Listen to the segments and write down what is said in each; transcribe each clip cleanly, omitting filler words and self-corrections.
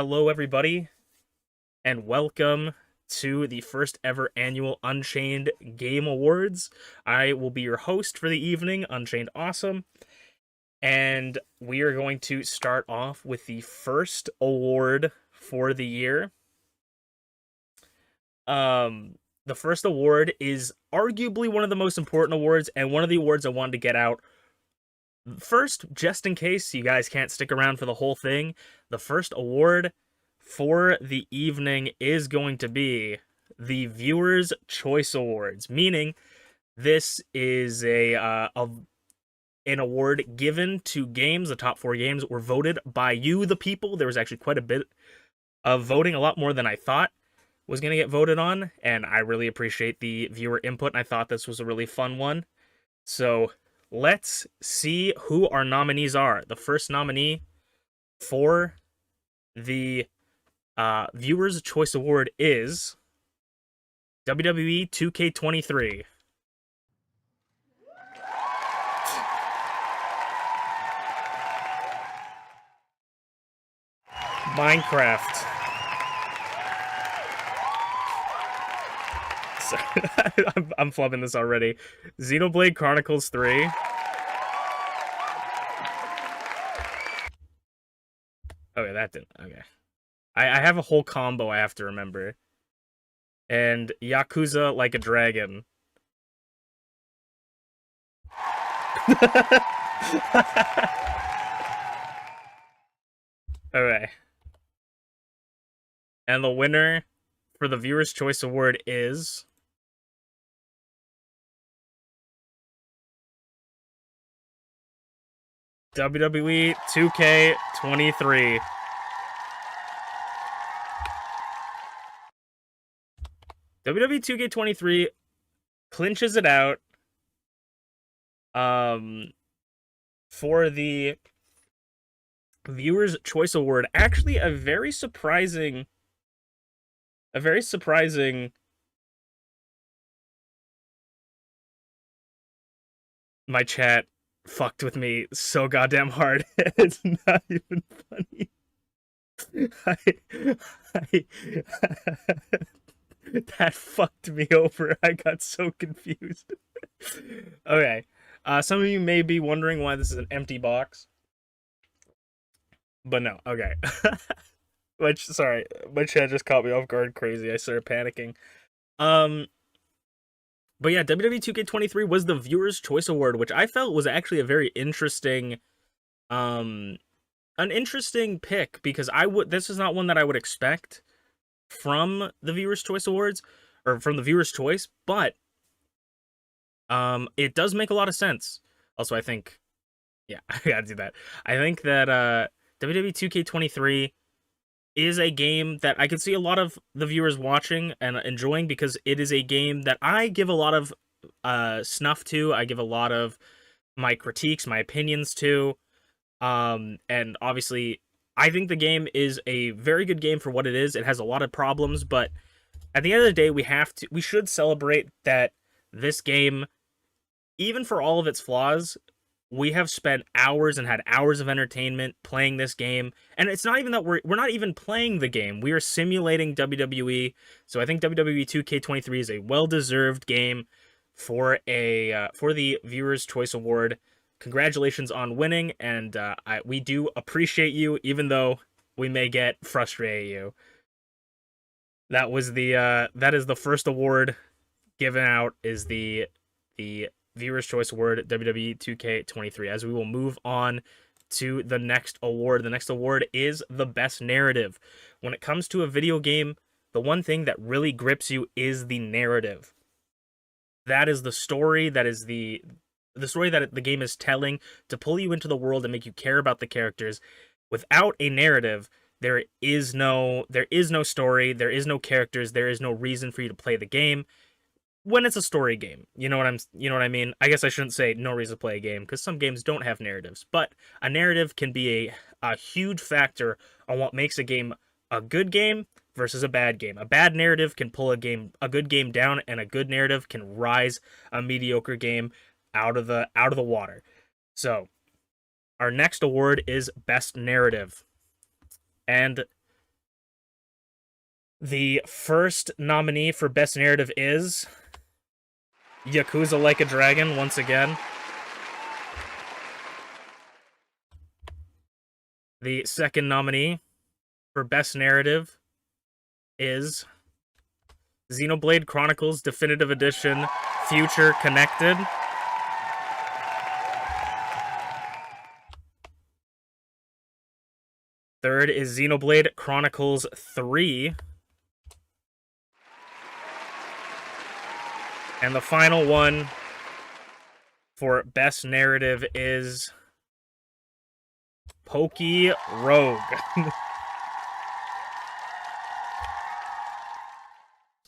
Hello, everybody, and welcome to the first ever annual Unchained Game Awards. I will be your host for the evening, UnchainedAwesome, and we are going to start off with the first award for the year. The first award is arguably one of the most important awards, and one of the awards I wanted to get out first, just in case you guys can't stick around for the whole thing. The first award for the evening is going to be the Viewers' Choice Awards, meaning this is an award given to games. The top 4 games were voted by you, the people. There was actually quite a bit of voting, a lot more than I thought was going to get voted on, and I really appreciate the viewer input, and I thought this was a really fun one. So let's see who our nominees are. The first nominee for the Viewers' Choice Award is WWE 2K23. Minecraft. Sorry, I'm flubbing this already. Xenoblade Chronicles 3. Okay, that didn't. Okay. I have a whole combo I have to remember. And Yakuza Like a Dragon. Okay. And the winner for the Viewer's Choice Award is WWE 2K23. WWE 2K23 clinches it out for the Viewers' Choice Award. Actually, a very surprising my chat fucked with me so goddamn hard. It's not even funny. That fucked me over. I got so confused. Okay. Some of you may be wondering why this is an empty box. But no, okay. Sorry, my chat just caught me off guard crazy. I started panicking. But yeah, WWE 2K23 was the Viewer's Choice Award, which I felt was actually a very interesting an interesting pick, because this is not one that I would expect from the Viewer's Choice Awards, or from the Viewer's Choice, but it does make a lot of sense. Also, I think, yeah, I gotta do that. I think that WWE 2K23 is a game that I could see a lot of the viewers watching and enjoying, because it is a game that I give a lot of snuff to. I give a lot of my critiques, my opinions to. And obviously, I think the game is a very good game for what it is. It has a lot of problems, but at the end of the day, we should celebrate that this game, even for all of its flaws, we have spent hours and had hours of entertainment playing this game. And it's not even that we're not even playing the game. We are simulating WWE. So I think WWE 2K23 is a well-deserved game for the Viewers' Choice Award. Congratulations on winning, and we do appreciate you, even though we may get frustrated at you. That is the first award given out, is the Viewer's Choice Award, WWE 2K23. As we will move on to the next award. The next award is the Best Narrative. When it comes to a video game, the one thing that really grips you is the narrative. That is the story, that is the story that the game is telling, to pull you into the world and make you care about the characters. Without a narrative, there is no story, there is no characters, there is no reason for you to play the game. When it's a story game, you know what I mean? I guess I shouldn't say no reason to play a game, because some games don't have narratives, but a narrative can be a huge factor on what makes a game a good game versus a bad game. A bad narrative can pull a good game down, and a good narrative can rise a mediocre game out of the water. So, our next award is Best Narrative. And The first nominee for Best Narrative is Yakuza Like a Dragon, once again. The second nominee for Best Narrative is Xenoblade Chronicles Definitive Edition Future Connected. Third is Xenoblade Chronicles 3. And the final one for Best Narrative is Poke Rogue.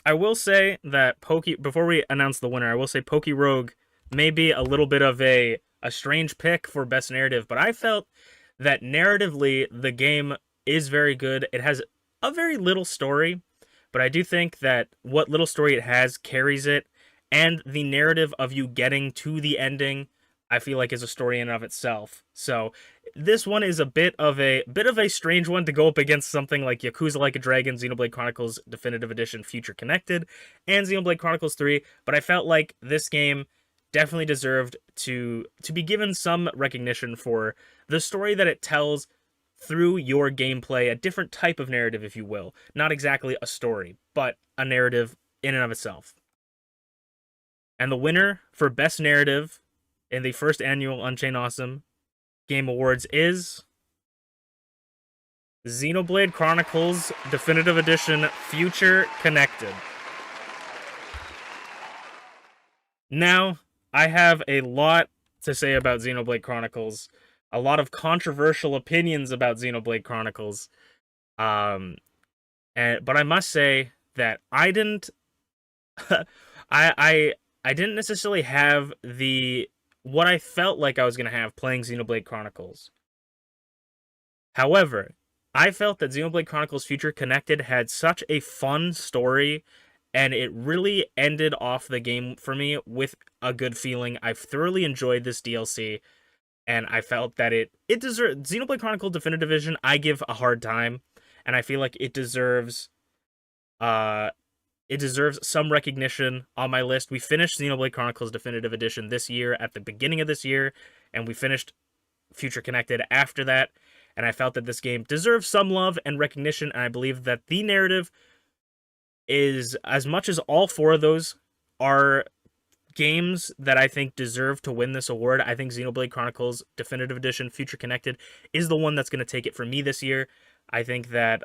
I will say that before we announce the winner, I will say Poke Rogue may be a little bit of a strange pick for Best Narrative, but I felt that narratively the game is very good. It has a very little story, but I do think that what little story it has carries it, and the narrative of you getting to the ending, I feel like is a story in and of itself. So this one is a bit of a strange one to go up against something like Yakuza Like a Dragon, Xenoblade Chronicles Definitive Edition Future Connected, and Xenoblade Chronicles 3, but I felt like this game definitely deserved to be given some recognition for the story that it tells through your gameplay, a different type of narrative, if you will. Not exactly a story, but a narrative in and of itself. And the winner for Best Narrative in the first annual UnchainedAwesome Game Awards is Xenoblade Chronicles Definitive Edition Future Connected. Now, I have a lot to say about Xenoblade Chronicles, a lot of controversial opinions about Xenoblade Chronicles, but I must say that I didn't, I didn't necessarily have what I felt like I was gonna have playing Xenoblade Chronicles. However, I felt that Xenoblade Chronicles Future Connected had such a fun story, and it really ended off the game for me with a good feeling. I've thoroughly enjoyed this DLC, and I felt that it deserved Xenoblade Chronicles Definitive Edition. I give a hard time, and I feel like it deserves some recognition on my list. We finished Xenoblade Chronicles Definitive Edition this year at the beginning of this year, and we finished Future Connected after that. And I felt that this game deserves some love and recognition, and I believe that the narrative is, as much as all four of those are games that I think deserve to win this award, I think Xenoblade Chronicles Definitive Edition Future Connected is the one that's going to take it for me this year. I think that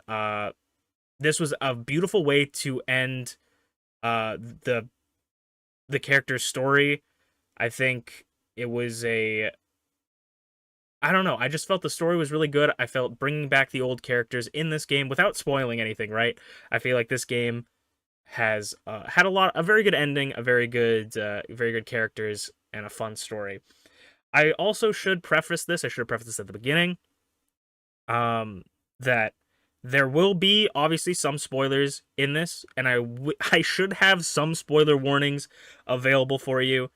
this was a beautiful way to end the character's story. I think it was I don't know. I just felt the story was really good. I felt bringing back the old characters in this game without spoiling anything, right? I feel like this game has had a very good ending, very good characters, and a fun story. I also should preface this. I should have prefaced this at the beginning. That there will be obviously some spoilers in this, and I should have some spoiler warnings available for you.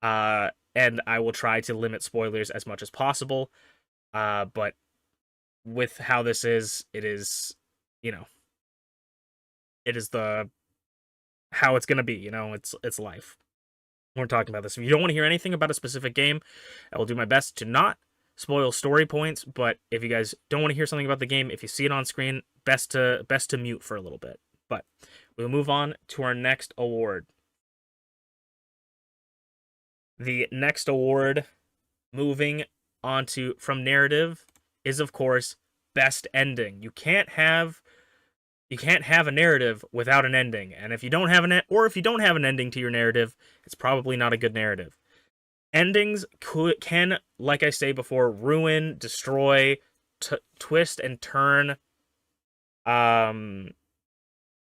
And I will try to limit spoilers as much as possible. But with how this is, it is, it is how it's gonna be. It's life. We're talking about this. If you don't want to hear anything about a specific game, I will do my best to not spoil story points. But if you guys don't want to hear something about the game, if you see it on screen, best to mute for a little bit. But we'll move on to our next award. The next award, moving on to from narrative, is of course best ending. You can't have a narrative without an ending, and if you don't have an ending to your narrative, it's probably not a good narrative. Endings can, like I say before, ruin, destroy, twist and turn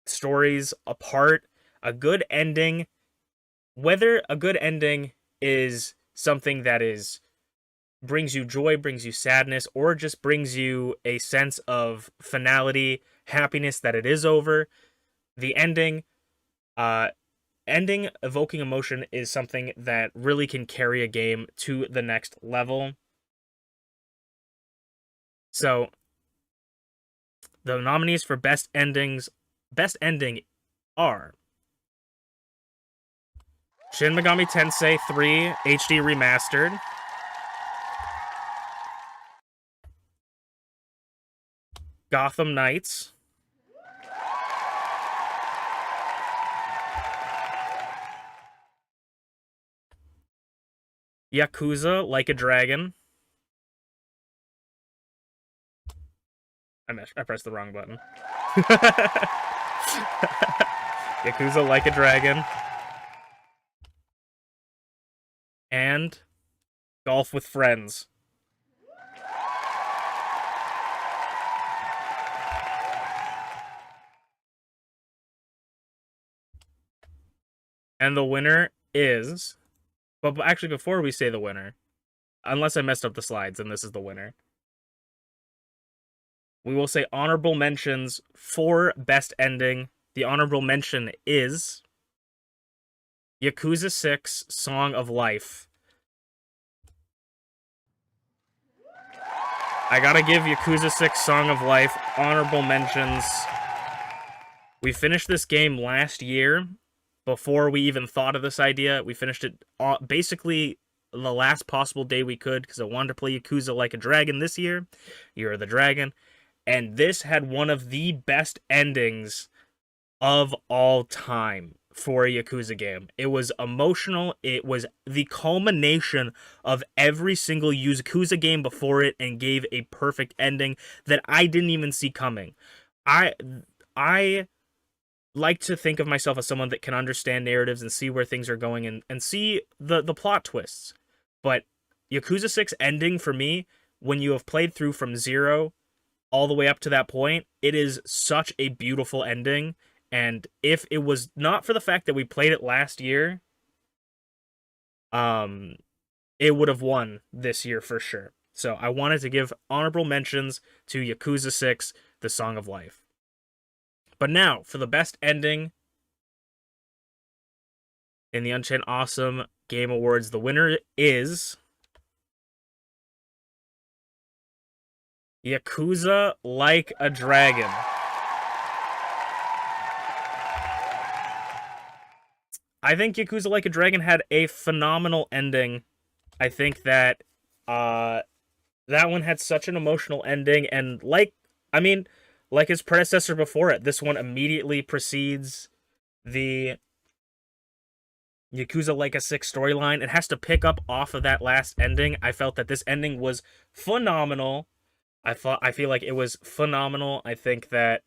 stories apart. A good ending, whether a good ending is something that brings you joy, brings you sadness, or just brings you a sense of finality, happiness that it is over, the ending evoking emotion is something that really can carry a game to the next level. So the nominees for best endings best ending are Shin Megami Tensei 3 HD Remastered, Gotham Knights, Yakuza Like a Dragon. I pressed the wrong button. Yakuza Like a Dragon. And Golf with Friends. And the winner is... But actually, before we say the winner, unless I messed up the slides, and this is the winner, we will say honorable mentions for best ending. The honorable mention is Yakuza 6 Song of Life. I gotta give Yakuza 6 Song of Life honorable mentions. We finished this game last year, before we even thought of this idea. We finished it basically the last possible day we could, because I wanted to play Yakuza Like a Dragon this year. Year of the Dragon. And this had one of the best endings of all time for a Yakuza game. It was emotional. It was the culmination of every single Yakuza game before it, and gave a perfect ending that I didn't even see coming. I like to think of myself as someone that can understand narratives and see where things are going, and see the plot twists. But Yakuza 6 ending, for me, when you have played through from 0 all the way up to that point, it is such a beautiful ending. And if it was not for the fact that we played it last year, it would have won this year for sure. So I wanted to give honorable mentions to Yakuza 6, The Song of Life. But now, for the best ending in the Unchained Awesome Game Awards, the winner is Yakuza Like a Dragon. I think Yakuza Like a Dragon had a phenomenal ending. I think that that one had such an emotional ending, and like his predecessor before it, this one immediately precedes the Yakuza Like a 6 storyline. It has to pick up off of that last ending. I felt that this ending was phenomenal. I feel like it was phenomenal. I think that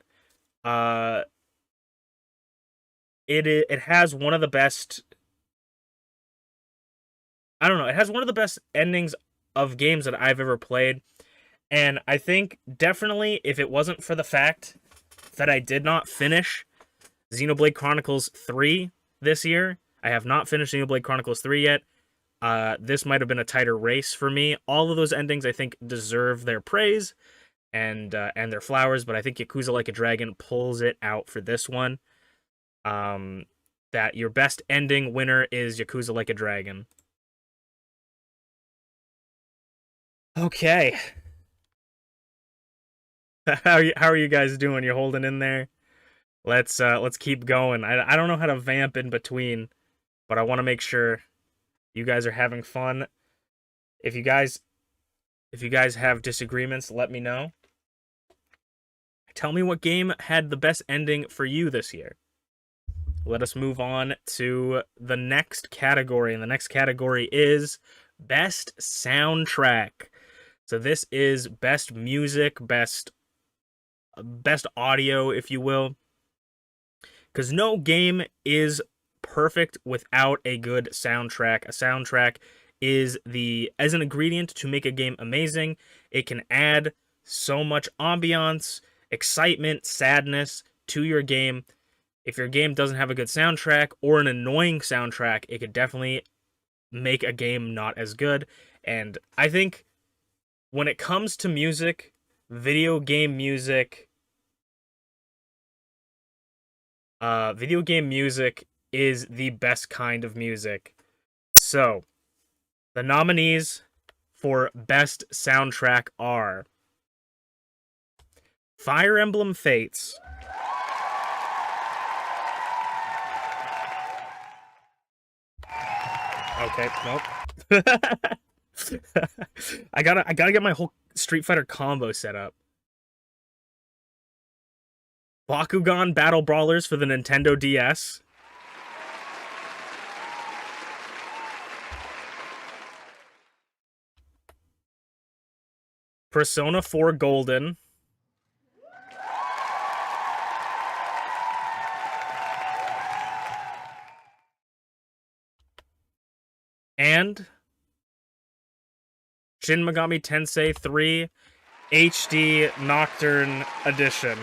it has one of the best, I don't know, it has one of the best endings of games that I've ever played. And I think definitely, if it wasn't for the fact that I did not finish Xenoblade Chronicles 3 this year, I have not finished Xenoblade Chronicles 3 yet, this might have been a tighter race for me. All of those endings, I think, deserve their praise and their flowers, but I think Yakuza Like a Dragon pulls it out for this one. That your best ending winner is Yakuza Like a Dragon. Okay. How are you guys doing? You're holding in there? Let's keep going. I don't know how to vamp in between, but I want to make sure you guys are having fun. If you guys have disagreements, let me know. Tell me what game had the best ending for you this year. Let us move on to the next category, and the next category is Best Soundtrack. So this is best music, best audio, if you will. Because no game is perfect without a good soundtrack. A soundtrack is as an ingredient to make a game amazing. It can add so much ambiance, excitement, sadness to your game. If your game doesn't have a good soundtrack or an annoying soundtrack, it could definitely make a game not as good. And I think when it comes to music, video game music is the best kind of music. So, the nominees for Best Soundtrack are Fire Emblem Fates, Okay, nope. I gotta get my whole Street Fighter combo set up. Bakugan Battle Brawlers for the Nintendo DS. Persona 4 Golden. And Shin Megami Tensei 3 HD Nocturne Edition.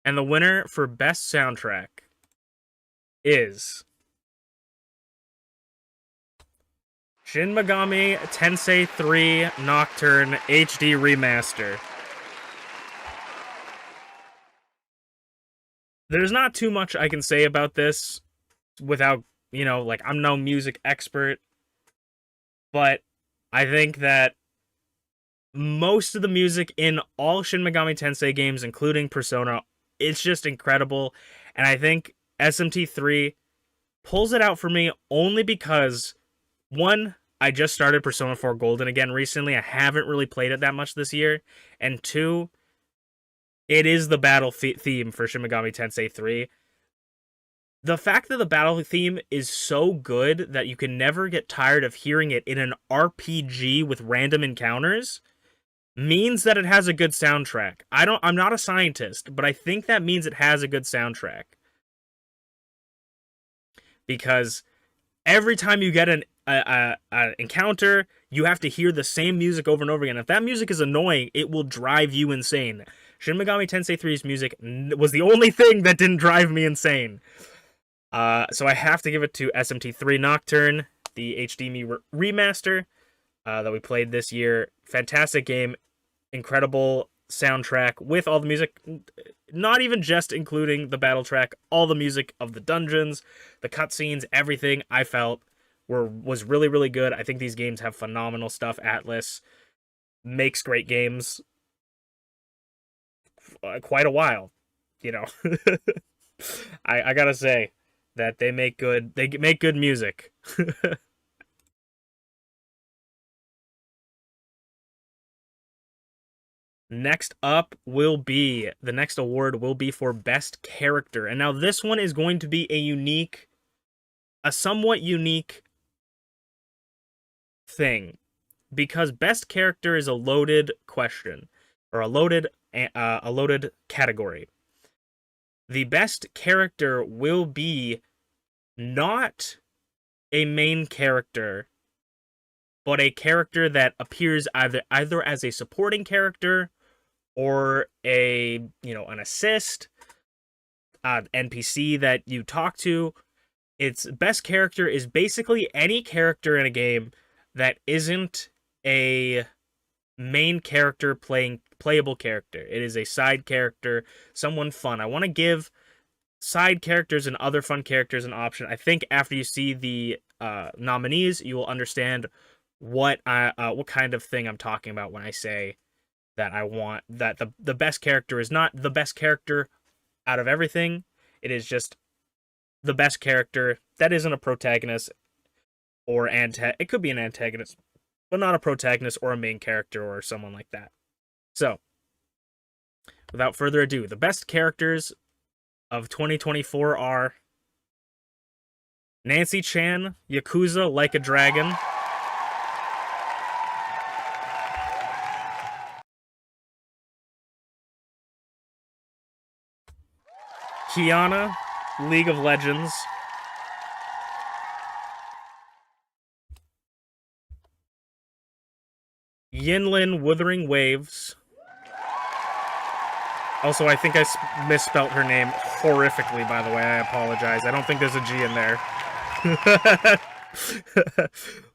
And the winner for Best Soundtrack is Shin Megami Tensei 3 Nocturne HD Remaster. There's not too much I can say about this without, like, I'm no music expert, but I think that most of the music in all Shin Megami Tensei games, including Persona, it's just incredible. And I think SMT3 pulls it out for me only because, one, I just started Persona 4 Golden again recently. I haven't really played it that much this year. And two, it is the battle theme for Shin Megami Tensei 3. The fact that the battle theme is so good that you can never get tired of hearing it in an RPG with random encounters means that it has a good soundtrack. I'm not a scientist, but I think that means it has a good soundtrack. Because every time you get an encounter, you have to hear the same music over and over again. If that music is annoying, it will drive you insane. Shin Megami Tensei 3's music was the only thing that didn't drive me insane. So I have to give it to SMT3 Nocturne, the HD remaster that we played this year. Fantastic game, incredible soundtrack with all the music, not even just including the battle track, all the music of the dungeons, the cutscenes, everything I felt was really, really good. I think these games have phenomenal stuff. Atlas makes great games quite a while, I gotta say that they make good music. Next up the next award will be for Best Character. And now this one is going to be a somewhat unique thing, because Best Character is a loaded question, or a loaded category. The Best Character will be not a main character, but a character that appears either as a supporting character or an assist, NPC that you talk to. Its best character is basically any character in a game that isn't a main character playable character. It is a side character, someone fun. I want to give side characters and other fun characters an option. I think after you see the nominees, you will understand what kind of thing I'm talking about when I say that I want that the best character is not the best character out of everything. It is just the best character that isn't a protagonist or it could be an antagonist, but not a protagonist or a main character or someone like that. So, without further ado, the best characters of 2024 are Nancy Chan, Yakuza Like a Dragon, Kiana, League of Legends, Yinlin, Wuthering Waves. Also, I think I misspelt her name horrifically, by the way. I apologize. I don't think there's a G in there.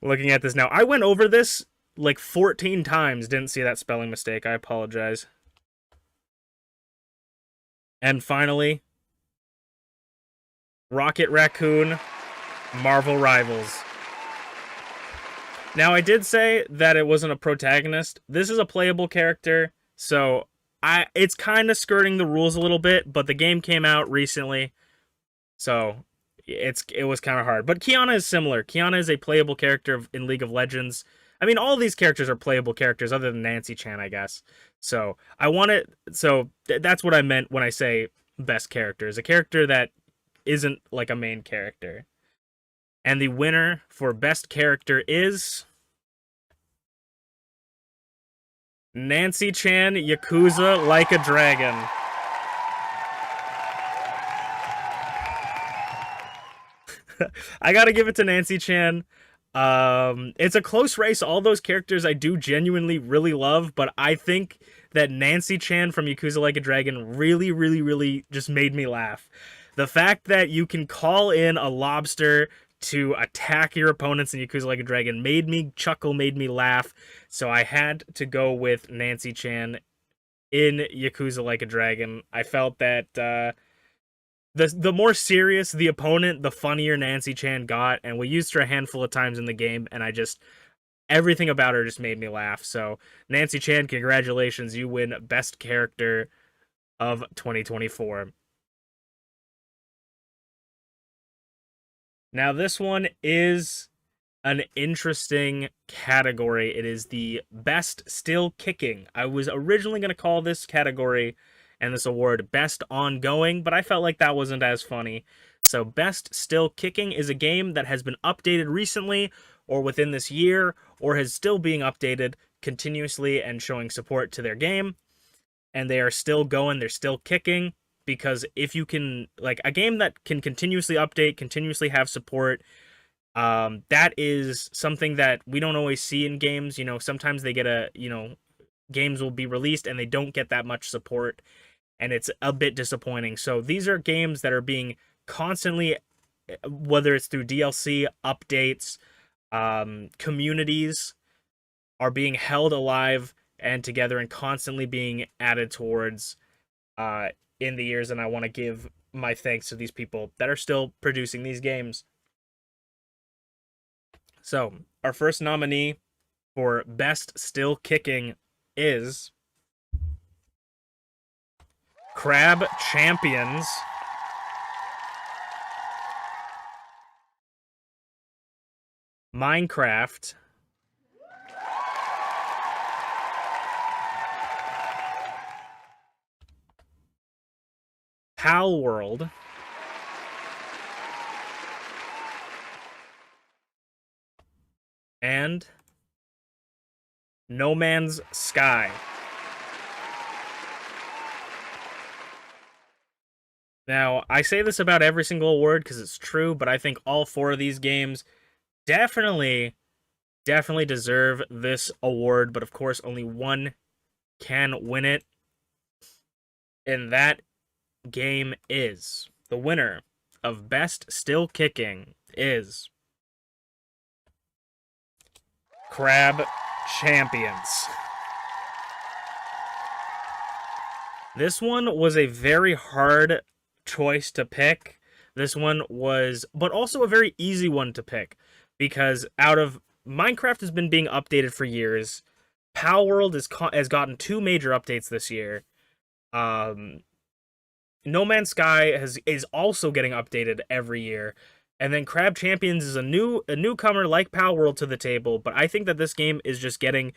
Looking at this now. I went over this like 14 times. Didn't see that spelling mistake. I apologize. And finally, Rocket Raccoon, Marvel Rivals. Now, I did say that it wasn't a protagonist. This is a playable character, so it's kind of skirting the rules a little bit, but the game came out recently, so it was kind of hard. But Kiana is similar. Kiana is a playable character in League of Legends. I mean, all these characters are playable characters, other than Nancy Chan, I guess. So I want it. So that's what I meant when I say best character, is a character that isn't like a main character. And the winner for best character is Nancy Chan, Yakuza Like a Dragon. I gotta give it to Nancy Chan. It's a close race. All those characters I do genuinely really love, but I think that Nancy Chan from Yakuza Like a Dragon really, really, really just made me laugh. The fact that you can call in a lobster to attack your opponents in Yakuza Like a Dragon made me chuckle, made me laugh. So I had to go with Nancy Chan in Yakuza Like a Dragon. I felt that the more serious the opponent, the funnier Nancy Chan got, and we used her a handful of times in the game, and everything about her just made me laugh. So Nancy Chan, congratulations, you win Best Character of 2024. Now this one is an interesting category. It is the Best Still Kicking. I was originally going to call this category and this award Best Ongoing, but I felt like that wasn't as funny. So Best Still Kicking is a game that has been updated recently or within this year, or is still being updated continuously and showing support to their game. And they are still going, they're still kicking, because if you can, like, a game that can continuously update, continuously have support, that is something that we don't always see in games. You know, sometimes they get games will be released and they don't get that much support, and it's a bit disappointing. So these are games that are being constantly, whether it's through DLC, updates, communities, are being held alive and together and constantly being added towards in the years. And I want to give my thanks to these people that are still producing these games. So, our first nominee for Best Still Kicking is Crab Champions. Minecraft. Pal World. And No Man's Sky. Now, I say this about every single award because it's true, but I think all four of these games definitely deserve this award, but of course only one can win it. And that game is the winner of Best Still Kicking is Crab Champions. This one was a very hard choice to pick. This one was, but also a very easy one to pick, because out of Minecraft has been being updated for years. Pal World has gotten two major updates this year. No Man's Sky is also getting updated every year. And then Crab Champions is a newcomer like Pal World to the table, but I think that this game is just getting,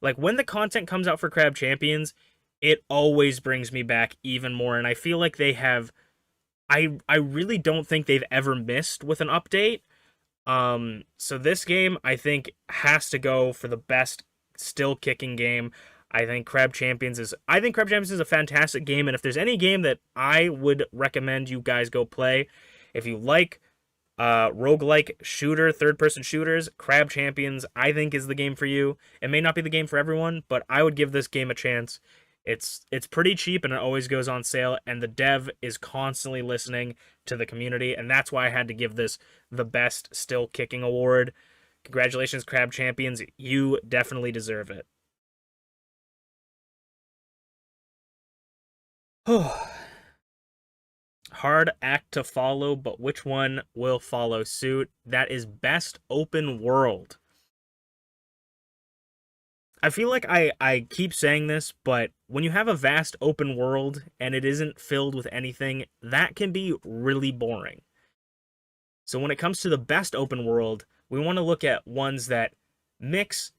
like, when the content comes out for Crab Champions, it always brings me back even more, and I feel like they have, I really don't think they've ever missed with an update. So this game, I think, has to go for the best still kicking game. I think Crab Champions is a fantastic game, and if there's any game that I would recommend you guys go play, if you like roguelike shooter, third-person shooters, Crab Champions, I think, is the game for you. It may not be the game for everyone, but I would give this game a chance. It's pretty cheap, and it always goes on sale, and the dev is constantly listening to the community, and that's why I had to give this the Best Still Kicking award. Congratulations, Crab Champions. You definitely deserve it. Hard act to follow, but which one will follow suit? That is Best Open World. I feel like I keep saying this, but when you have a vast open world and it isn't filled with anything, that can be really boring. So when it comes to the best open world, we want to look at ones that mix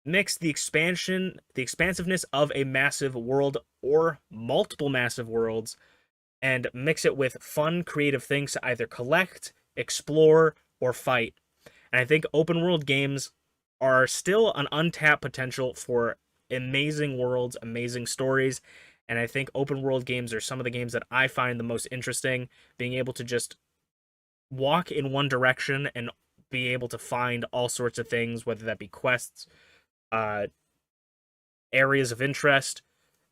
mix the expansiveness of a massive world or multiple massive worlds, and mix it with fun, creative things to either collect, explore, or fight. And I think open world games are still an untapped potential for amazing worlds, amazing stories. And I think open world games are some of the games that I find the most interesting, being able to just walk in one direction and be able to find all sorts of things, whether that be quests, uh, areas of interest,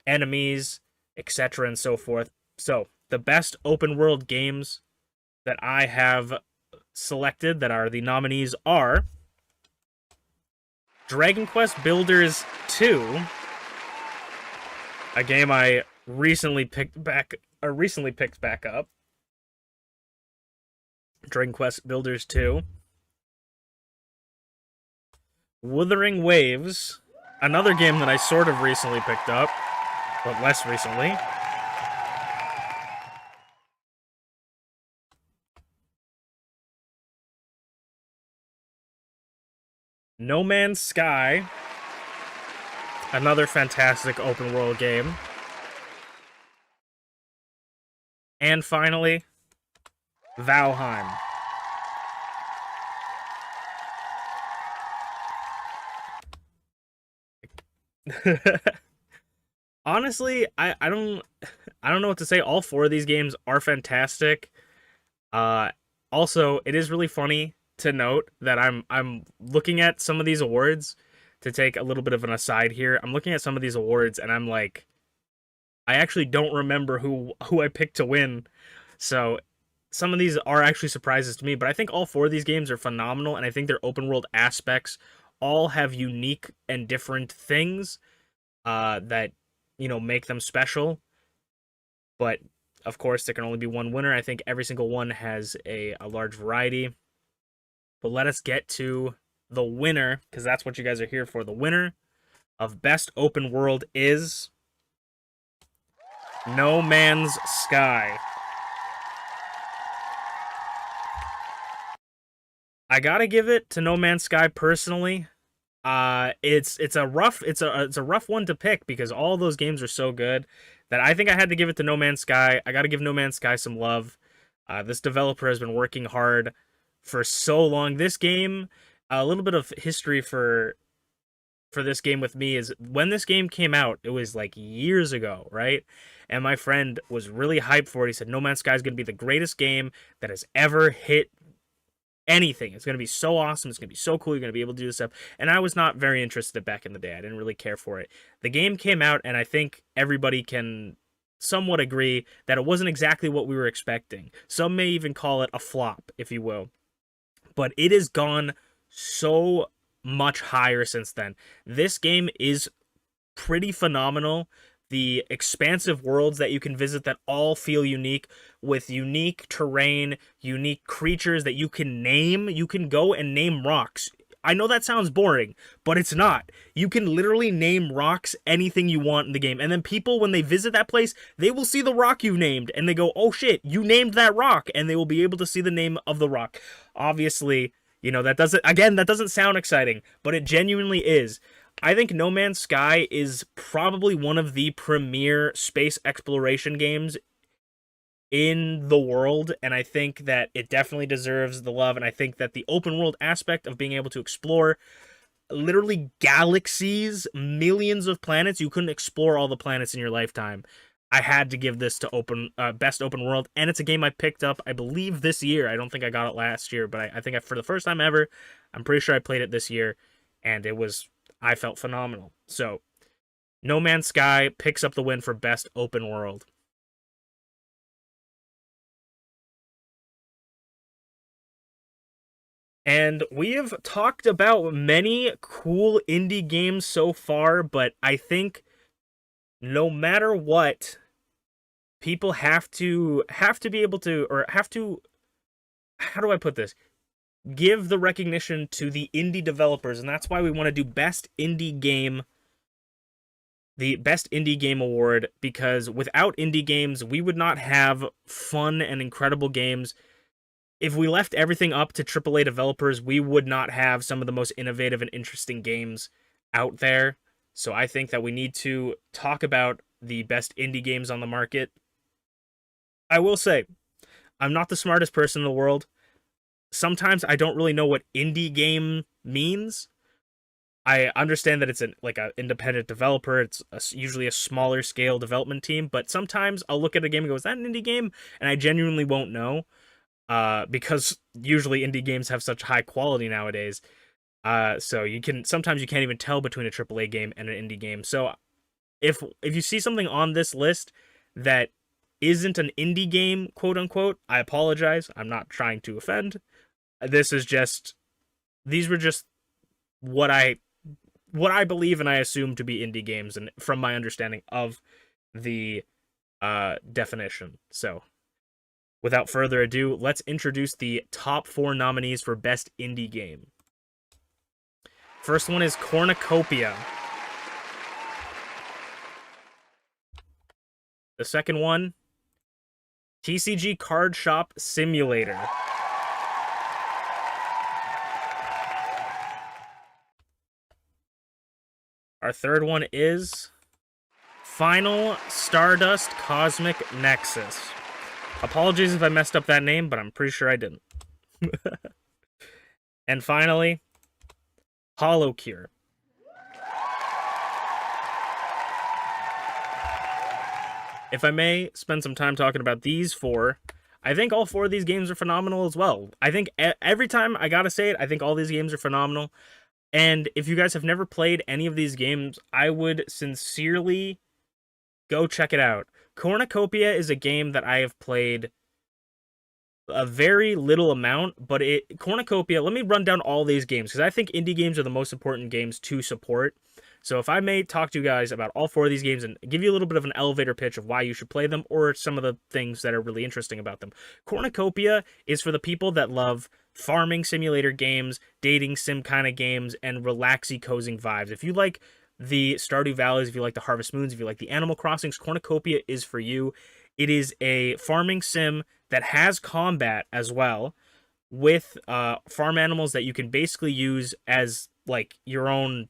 enemies, etc., and so forth. So, the best open world games that I have selected that are the nominees are Dragon Quest Builders 2, a game I recently picked back up. Dragon Quest Builders 2. Wuthering Waves, another game that I sort of recently picked up, but less recently. No Man's Sky, another fantastic open world game. And finally, Valheim. Honestly, I don't know what to say. All four of these games are fantastic. Uh Also, it is really funny to note that I'm looking at some of these awards to take a little bit of an aside here. I'm looking at some of these awards and I'm like, I actually don't remember who I picked to win. So some of these are actually surprises to me, but I think all four of these games are phenomenal, and I think their open world aspects all have unique and different things that make them special. But of course, there can only be one winner. I think every single one has a large variety. But let us get to the winner, because that's what you guys are here for. The winner of Best Open World is No Man's Sky. I gotta give it to No Man's Sky personally. It's a rough one to pick because all those games are so good that I think I had to give it to No Man's Sky. I gotta give No Man's Sky some love. This developer has been working hard for so long. This game, a little bit of history for this game with me is when this game came out, it was like years ago, right? And my friend was really hyped for it. He said No Man's Sky is going to be the greatest game that has ever hit anything. It's going to be so awesome. It's going to be so cool. You're going to be able to do this stuff. And I was not very interested back in the day. I didn't really care for it. The game came out, and I think everybody can somewhat agree that it wasn't exactly what we were expecting. Some may even call it a flop, if you will. But it has gone so much higher since then. This game is pretty phenomenal. The expansive worlds that you can visit that all feel unique, with unique terrain, unique creatures that you can name. You can go and name rocks. I know that sounds boring, but it's not. You can literally name rocks anything you want in the game. And then people, when they visit that place, they will see the rock you named and they go, oh shit, you named that rock. And they will be able to see the name of the rock. Obviously, that doesn't sound exciting, but it genuinely is. I think No Man's Sky is probably one of the premier space exploration games in the world, and I think that it definitely deserves the love, and I think that the open world aspect of being able to explore literally galaxies, millions of planets, you couldn't explore all the planets in your lifetime. I had to give this to best open world, and it's a game I picked up, I believe, this year. I don't think I got it last year, but I think for the first time ever, I'm pretty sure I played it this year, and I felt phenomenal. So, No Man's Sky picks up the win for best open world. And we have talked about many cool indie games so far, but I think no matter what, people have to be able to, or have to, how do I put this? give the recognition to the indie developers, and that's why we want to do the best indie game award, because without indie games, we would not have fun and incredible games. If we left everything up to AAA developers, we would not have some of the most innovative and interesting games out there. So I think that we need to talk about the best indie games on the market. I will say, I'm not the smartest person in the world. Sometimes I don't really know what indie game means. I understand that it's like an independent developer. It's usually a smaller scale development team, but sometimes I'll look at a game and go, "Is that an indie game?" And I genuinely won't know, because usually indie games have such high quality nowadays. So sometimes you can't even tell between a AAA game and an indie game. So if you see something on this list that isn't an indie game, quote unquote, I apologize. I'm not trying to offend. These were just what I believe and I assume to be indie games, and from my understanding of the definition. So, without further ado, let's introduce the top 4 nominees for Best Indie Game. First one is Cornucopia. The second one, TCG Card Shop Simulator. Our third one is Final Stardust Cosmic Nexus. Apologies if I messed up that name, but I'm pretty sure I didn't. And finally, Hollow Cure. If I may spend some time talking about these 4, I think all 4 of these games are phenomenal as well. I think every time I gotta say it, I think all these games are phenomenal. And if you guys have never played any of these games, I would sincerely go check it out. Cornucopia is a game that I have played a very little amount, but Cornucopia, let me run down all these games, because I think indie games are the most important games to support. So if I may talk to you guys about all 4 of these games and give you a little bit of an elevator pitch of why you should play them, or some of the things that are really interesting about them. Cornucopia is for the people that love farming simulator games, dating sim kind of games, and relaxy, cozying vibes. If you like the Stardew Valleys, if you like the Harvest Moons, if you like the Animal Crossings, Cornucopia is for you. It is a farming sim that has combat as well, with farm animals that you can basically use as like your own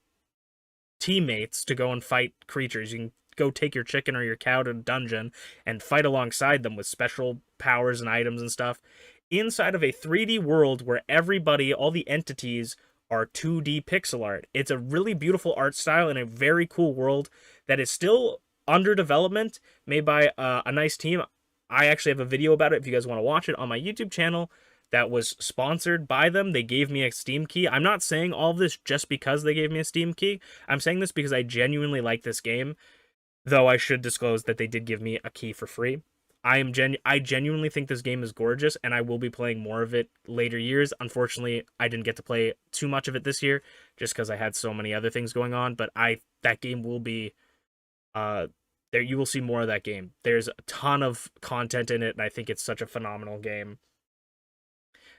teammates to go and fight creatures. You can go take your chicken or your cow to a dungeon and fight alongside them with special powers and items and stuff inside of a 3D world where everybody, all the entities, are 2D pixel art. It's a really beautiful art style and a very cool world that is still under development, made by a nice team. I actually have a video about it if you guys want to watch it on my YouTube channel that was sponsored by them. They gave me a Steam key. I'm not saying all of this just because they gave me a Steam key. I'm saying this because I genuinely like this game, though I should disclose that they did give me a key for free. I genuinely think this game is gorgeous, and I will be playing more of it later years. Unfortunately, I didn't get to play too much of it this year just because I had so many other things going on, but that game will be there. You will see more of that game. There's a ton of content in it, and I think it's such a phenomenal game.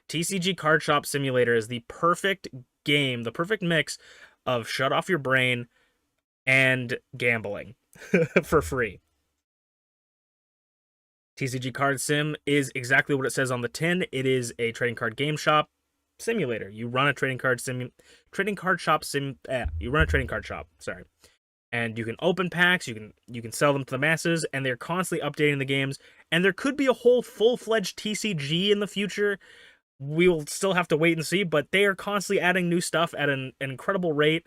TCG Card Shop Simulator is the perfect game, the perfect mix of shut off your brain and gambling for free. TCG Card Sim is exactly what it says on the tin. It is a trading card game shop simulator. You run a trading card shop. Sorry. And you can open packs, you can sell them to the masses, and they're constantly updating the games. And there could be a whole full-fledged TCG in the future. We will still have to wait and see, but they are constantly adding new stuff at an incredible rate.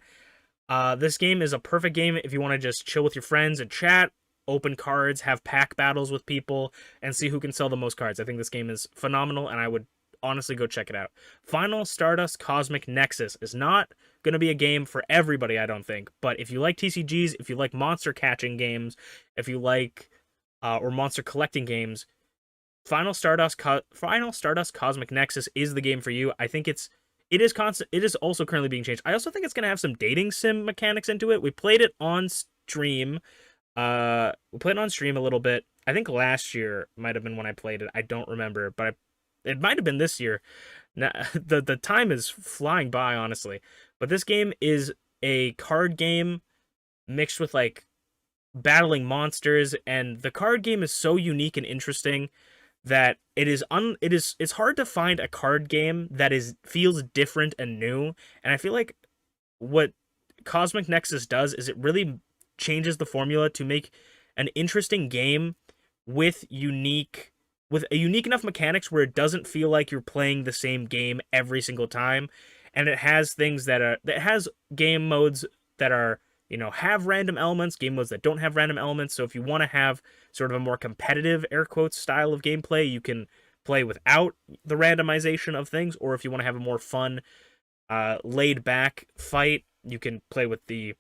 This game is a perfect game if you want to just chill with your friends and chat, open cards, have pack battles with people, and see who can sell the most cards. I think this game is phenomenal, and I would honestly go check it out. Final Stardust Cosmic Nexus is not going to be a game for everybody, I don't think, but if you like TCGs, if you like monster catching games, if you like or monster collecting games, Final Stardust Cosmic Nexus is the game for you. I think it is also currently being changed. I also think it's going to have some dating sim mechanics into it. We played it on stream. We played it on stream a little bit. I think last year might have been when I played it. I don't remember, but it might have been this year. Now, the time is flying by, honestly. But this game is a card game mixed with like battling monsters, and the card game is so unique and interesting that it's hard to find a card game that is feels different and new. And I feel like what Cosmic Nexus does is it really changes the formula to make an interesting game with unique with a unique enough mechanics where it doesn't feel like you're playing the same game every single time, and it has things that has game modes that are, have random elements, game modes that don't have random elements. So if you want to have sort of a more competitive air quotes style of gameplay, you can play without the randomization of things, or if you want to have a more fun, laid back fight, you can play with the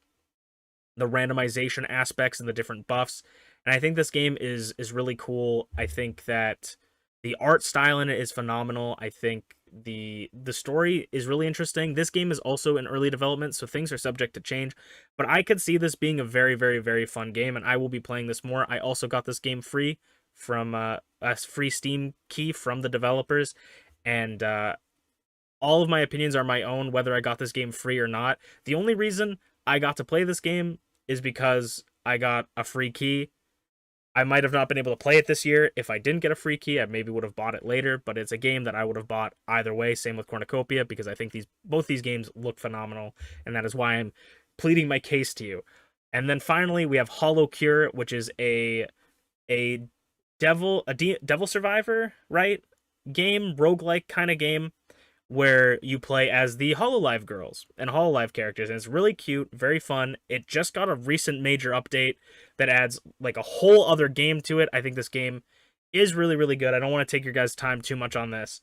randomization aspects and the different buffs. And I think this game is really cool. I think that the art style in it is phenomenal. I think the story is really interesting. This game is also in early development, so things are subject to change. But I could see this being a very, very, very fun game, and I will be playing this more. I also got this game free from a free Steam key from the developers, and all of my opinions are my own, whether I got this game free or not. The only reason I got to play this game is because I got a free key. I might have not been able to play it this year. If I didn't get a free key, I maybe would have bought it later, but it's a game that I would have bought either way. Same with Cornucopia, because I think both these games look phenomenal, and that is why I'm pleading my case to you. And then finally, we have Hollow Cure, which is a devil survivor, right? Game, roguelike kind of game where you play as the Hololive girls and Hololive characters, and it's really cute, very fun. It just got a recent major update that adds like a whole other game to it. I think this game is really, really good. I don't want to take your guys' time too much on this.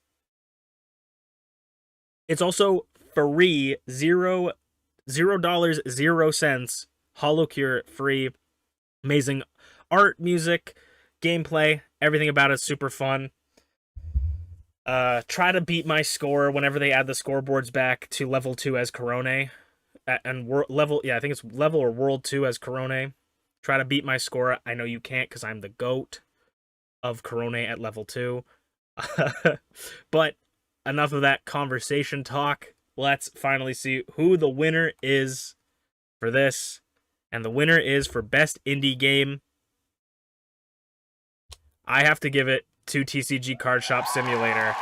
It's also free, $0, 0 cents. Hollow Cure free. Amazing art, music, gameplay, everything about it super fun. Try to beat my score whenever they add the scoreboards back to level 2 as Corone. And level, yeah, I think it's level or world 2 as Corone. Try to beat my score. I know you can't because I'm the GOAT of Corone at level 2. But enough of that conversation talk. Let's finally see who the winner is for this. And the winner is for Best Indie Game. I have to give it to TCG Card Shop Simulator.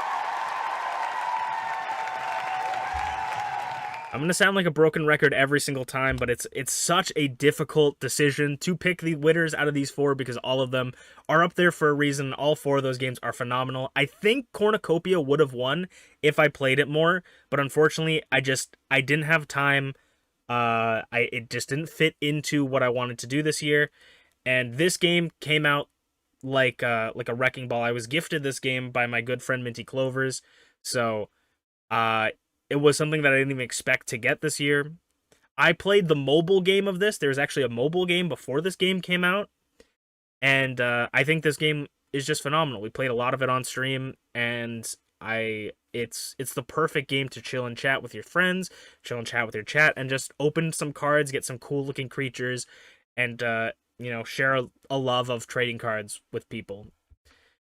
I'm going to sound like a broken record every single time, but it's such a difficult decision to pick the winners out of these four because all of them are up there for a reason. All four of those games are phenomenal. I think Cornucopia would have won if I played it more, but unfortunately, I didn't have time. It just didn't fit into what I wanted to do this year, and this game came out like a wrecking ball. I was gifted this game by my good friend Minty Clovers, so it was something that I didn't even expect to get this year. I played the mobile game of this. There was actually a mobile game before this game came out, and I think this game is just phenomenal. We played a lot of it on stream, and it's the perfect game to chill and chat with your friends, chill and chat with your chat, and just open some cards, get some cool looking creatures, and share a love of trading cards with people.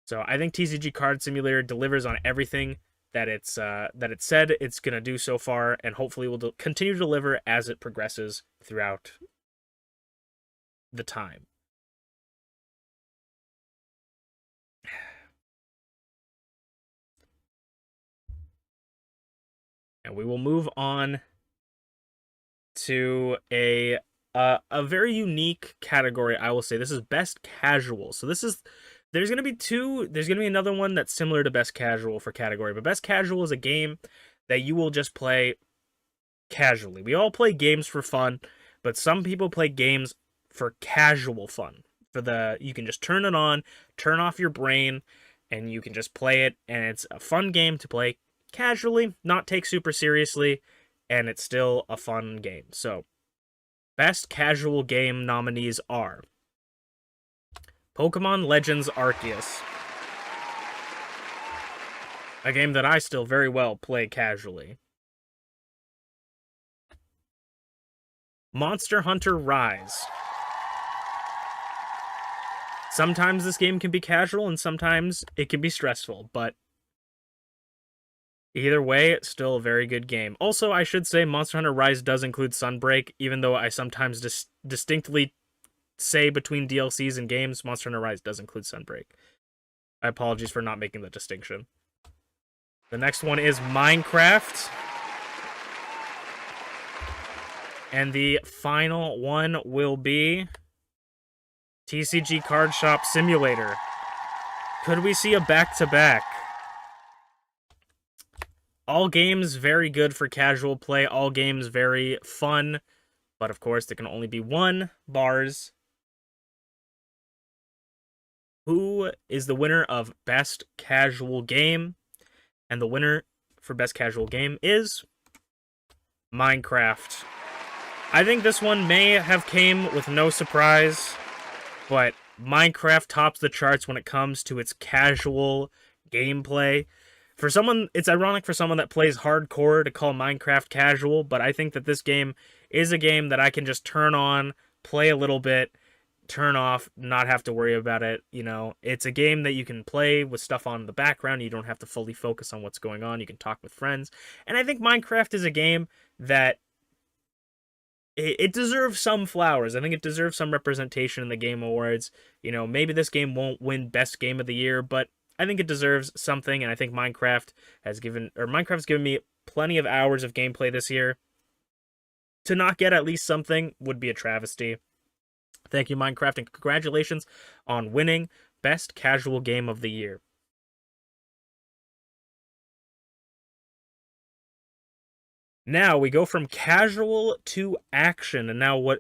So I think TCG Card Simulator delivers on everything that it said it's gonna do so far, and hopefully will continue to deliver as it progresses throughout the time. And we will move on to a very unique category. I will say this is best casual. So there's gonna be two. There's gonna be another one that's similar to best casual for category, but best casual is a game that you will just play casually. We all play games for fun, but some people play games for casual fun. You can just turn it on, turn off your brain, and you can just play it, and it's a fun game to play casually, not take super seriously, and it's still a fun game. So, best casual game nominees are Pokemon Legends Arceus, a game that I still very well play casually. Monster Hunter Rise. Sometimes this game can be casual and sometimes it can be stressful, but Either way, it's still a very good game. Also, I should say Monster Hunter Rise does include Sunbreak, even though I sometimes distinctly say between DLCs and games, Monster Hunter Rise does include Sunbreak. I apologize for not making the distinction. The next one is Minecraft. And the final one will be TCG Card Shop Simulator. Could we see a back-to-back? All games very good for casual play. All games very fun. But of course, there can only be one. Bars. Who is the winner of Best Casual Game? And the winner for Best Casual Game is Minecraft. I think this one may have came with no surprise, but Minecraft tops the charts when it comes to its casual gameplay. For someone, it's ironic for someone that plays hardcore to call Minecraft casual, but I think that this game is a game that I can just turn on, play a little bit, turn off, not have to worry about it. You know, it's a game that you can play with stuff on in the background. You don't have to fully focus on what's going on. You can talk with friends. And I think Minecraft is a game that it deserves some flowers. I think it deserves some representation in the Game Awards. You know, maybe this game won't win Best Game of the Year, but I think it deserves something, and I think Minecraft's given me plenty of hours of gameplay this year. To not get at least something would be a travesty. Thank you, Minecraft, and congratulations on winning Best Casual Game of the Year. Now we go from casual to action, and now what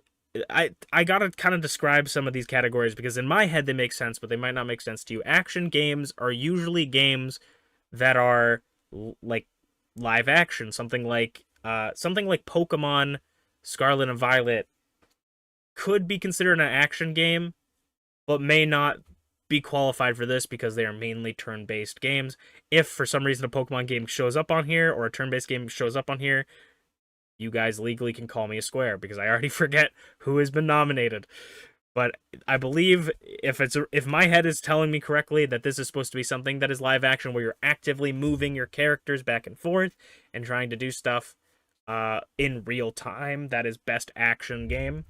I gotta kind of describe some of these categories because in my head they make sense, but they might not make sense to you. Action games are usually games that are like live action, something like Pokemon Scarlet and Violet could be considered an action game, but may not be qualified for this because they are mainly turn-based games. If for some reason a Pokemon game shows up on here or a turn-based game shows up on here, you guys legally can call me a square because I already forget who has been nominated. But I believe if my head is telling me correctly that this is supposed to be something that is live action where you're actively moving your characters back and forth and trying to do stuff in real time, that is Best Action Game.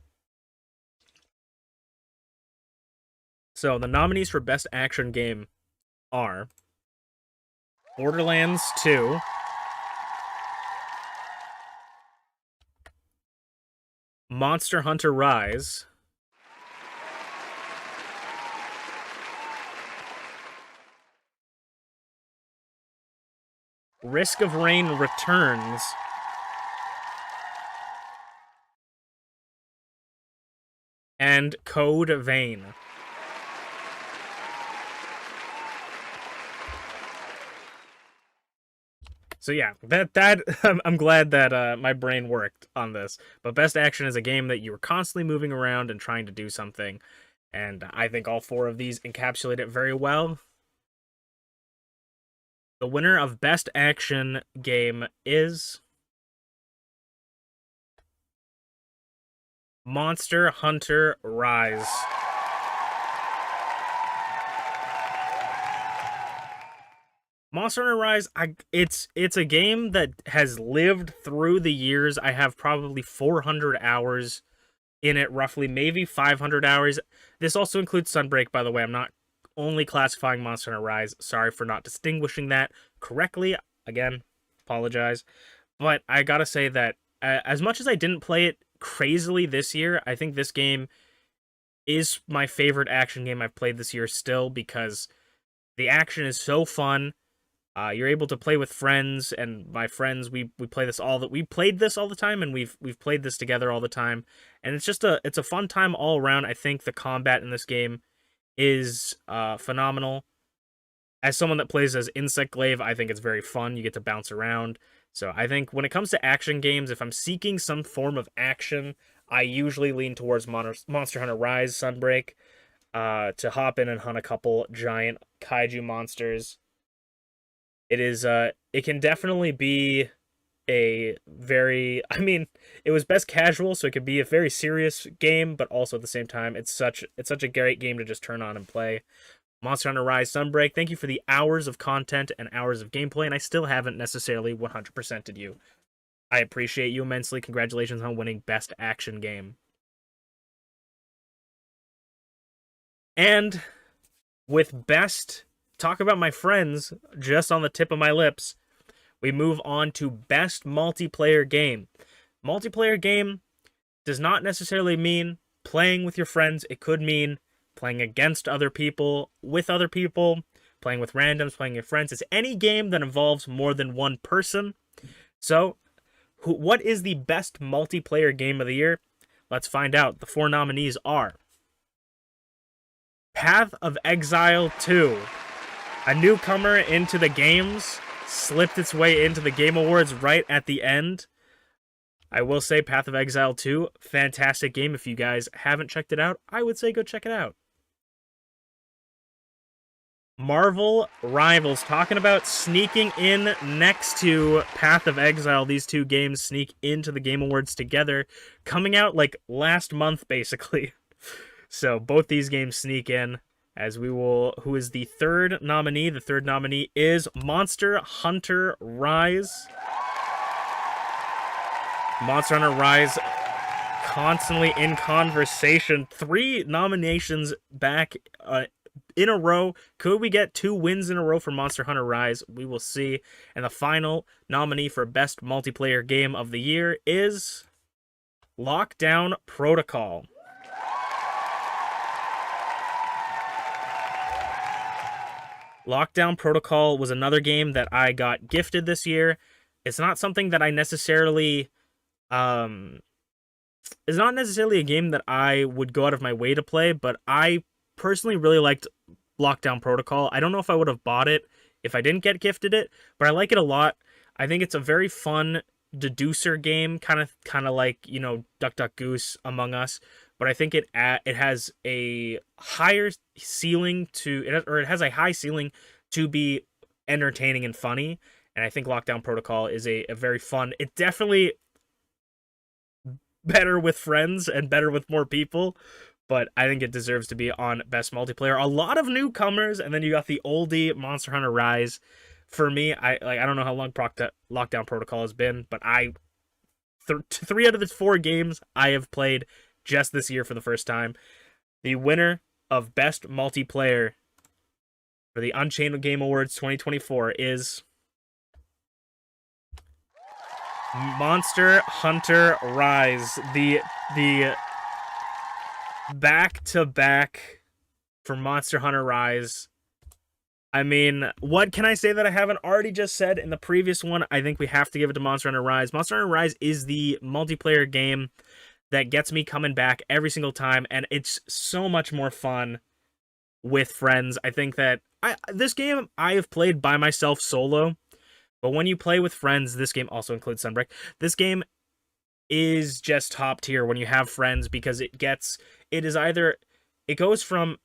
So the nominees for Best Action Game are Borderlands 2, Monster Hunter Rise, Risk of Rain Returns, and Code Vein. So yeah, that I'm glad that my brain worked on this. But Best Action is a game that you are constantly moving around and trying to do something, and I think all four of these encapsulate it very well. The winner of Best Action Game is Monster Hunter Rise. Monster Hunter Rise, it's a game that has lived through the years. I have probably 400 hours in it, roughly, maybe 500 hours. This also includes Sunbreak, by the way. I'm not only classifying Monster Hunter Rise. Sorry for not distinguishing that correctly. Again, apologize. But I gotta say that as much as I didn't play it crazily this year, I think this game is my favorite action game I've played this year still because the action is so fun. You're able to play with friends, and my friends, we play this we played this all the time, and we've played this together all the time, and it's just it's a fun time all around. I think the combat in this game is phenomenal. As someone that plays as Insect Glaive, I think it's very fun. You get to bounce around. So I think when it comes to action games, if I'm seeking some form of action, I usually lean towards Monster Hunter Rise, Sunbreak, to hop in and hunt a couple giant kaiju monsters. It can definitely be a very, I mean, it was Best Casual, so it could be a very serious game, but also at the same time, it's such a great game to just turn on and play. Monster Hunter Rise Sunbreak, thank you for the hours of content and hours of gameplay, and I still haven't necessarily 100%ed you. I appreciate you immensely. Congratulations on winning Best Action Game. And with Best, talk about my friends just on the tip of my lips, we move on to Best Multiplayer Game. Multiplayer game does not necessarily mean playing with your friends. It could mean playing against other people, with other people, playing with randoms, playing with friends. It's any game that involves more than one person. So, what is the best multiplayer game of the year? Let's find out. The 4 nominees are Path of Exile 2, a newcomer into the games, slipped its way into the Game Awards right at the end. I will say Path of Exile 2, fantastic game. If you guys haven't checked it out, I would say go check it out. Marvel Rivals, talking about sneaking in next to Path of Exile. These two games sneak into the Game Awards together, coming out like last month, basically. So both these games sneak in, as we will... Who is the third nominee? The third nominee is Monster Hunter Rise. Monster Hunter Rise constantly in conversation. 3 nominations back in a row. Could we get 2 wins in a row for Monster Hunter Rise? We will see. And the final nominee for Best Multiplayer Game of the Year is Lockdown Protocol. Lockdown Protocol was another game that I got gifted this year. It's not something that I necessarily... it's not necessarily a game that I would go out of my way to play, but I personally really liked Lockdown Protocol. I don't know if I would have bought it if I didn't get gifted it, but I like it a lot. I think it's a very fun deducer game, kind of like, you know, Duck Duck Goose, Among Us, but I think it has a higher ceiling it has a high ceiling to be entertaining and funny, and I think Lockdown Protocol is a very fun. It definitely better with friends and better with more people, but I think it deserves to be on Best Multiplayer. A lot of newcomers, and then you got the oldie Monster Hunter Rise. For me, I don't know how long Lockdown Protocol has been, but 3 out of the 4 games I have played just this year for the first time. The winner of Best Multiplayer for the Unchained Game Awards 2024 is Monster Hunter Rise. The back-to-back for Monster Hunter Rise. I mean, what can I say that I haven't already just said in the previous one? I think we have to give it to Monster Hunter Rise. Monster Hunter Rise is the multiplayer game that gets me coming back every single time, and it's so much more fun with friends. I think that this game I have played by myself solo, but when you play with friends, this game also includes Sunbreak. This game is just top tier when you have friends, because it goes from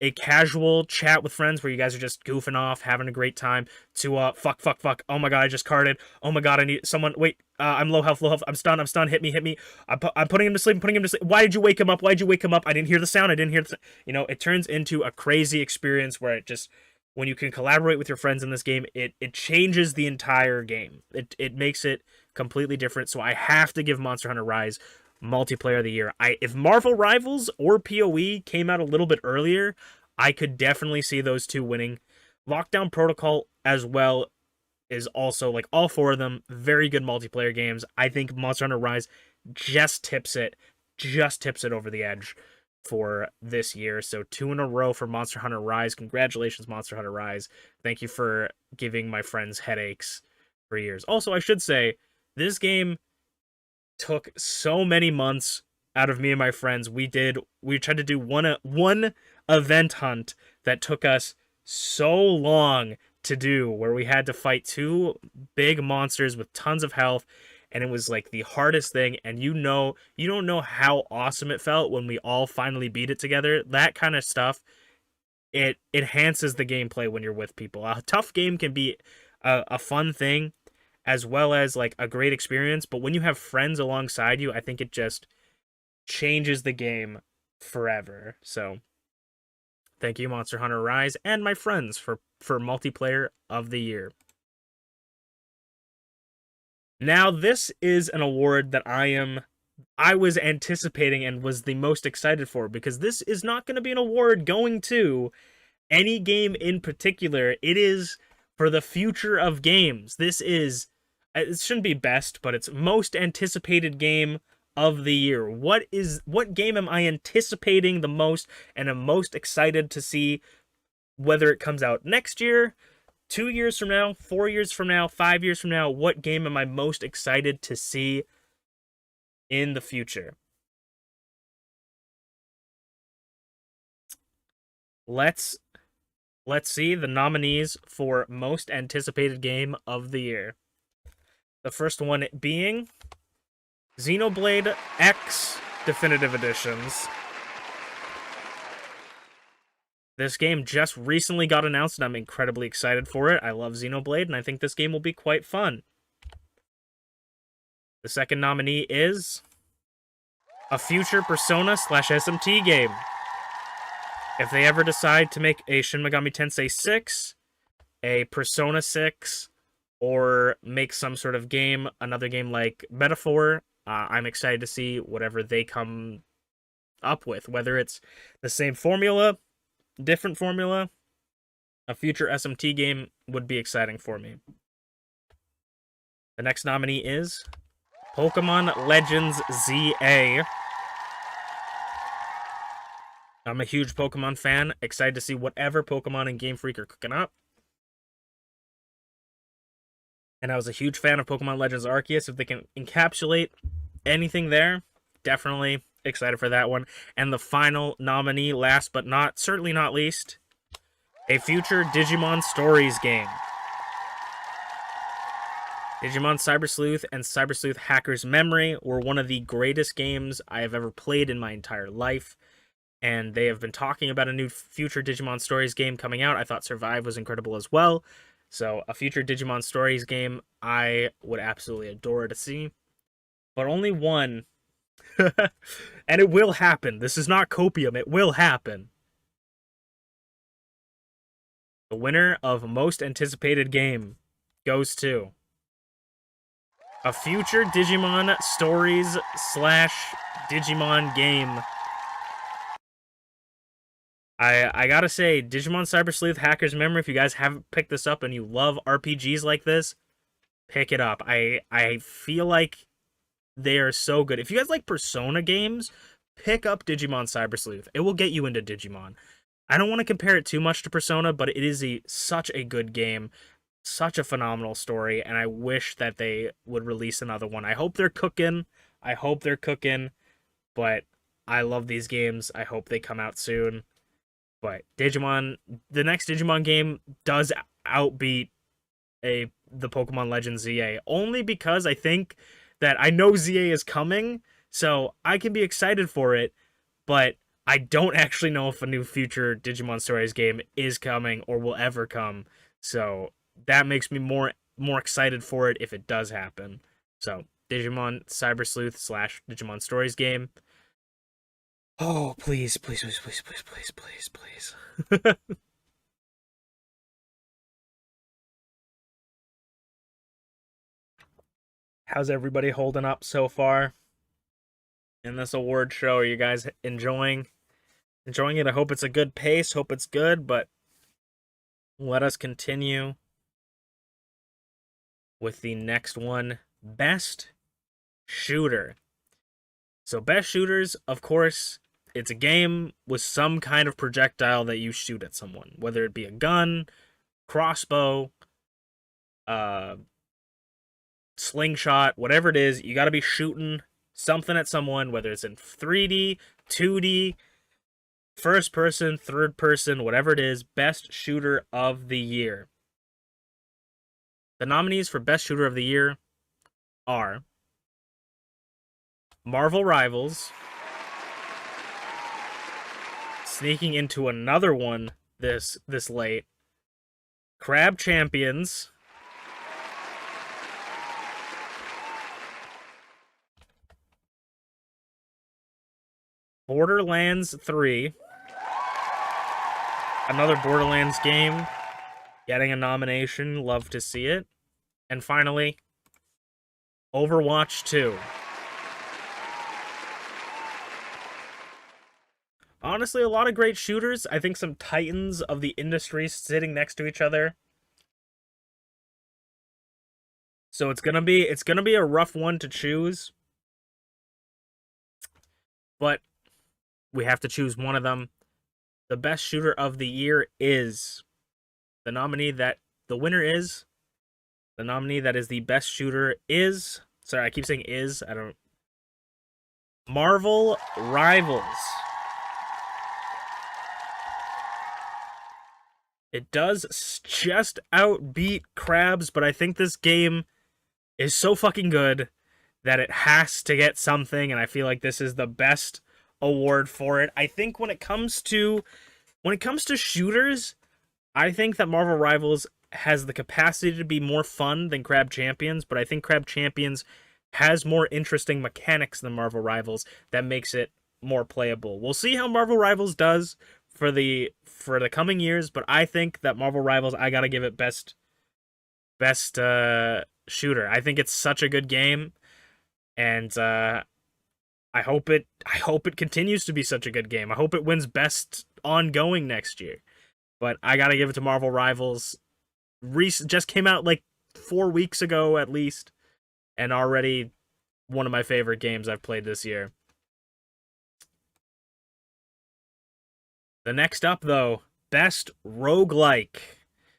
a casual chat with friends where you guys are just goofing off, having a great time, to fuck, oh my god, I just carded, oh my god, I need someone, wait, I'm low health, I'm stunned, hit me, I'm putting him to sleep, why did you wake him up, I didn't hear the sound, you know, it turns into a crazy experience where it just, when you can collaborate with your friends in this game, it changes the entire game. It makes it completely different, so I have to give Monster Hunter Rise Multiplayer of the Year. If Marvel Rivals or PoE came out a little bit earlier, I could definitely see those 2 winning. Lockdown Protocol as well is also, like, all 4 of them, very good multiplayer games. I think Monster Hunter Rise just tips it over the edge for this year. So 2 in a row for Monster Hunter Rise. Congratulations, Monster Hunter Rise. Thank you for giving my friends headaches for years. Also, I should say, this game took so many months out of me and my friends. We tried to do one event hunt that took us so long to do, where we had to fight 2 big monsters with tons of health, and it was like the hardest thing, and you don't know how awesome it felt when we all finally beat it together. That kind of stuff, it enhances the gameplay when you're with people. A tough game can be a fun thing, as well as like a great experience, but when you have friends alongside you, I think it just changes the game forever. So Thank you, Monster Hunter Rise, and my friends for multiplayer of the year. Now, this is an award that I was anticipating and was the most excited for, because this is not going to be an award going to any game in particular. It is for the future of games. This is, it shouldn't be best, but it's most anticipated game of the year. What game am I anticipating the most and am most excited to see, whether it comes out next year, 2 years from now, 4 years from now, 5 years from now? What game am I most excited to see in the future? Let's see the nominees for most anticipated game of the year. The first one being Xenoblade X Definitive Editions. This game just recently got announced, and I'm incredibly excited for it. I love Xenoblade, and I think this game will be quite fun. The second nominee is a future Persona/SMT game. If they ever decide to make a Shin Megami Tensei 6, a Persona 6, or make some sort of game, another game like Metaphor, I'm excited to see whatever they come up with. Whether it's the same formula, different formula, a future SMT game would be exciting for me. The next nominee is Pokemon Legends ZA. I'm a huge Pokemon fan, excited to see whatever Pokemon and Game Freak are cooking up. And I was a huge fan of Pokemon Legends Arceus. If they can encapsulate anything there, definitely excited for that one. And the final nominee, last but certainly not least, a future Digimon Stories game. Digimon Cyber Sleuth and Cyber Sleuth Hacker's Memory were one of the greatest games I have ever played in my entire life. And they have been talking about a new future Digimon Stories game coming out. I thought Survive was incredible as well. So a future Digimon Stories game I would absolutely adore to see. But only one. And it will happen. This is not copium. It will happen. The winner of most anticipated game goes to a future Digimon Stories / Digimon game. I gotta say, Digimon Cyber Sleuth Hacker's Memory, if you guys haven't picked this up and you love RPGs like this, pick it up. I feel like they are so good. If you guys like Persona games, pick up Digimon Cyber Sleuth. It will get you into Digimon. I don't want to compare it too much to Persona, but it is such a good game, such a phenomenal story, and I wish that they would release another one. I hope they're cooking. But I love these games. I hope they come out soon. But Digimon, the next Digimon game does outbeat the Pokemon Legends ZA, only because I think that I know ZA is coming, so I can be excited for it, but I don't actually know if a new future Digimon Stories game is coming or will ever come. So that makes me more excited for it if it does happen. So Digimon Cyber Sleuth / Digimon Stories game. Oh, please. How's everybody holding up so far in this award show? Are you guys enjoying it? I hope it's a good pace. Hope it's good, but let us continue with the next one. Best Shooter. So best shooters, of course, it's a game with some kind of projectile that you shoot at someone, whether it be a gun, crossbow, slingshot, whatever it is. You got to be shooting something at someone, whether it's in 3D, 2D, first person, third person, whatever it is. Best Shooter of the Year. The nominees for Best Shooter of the Year are Marvel Rivals, sneaking into another one this late, Crab Champions, Borderlands 3, Another Borderlands game getting a nomination. Love to see it. And finally, Overwatch 2. Honestly, a lot of great shooters. I think some titans of the industry sitting next to each other. So it's gonna be a rough one to choose. But we have to choose one of them. The best shooter of the year is the nominee that the winner is. The nominee that is the best shooter is. Sorry, I keep saying is. I don't. Marvel Rivals. It does just outbeat Crabs, but I think this game is so fucking good that it has to get something, and I feel like this is the best award for it. I think when it comes to shooters, I think that Marvel Rivals has the capacity to be more fun than Crab Champions, but I think Crab Champions has more interesting mechanics than Marvel Rivals that makes it more playable. We'll see how Marvel Rivals does for the coming years, but I think that Marvel Rivals, I gotta give it best shooter. I think it's such a good game, and I hope it continues to be such a good game. I hope it wins best ongoing next year. But I gotta give it to Marvel Rivals. Just came out like 4 weeks ago at least, and already one of my favorite games I've played this year. The next up, though, best roguelike.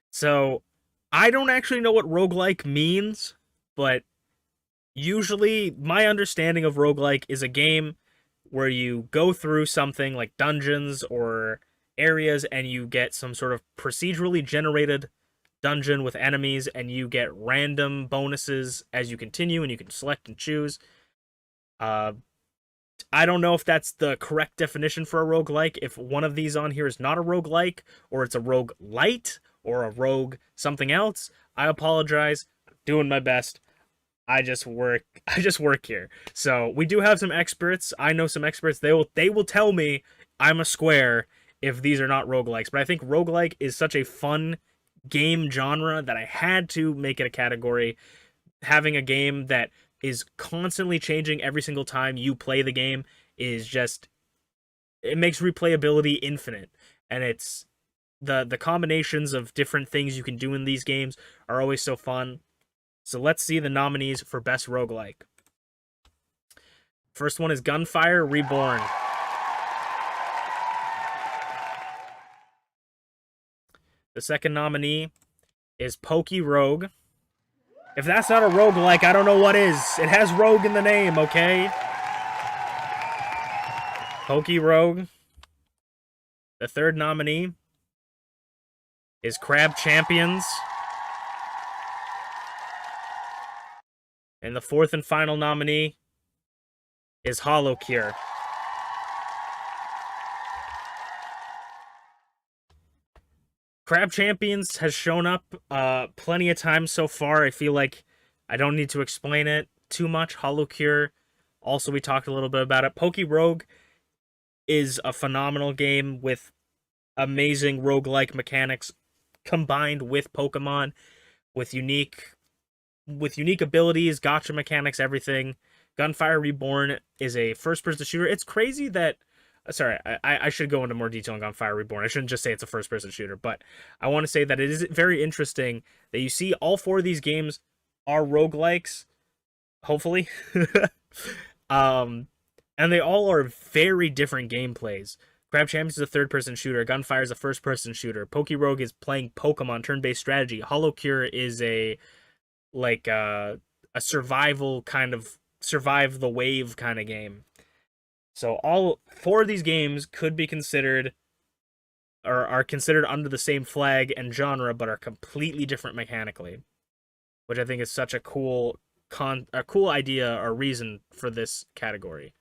So, I don't actually know what roguelike means, but usually my understanding of roguelike is a game where you go through something like dungeons or areas and you get some sort of procedurally generated dungeon with enemies and you get random bonuses as you continue and you can select and choose. Uh, I don't know if that's the correct definition for a roguelike. If one of these on here is not a roguelike, or it's a rogue light, or a rogue something else, I apologize. I'm doing my best. I just work here. So we do have some experts. I know some experts. They will tell me I'm a square if these are not roguelikes. But I think roguelike is such a fun game genre that I had to make it a category. Having a game that is constantly changing every single time you play the game is just, it makes replayability infinite. And it's the combinations of different things you can do in these games are always so fun. So let's see the nominees for best roguelike. First one is Gunfire Reborn. The second nominee is Pokey Rogue. If that's not a roguelike, I don't know what is. It has rogue in the name, okay? Pokey Rogue. The third nominee is Crab Champions. And the fourth and final nominee is Hollow Cure. Crab Champions has shown up plenty of times so far. I feel like I don't need to explain it too much. Hollow Cure, also we talked a little bit about it. Pokey Rogue is a phenomenal game with amazing roguelike mechanics combined with Pokemon, with unique abilities, gotcha mechanics, everything. Gunfire Reborn is a first-person shooter. It's crazy that... Sorry, I should go into more detail on Gunfire Reborn. I shouldn't just say it's a first-person shooter, but I want to say that it is very interesting that you see all four of these games are roguelikes, hopefully. And they all are very different gameplays. Crab Champions is a third-person shooter. Gunfire is a first-person shooter. Pokey Rogue is playing Pokemon turn-based strategy. Hollow Cure is a survival kind of survive the wave kind of game. So all four of these games could be considered or are considered under the same flag and genre, but are completely different mechanically, which I think is such a cool idea or reason for this category.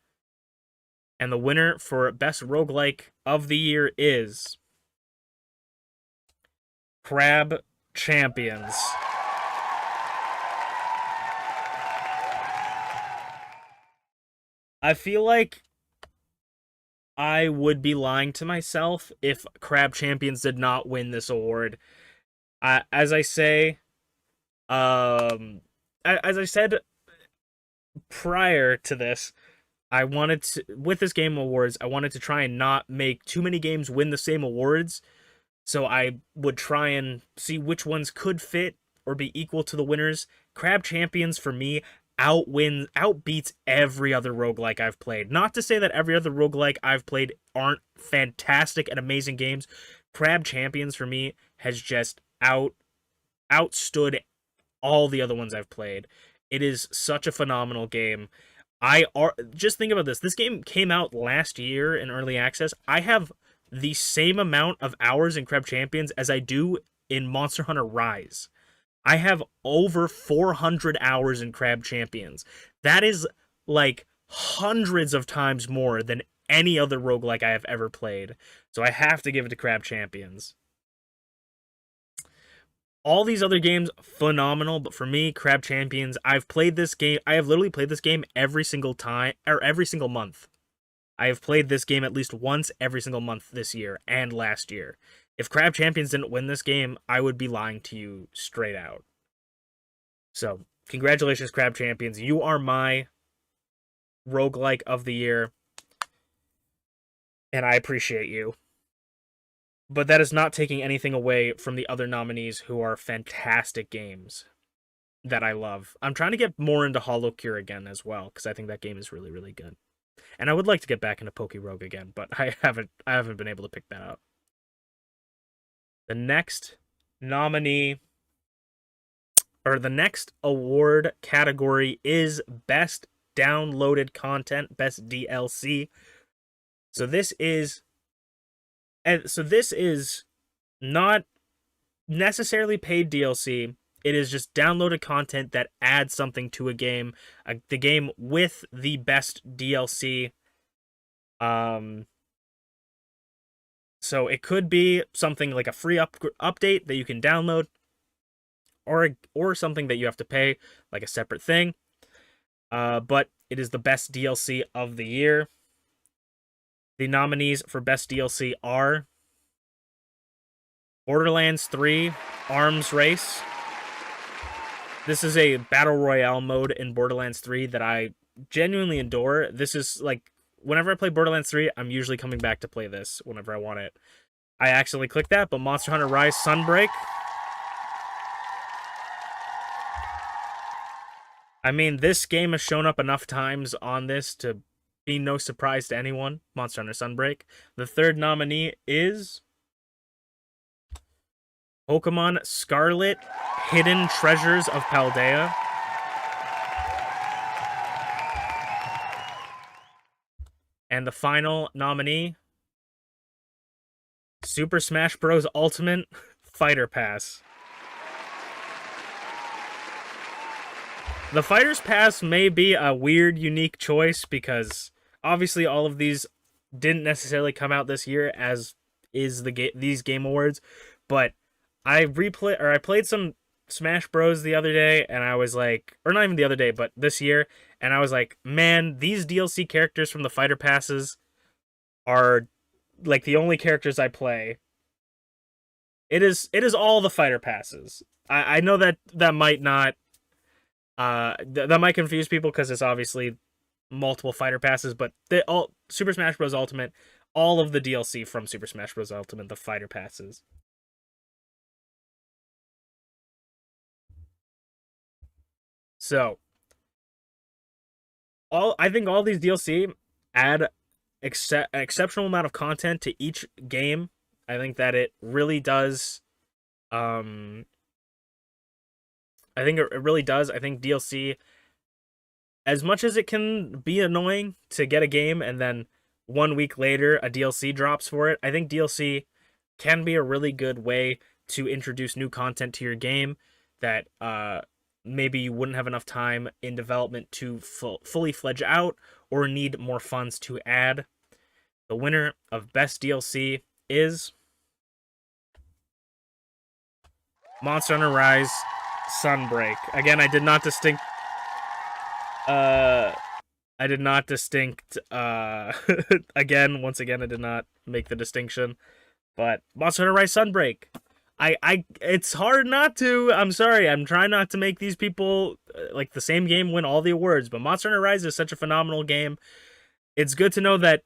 And the winner for best roguelike of the year is Crab Champions. I feel like I would be lying to myself if Crab Champions did not win this award. As I say, as I said prior to this, I wanted to, with this game awards, I wanted to try and not make too many games win the same awards. So I would try and see which ones could fit or be equal to the winners. Crab Champions for me outbeats every other roguelike I've played. Not to say that every other roguelike I've played aren't fantastic and amazing games. Crab Champions for me has just outstood all the other ones I've played. It is such a phenomenal game. Just think about this. This game came out last year in early access. I have the same amount of hours in Crab Champions as I do in Monster Hunter Rise. I have over 400 hours in Crab Champions. That is like hundreds of times more than any other roguelike I have ever played. So I have to give it to Crab Champions. All these other games, phenomenal, but for me, Crab Champions, I've played this game. I have literally played this game every single time, or every single month. I have played this game at least once every single month this year and last year. If Crab Champions didn't win this game, I would be lying to you straight out. So, congratulations, Crab Champions. You are my roguelike of the year, and I appreciate you. But that is not taking anything away from the other nominees who are fantastic games that I love. I'm trying to get more into Hollow Cure again as well, because I think that game is really, really good. And I would like to get back into Poke Rogue again, but I haven't been able to pick that up. The next nominee, or the next award category, is Best Downloaded Content, Best DLC. So this is not necessarily paid DLC. It is just downloaded content that adds something to a game. The game with the best DLC. So it could be something like a free update that you can download, or something that you have to pay, like a separate thing. But it is the best DLC of the year. The nominees for best DLC are Borderlands 3 Arms Race. This is a battle royale mode in Borderlands 3 that I genuinely adore. This is like, whenever I play Borderlands 3, I'm usually coming back to play this whenever I want it. I accidentally clicked that, but Monster Hunter Rise Sunbreak. I mean, this game has shown up enough times on this to be no surprise to anyone. Monster Hunter Sunbreak. The third nominee is Pokemon Scarlet Hidden Treasures of Paldea. And the final nominee, Super Smash Bros. Ultimate Fighter Pass. The Fighter's Pass may be a weird, unique choice because obviously all of these didn't necessarily come out this year, as is these Game Awards, but I played some Smash Bros. The other day, and I was like, or not even the other day, but this year, and I was like, man, these DLC characters from the Fighter Passes are like the only characters I play. It is all the Fighter Passes. I know that might not that might confuse people because it's obviously multiple Fighter Passes, but all Super Smash Bros. Ultimate, all of the DLC from Super Smash Bros. Ultimate, the Fighter Passes. So, I think all these DLC add an exceptional amount of content to each game. I think that it really does. I think it really does. I think DLC, as much as it can be annoying to get a game and then 1 week later a DLC drops for it, I think DLC can be a really good way to introduce new content to your game that maybe you wouldn't have enough time in development to fully fledge out or need more funds to add. The winner of Best DLC is Monster Hunter Rise Sunbreak. Again, I did not I did not distinct once again I did not make the distinction. But Monster Hunter Rise Sunbreak. It's hard not to. I'm sorry. I'm trying not to make these people like the same game win all the awards, but Monster Hunter Rise is such a phenomenal game. It's good to know that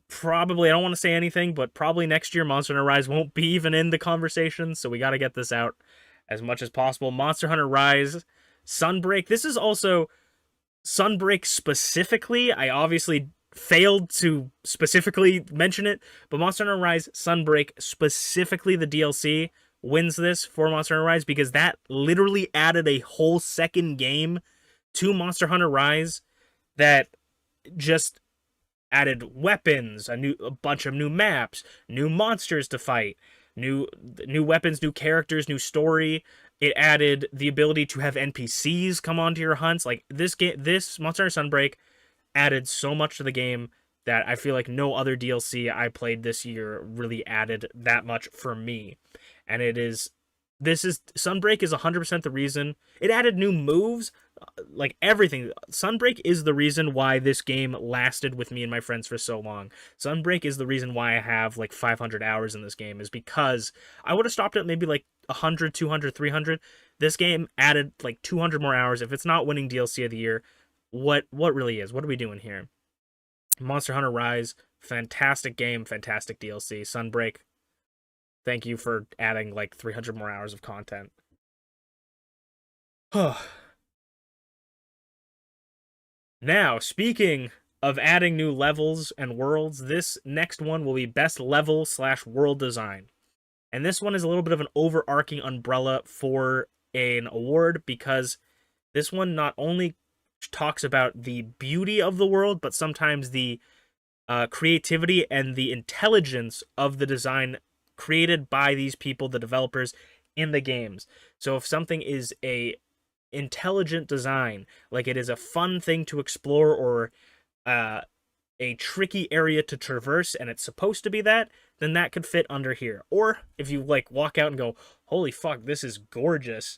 probably, I don't want to say anything, but probably next year Monster Hunter Rise won't be even in the conversation, so we got to get this out as much as possible. Monster Hunter Rise Sunbreak. This is also Sunbreak specifically. I obviously failed to specifically mention it, but Monster Hunter Rise Sunbreak, specifically the DLC, wins this for Monster Hunter Rise because that literally added a whole second game to Monster Hunter Rise that just added weapons, a bunch of new maps, new monsters to fight, new weapons, new characters, new story. It added the ability to have NPCs come onto your hunts. Like this Monster Hunter Sunbreak added so much to the game that I feel like no other DLC I played this year really added that much for me. And Sunbreak is 100% the reason. It added new moves, like everything. Sunbreak is the reason why this game lasted with me and my friends for so long. Sunbreak is the reason why I have like 500 hours in this game, is because I would have stopped at maybe like 100, 200, 300. This game added like 200 more hours. If it's not winning DLC of the year, what really is? What are we doing here? Monster Hunter Rise, fantastic game, fantastic DLC. Sunbreak, thank you for adding like 300 more hours of content. Now, speaking of adding new levels and worlds, this next one will be best level / world design. And this one is a little bit of an overarching umbrella for an award, because this one not only talks about the beauty of the world, but sometimes the creativity and the intelligence of the design created by these people, the developers in the games. So if something is a intelligent design, like it is a fun thing to explore, or a tricky area to traverse, and it's supposed to be that, then that could fit under here. Or if you like walk out and go, holy fuck, this is gorgeous,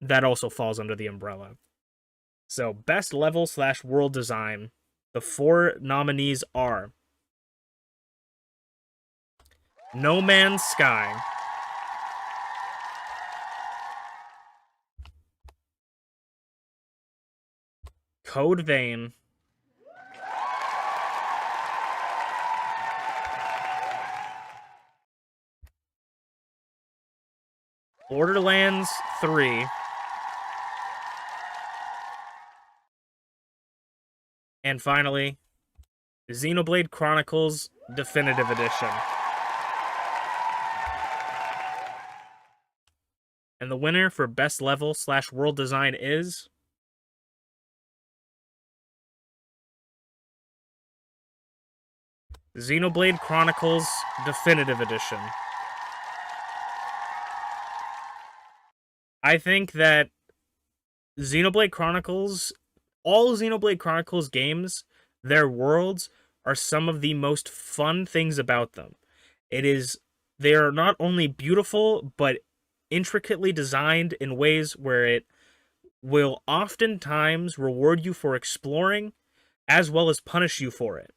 that also falls under the umbrella. So best level / world design, the 4 nominees are No Man's Sky, Code Vein, Borderlands 3, and finally, Xenoblade Chronicles Definitive Edition. And the winner for best level / world design is Xenoblade Chronicles Definitive Edition. I think that Xenoblade Chronicles, all Xenoblade Chronicles games, their worlds are some of the most fun things about them. They are not only beautiful, but intricately designed in ways where it will oftentimes reward you for exploring, as well as punish you for it.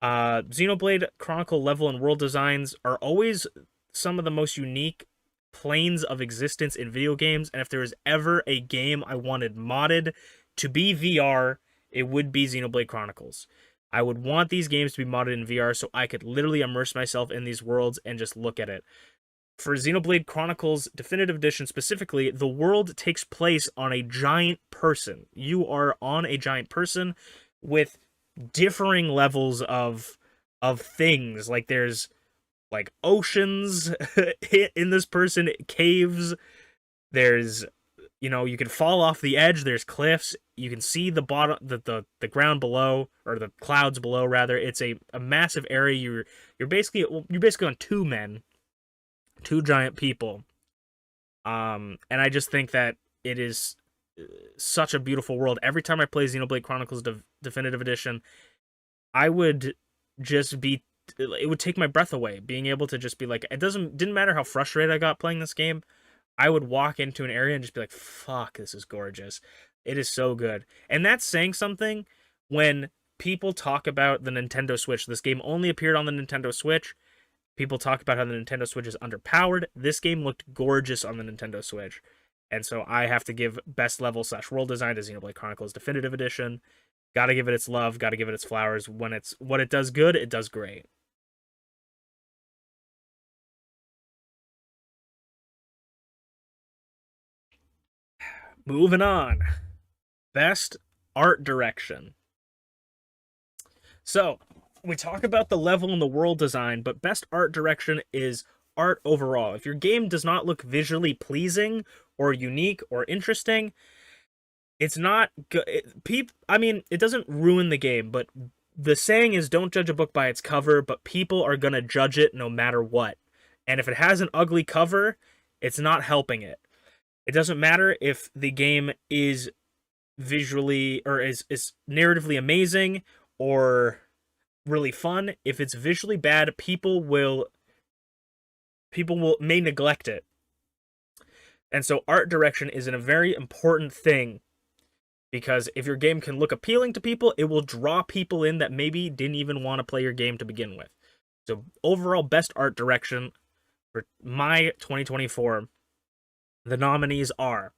Xenoblade Chronicle level and world designs are always some of the most unique planes of existence in video games, and if there was ever a game I wanted modded to be VR, it would be Xenoblade Chronicles. I would want these games to be modded in VR so I could literally immerse myself in these worlds and just look at it. For Xenoblade Chronicles Definitive Edition specifically, the world takes place on a giant person. You are on a giant person with differing levels of things. Like there's like oceans in this person, caves. There's, you can fall off the edge. There's cliffs. You can see the bottom, the ground below, or the clouds below rather. It's a massive area. You're basically on 2 men, 2 giant people. And I just think that it is such a beautiful world. Every time I play Xenoblade Chronicles Definitive Edition, I would just be, it would take my breath away, being able to just be like, didn't matter how frustrated I got playing this game, I would walk into an area and just be like, fuck, this is gorgeous. It is so good. And that's saying something when people talk about the Nintendo Switch, this game only appeared on the Nintendo Switch. People talk about how the Nintendo Switch is underpowered. This game looked gorgeous on the Nintendo Switch. And so I have to give best level / world design to Xenoblade Chronicles Definitive Edition. Gotta give it its love, gotta give it its flowers. When it's what it does good, it does great. Moving on. Best art direction. So, we talk about the level and the world design, but best art direction is art overall. If your game does not look visually pleasing or unique or interesting, it's not good. I mean, it doesn't ruin the game, but the saying is don't judge a book by its cover, but people are going to judge it no matter what. And if it has an ugly cover, it's not helping it. It doesn't matter if the game is visually or is narratively amazing or really fun. If it's visually bad, people may neglect it. And so art direction is a very important thing, because if your game can look appealing to people, it will draw people in that maybe didn't even want to play your game to begin with. So overall best art direction for my 2024, the nominees are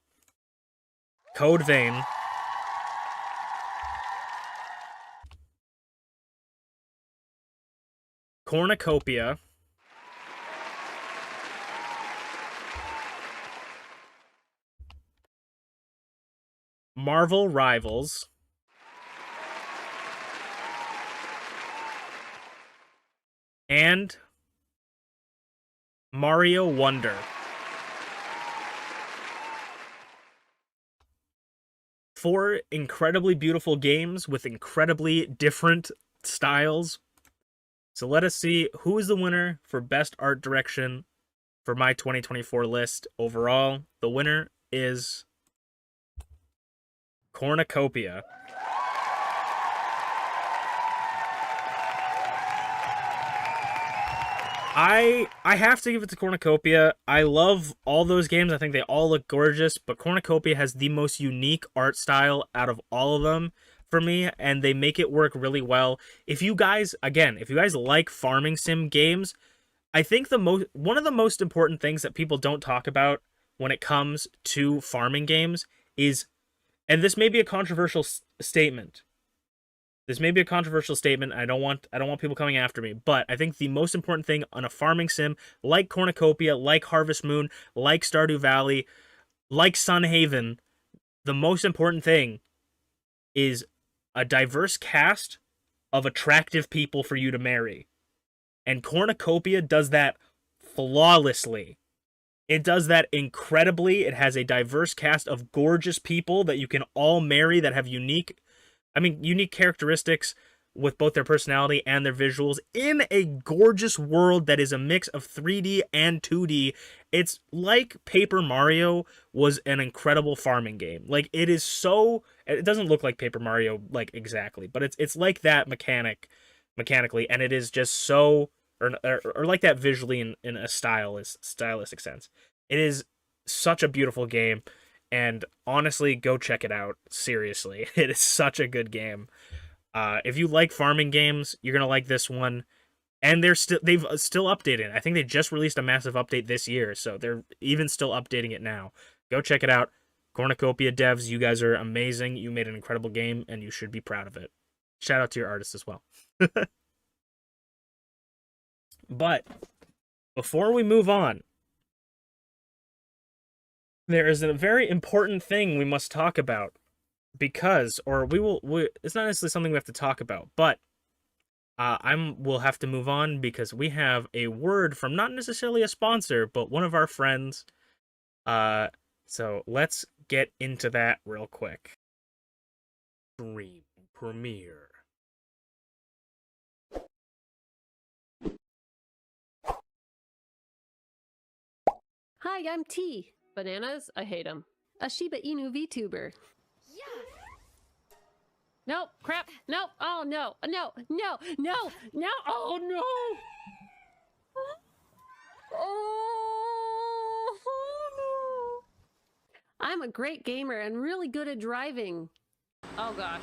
Code Vein, Cornucopia, Marvel Rivals, and Mario Wonder. 4 incredibly beautiful games with incredibly different styles. So let us see who is the winner for best art direction for my 2024 list overall. The winner is Cornucopia. I have to give it to Cornucopia. I love all those games. I think they all look gorgeous, but Cornucopia has the most unique art style out of all of them for me, and they make it work really well. If you guys like farming sim games, I think one of the most important things that people don't talk about when it comes to farming games is, and this may be a controversial statement. This may be a controversial statement. I don't want people coming after me, but I think the most important thing on a farming sim like Cornucopia, like Harvest Moon, like Stardew Valley, like Sunhaven, the most important thing is a diverse cast of attractive people for you to marry. And Cornucopia does that flawlessly. It does that incredibly. It has a diverse cast of gorgeous people that you can all marry that have unique characteristics with both their personality and their visuals in a gorgeous world that is a mix of 3D and 2D. It's like Paper Mario was an incredible farming game. Like, it doesn't look like Paper Mario, like, exactly, but it's like that mechanically, and it is just so, or like that visually in a stylistic sense. It is such a beautiful game. And honestly, go check it out. Seriously, it is such a good game. If you like farming games, you're gonna like this one. And they've still updated it. I think they just released a massive update this year, so they're even still updating it now. Go check it out. Cornucopia devs, you guys are amazing. You made an incredible game, and you should be proud of it. Shout out to your artists as well. But before we move on, there is a very important thing we must talk about, because, or it's not necessarily something we have to talk about, but we'll have to move on because we have a word from not necessarily a sponsor, but one of our friends. So let's get into that real quick. Stream premiere. Hi, I'm T. Bananas? I hate them. A Shiba Inu VTuber. Yeah. Nope. Crap. Nope. Oh, no. No. No. No. No. Oh, no. Oh, no. I'm a great gamer and really good at driving. Oh, gosh.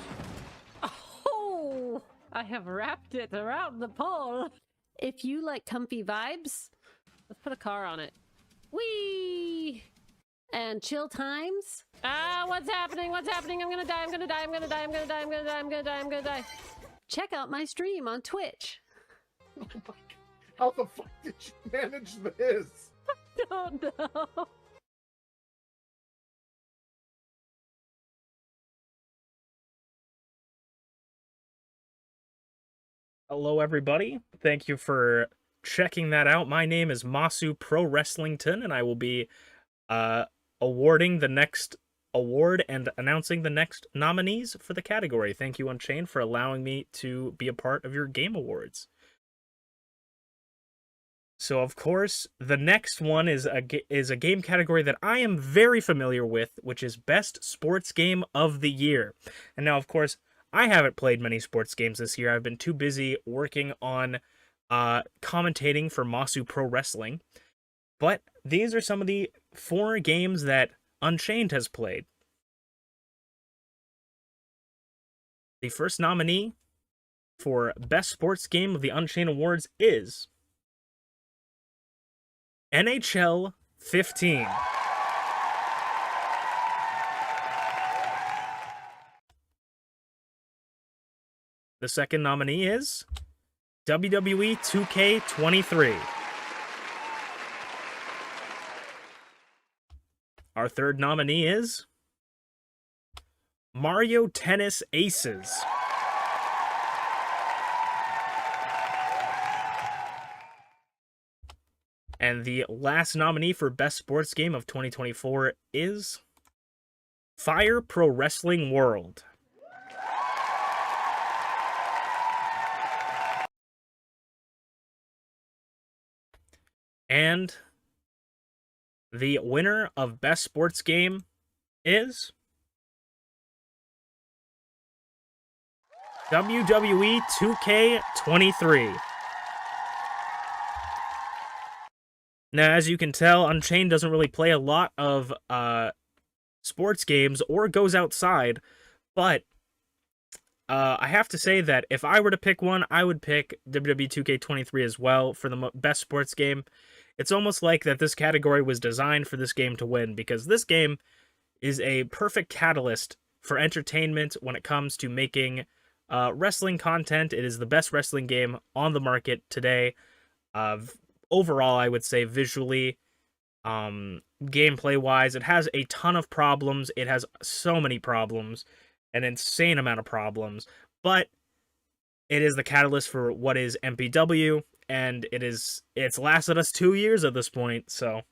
Oh, I have wrapped it around the pole. If you like comfy vibes, let's put a car on it. Whee! And chill times. Ah, what's happening? What's happening? I'm gonna die. I'm gonna die. I'm gonna die. I'm gonna die. I'm gonna die. I'm gonna die. I'm gonna die. Check out my stream on Twitch. Oh my god. How the fuck did you manage this? Don't know. Hello, everybody. Thank you for checking that out. My name is Masu Pro Wrestlington, and I will be awarding the next award and announcing the next nominees for the category. Thank you, Unchained, for allowing me to be a part of your game awards. So, of course, the next one is a game category that I am very familiar with, which is Best Sports Game of the Year. And now, of course, I haven't played many sports games this year. I've been too busy working on commentating for Masu Pro Wrestling. But these are some of the 4 games that Unchained has played. The first nominee for Best Sports Game of the Unchained Awards is NHL 15. The second nominee is WWE 2K23. Our third nominee is Mario Tennis Aces. And the last nominee for Best Sports Game of 2024 is Fire Pro Wrestling World. And the winner of Best Sports Game is WWE 2K23. Now, as you can tell, Unchained doesn't really play a lot of sports games or goes outside, but I have to say that if I were to pick one, I would pick WWE 2K23 as well for the best sports game. It's almost like that this category was designed for this game to win, because this game is a perfect catalyst for entertainment when it comes to making wrestling content. It is the best wrestling game on the market today. Overall, I would say visually, gameplay-wise, it has a ton of problems. It has so many problems, an insane amount of problems, but it is the catalyst for what is MPW, and it's lasted us 2 years at this point, so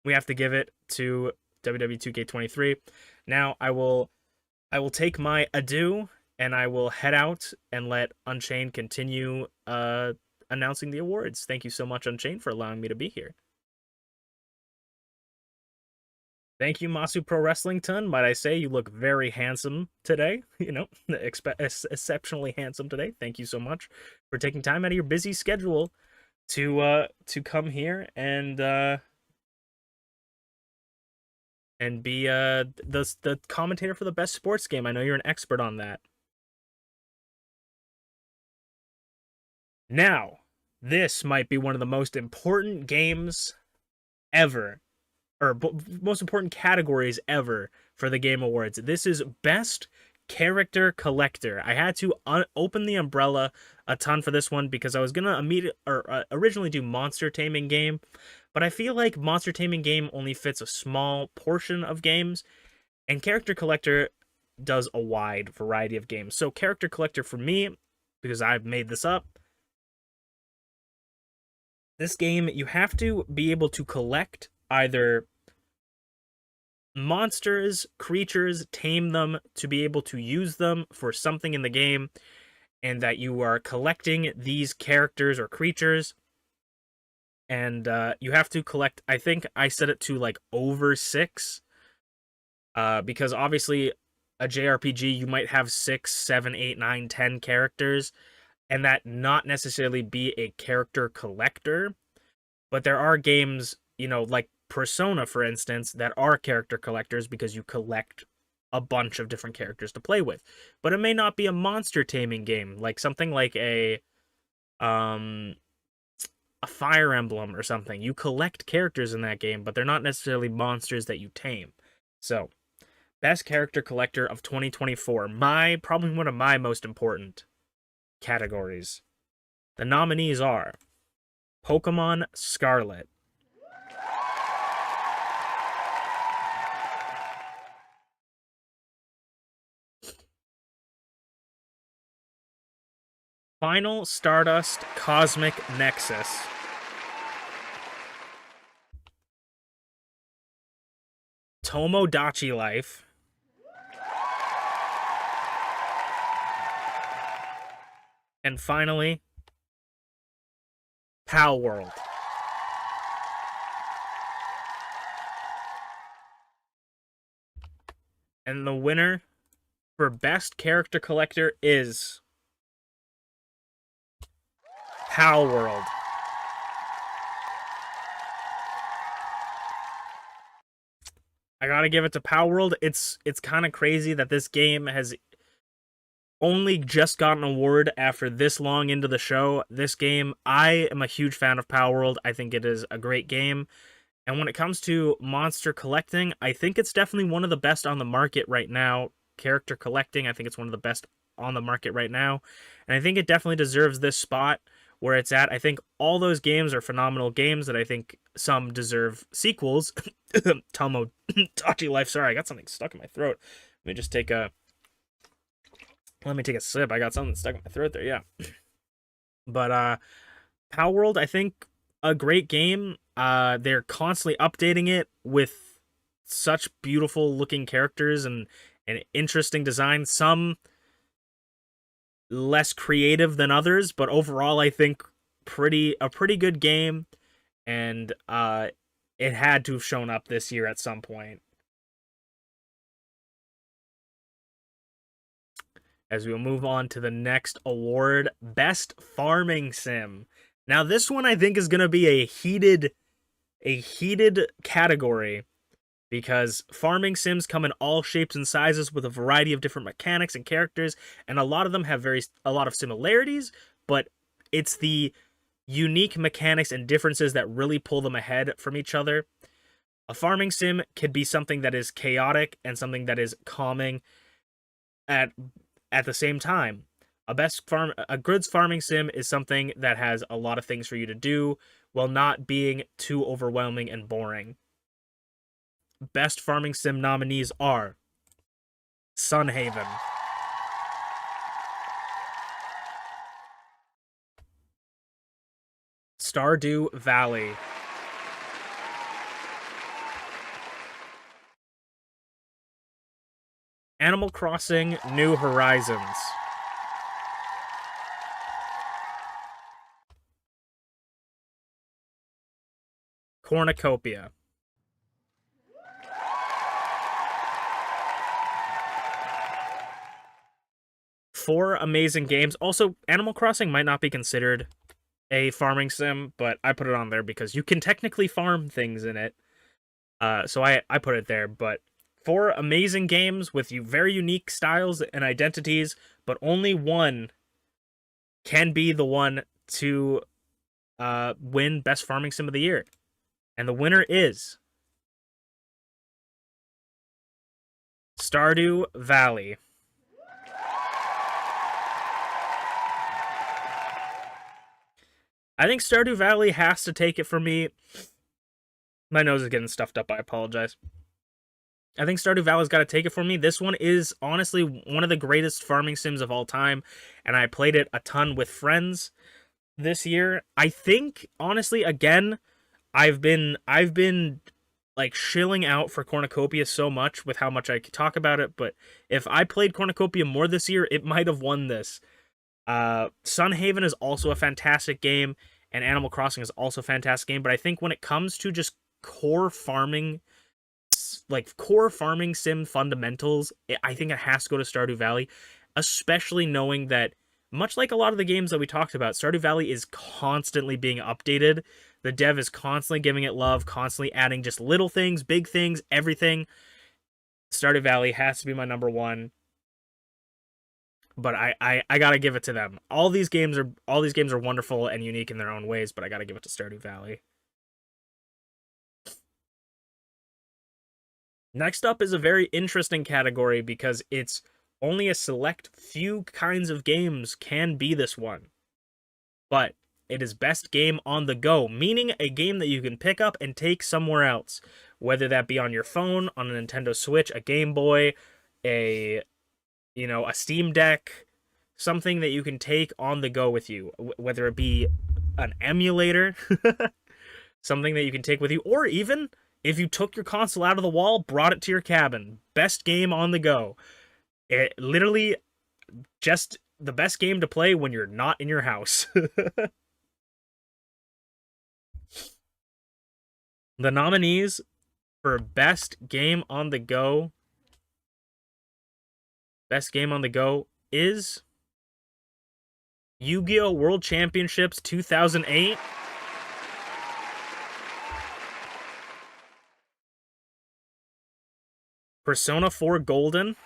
we have to give it to WWE 2K23. Now, I will take my adieu, and I will head out and let Unchained continue announcing the awards. Thank you so much, Unchained, for allowing me to be here. Thank you, Masu Pro Wrestlington. Might I say, you look very handsome today. You know, exceptionally handsome today. Thank you so much for taking time out of your busy schedule to come here and be the commentator for the best sports game. I know you're an expert on that. Now, this might be one of the most important games ever, or most important categories ever for the Game Awards. This is Best Character Collector. I had to open the umbrella a ton for this one because I was gonna originally do Monster Taming Game, but I feel like Monster Taming Game only fits a small portion of games, and Character Collector does a wide variety of games. So Character Collector for me, because I've made this up, this game, you have to be able to collect either monsters, creatures, tame them to be able to use them for something in the game, and that you are collecting these characters or creatures, and you have to collect, I think I set it to like over 6, because obviously a JRPG, you might have 6, 7, 8, 9, 10 characters, and that not necessarily be a character collector. But there are games, you know, like Persona, for instance, that are character collectors because you collect a bunch of different characters to play with. But it may not be a monster taming game, like something like a Fire Emblem or something. You collect characters in that game, but they're not necessarily monsters that you tame. So, best character collector of 2024, probably one of my most important categories. The nominees are Pokemon Scarlet, Final Stardust Cosmic Nexus, Tomodachi Life, and finally, Pal World. And the winner for Best Character Collector is Pal World. I gotta give it to Pal World. It's kind of crazy that this game has only just got an award after this long into the show. This game, I am a huge fan of Pal World. I think it is a great game. And when it comes to monster collecting, I think it's definitely one of the best on the market right now. Character collecting, I think it's one of the best on the market right now. And I think it definitely deserves this spot where it's at. I think all those games are phenomenal games that I think some deserve sequels. Tomodachi Life, sorry, I got something stuck in my throat. Let me take a sip. I got something stuck in my throat there, yeah. But Pal World, I think a great game. They're constantly updating it with such beautiful looking characters and interesting designs. Some less creative than others, but overall I think a pretty good game, and it had to have shown up this year at some point. As we'll move on to the next award, Best Farming Sim. Now this one I think is going to be a heated category, because farming sims come in all shapes and sizes with a variety of different mechanics and characters, and a lot of them have a lot of similarities, but it's the unique mechanics and differences that really pull them ahead from each other. A farming sim could be something that is chaotic and something that is calming at the same time. A good farming sim is something that has a lot of things for you to do while not being too overwhelming and boring. Best farming sim nominees are Sunhaven, Stardew Valley, Animal Crossing New Horizons, Cornucopia. Four amazing games. Also, Animal Crossing might not be considered a farming sim, but I put it on there because you can technically farm things in it. So I put it there, but four amazing games with very unique styles and identities, but only one can be the one to win Best Farming Sim of the Year. And the winner is Stardew Valley. I think Stardew Valley has to take it for me. My nose is getting stuffed up. I apologize. I think Stardew Valley's got to take it for me. This one is honestly one of the greatest farming sims of all time, and I played it a ton with friends this year. I think, honestly, again, I've been like shilling out for Cornucopia so much with how much I could talk about it, but if I played Cornucopia more this year, it might have won this. Sunhaven is also a fantastic game, and Animal Crossing is also a fantastic game, but I think when it comes to just core farming sim fundamentals, I think it has to go to Stardew Valley, especially knowing that, much like a lot of the games that we talked about, Stardew Valley is constantly being updated. The dev is constantly giving it love, constantly adding just little things, big things, everything. Stardew Valley has to be my number one. But I gotta give it to them. All these games are wonderful and unique in their own ways, but I gotta give it to Stardew Valley. Next up is a very interesting category because it's only a select few kinds of games can be this one. But it is best game on the go, meaning a game that you can pick up and take somewhere else, whether that be on your phone, on a Nintendo Switch, a Game Boy, a Steam Deck, something that you can take on the go with you, whether it be an emulator, something that you can take with you, or even if you took your console out of the wall, brought it to your cabin. Best game on the go. It literally just the best game to play when you're not in your house. The nominees for best game on the go is Yu-Gi-Oh! World Championships 2008, Persona 4 Golden,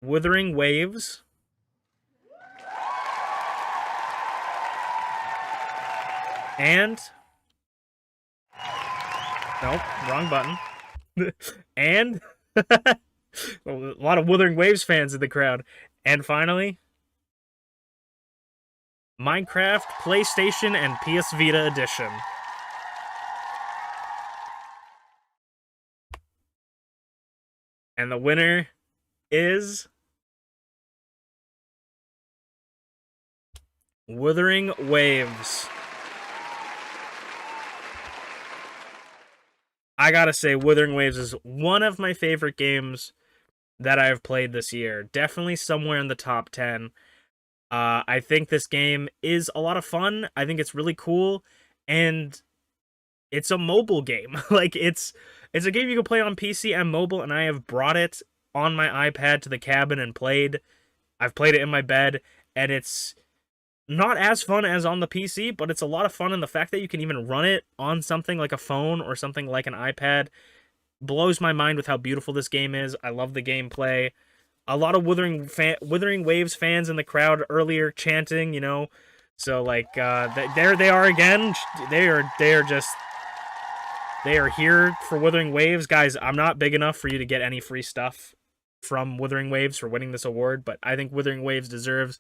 Wuthering Waves, and nope, wrong button. And a lot of Wuthering Waves fans in the crowd. And finally, Minecraft PlayStation and PS Vita Edition. And the winner is Wuthering Waves. I gotta say, Wuthering Waves is one of my favorite games that I've played this year. Definitely somewhere in the top 10. I think this game is a lot of fun. I think it's really cool, and it's a mobile game. Like, it's a game you can play on PC and mobile, and I have brought it on my iPad to the cabin and played. I've played it in my bed, and it's not as fun as on the PC, but it's a lot of fun, and the fact that you can even run it on something like a phone or something like an iPad blows my mind with how beautiful this game is. I love the gameplay. A lot of Wuthering Waves fans in the crowd earlier chanting, so like there they are again. They are here for Wuthering Waves, guys. I'm not big enough for you to get any free stuff from Wuthering Waves for winning this award, but I think Wuthering Waves deserves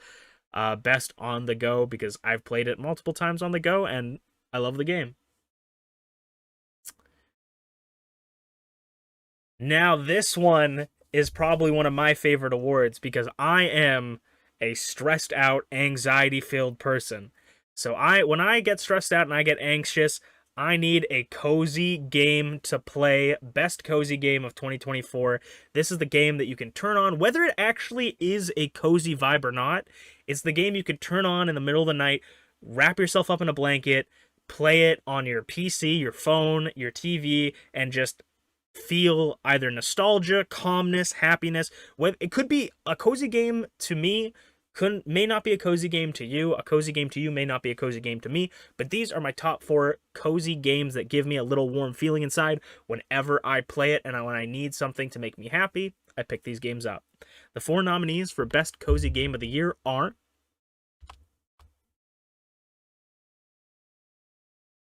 best on the go because I've played it multiple times on the go and I love the game. Now this one is probably one of my favorite awards because I am a stressed out, anxiety-filled person. So when I get stressed out and I get anxious, I need a cozy game to play. Best cozy game of 2024. This is the game that you can turn on, whether it actually is a cozy vibe or not. It's the game you could turn on in the middle of the night, wrap yourself up in a blanket, play it on your PC, your phone, your TV, and just feel either nostalgia, calmness, happiness. It could be a cozy game to me, may not be a cozy game to you. A cozy game to you may not be a cozy game to me. But these are my top 4 cozy games that give me a little warm feeling inside whenever I play it, and when I need something to make me happy, I pick these games up. The 4 nominees for Best Cozy Game of the Year are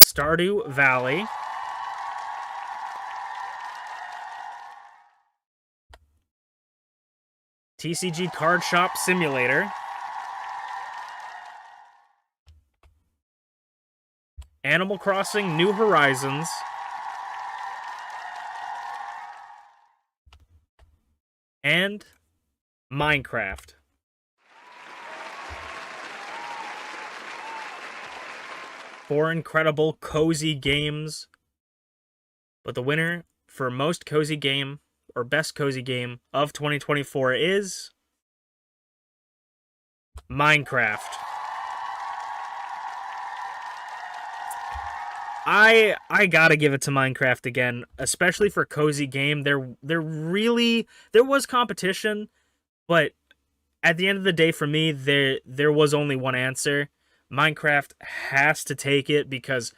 Stardew Valley, TCG Card Shop Simulator, Animal Crossing New Horizons, and Minecraft. Four incredible cozy games, but the winner for most cozy game or best cozy game of 2024 is Minecraft. I gotta give it to Minecraft again, especially for cozy game. There was competition, but at the end of the day, for me, there was only one answer. Minecraft has to take it because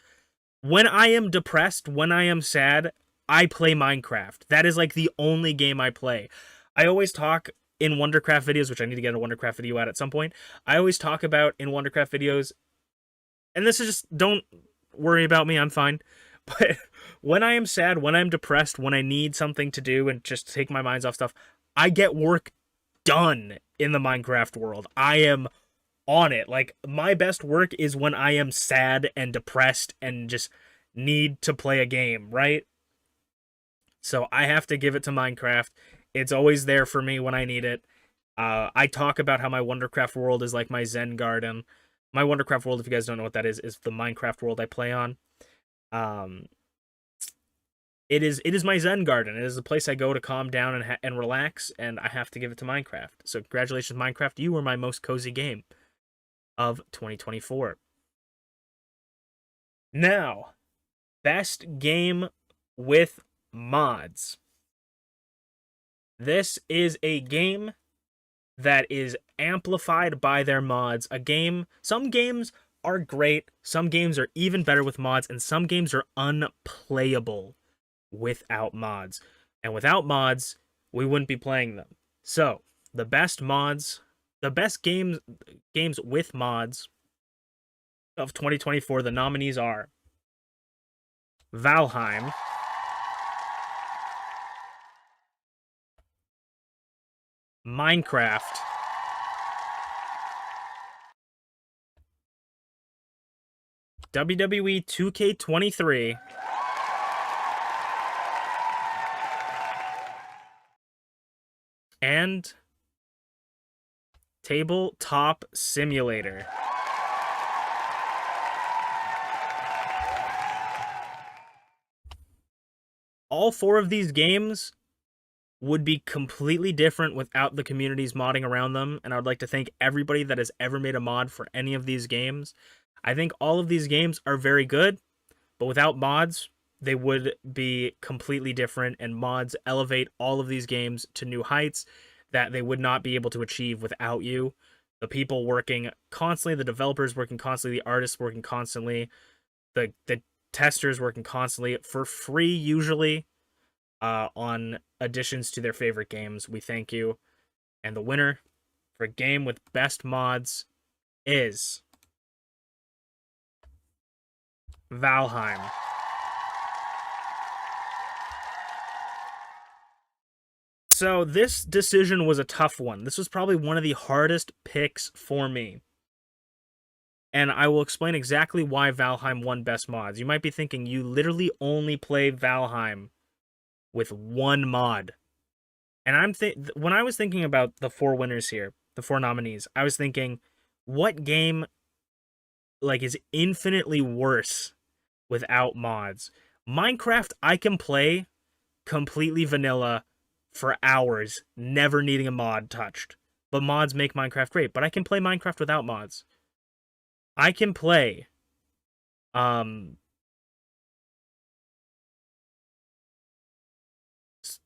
when I am depressed, when I am sad, I play Minecraft. That is like the only game I play. I always talk in Wondercraft videos, which I need to get a Wondercraft video at some point. I always talk about in Wondercraft videos, and this is just, don't worry about me, I'm fine. But when I am sad, when I'm depressed, when I need something to do and just take my minds off stuff, I get work done in the Minecraft world. I am on it. Like, my best work is when I am sad and depressed and just need to play a game, right? So I have to give it to Minecraft. It's always there for me when I need it. I talk about how my Wondercraft world is like my Zen garden. My Wondercraft world, if you guys don't know what that is the Minecraft world I play on. It is my Zen garden. It is the place I go to calm down and relax, and I have to give it to Minecraft. So congratulations, Minecraft. You were my most cozy game of 2024. Now, best game with mods. This is a game that is amplified by their mods. Some games are great, some games are even better with mods, and some games are unplayable without mods. And without mods, we wouldn't be playing them. So, the best games with mods of 2024, the nominees are Valheim, Minecraft, WWE 2K23, and Tabletop Simulator. All four of these games would be completely different without the communities modding around them, and I would like to thank everybody that has ever made a mod for any of these games. I think all of these games are very good, but without mods, they would be completely different, and mods elevate all of these games to new heights that they would not be able to achieve without you. The people working constantly, the developers working constantly, the artists working constantly, the testers working constantly for free usually on additions to their favorite games. We thank you. And the winner for game with best mods is Valheim. So this decision was a tough one. This was probably one of the hardest picks for me. And I will explain exactly why Valheim won best mods. You might be thinking, you literally only play Valheim with one mod. And when I was thinking about the four winners here, the four nominees, I was thinking, what game like is infinitely worse without mods? Minecraft I can play completely vanilla for hours, never needing a mod touched. But mods make Minecraft great. But I can play Minecraft without mods. I can play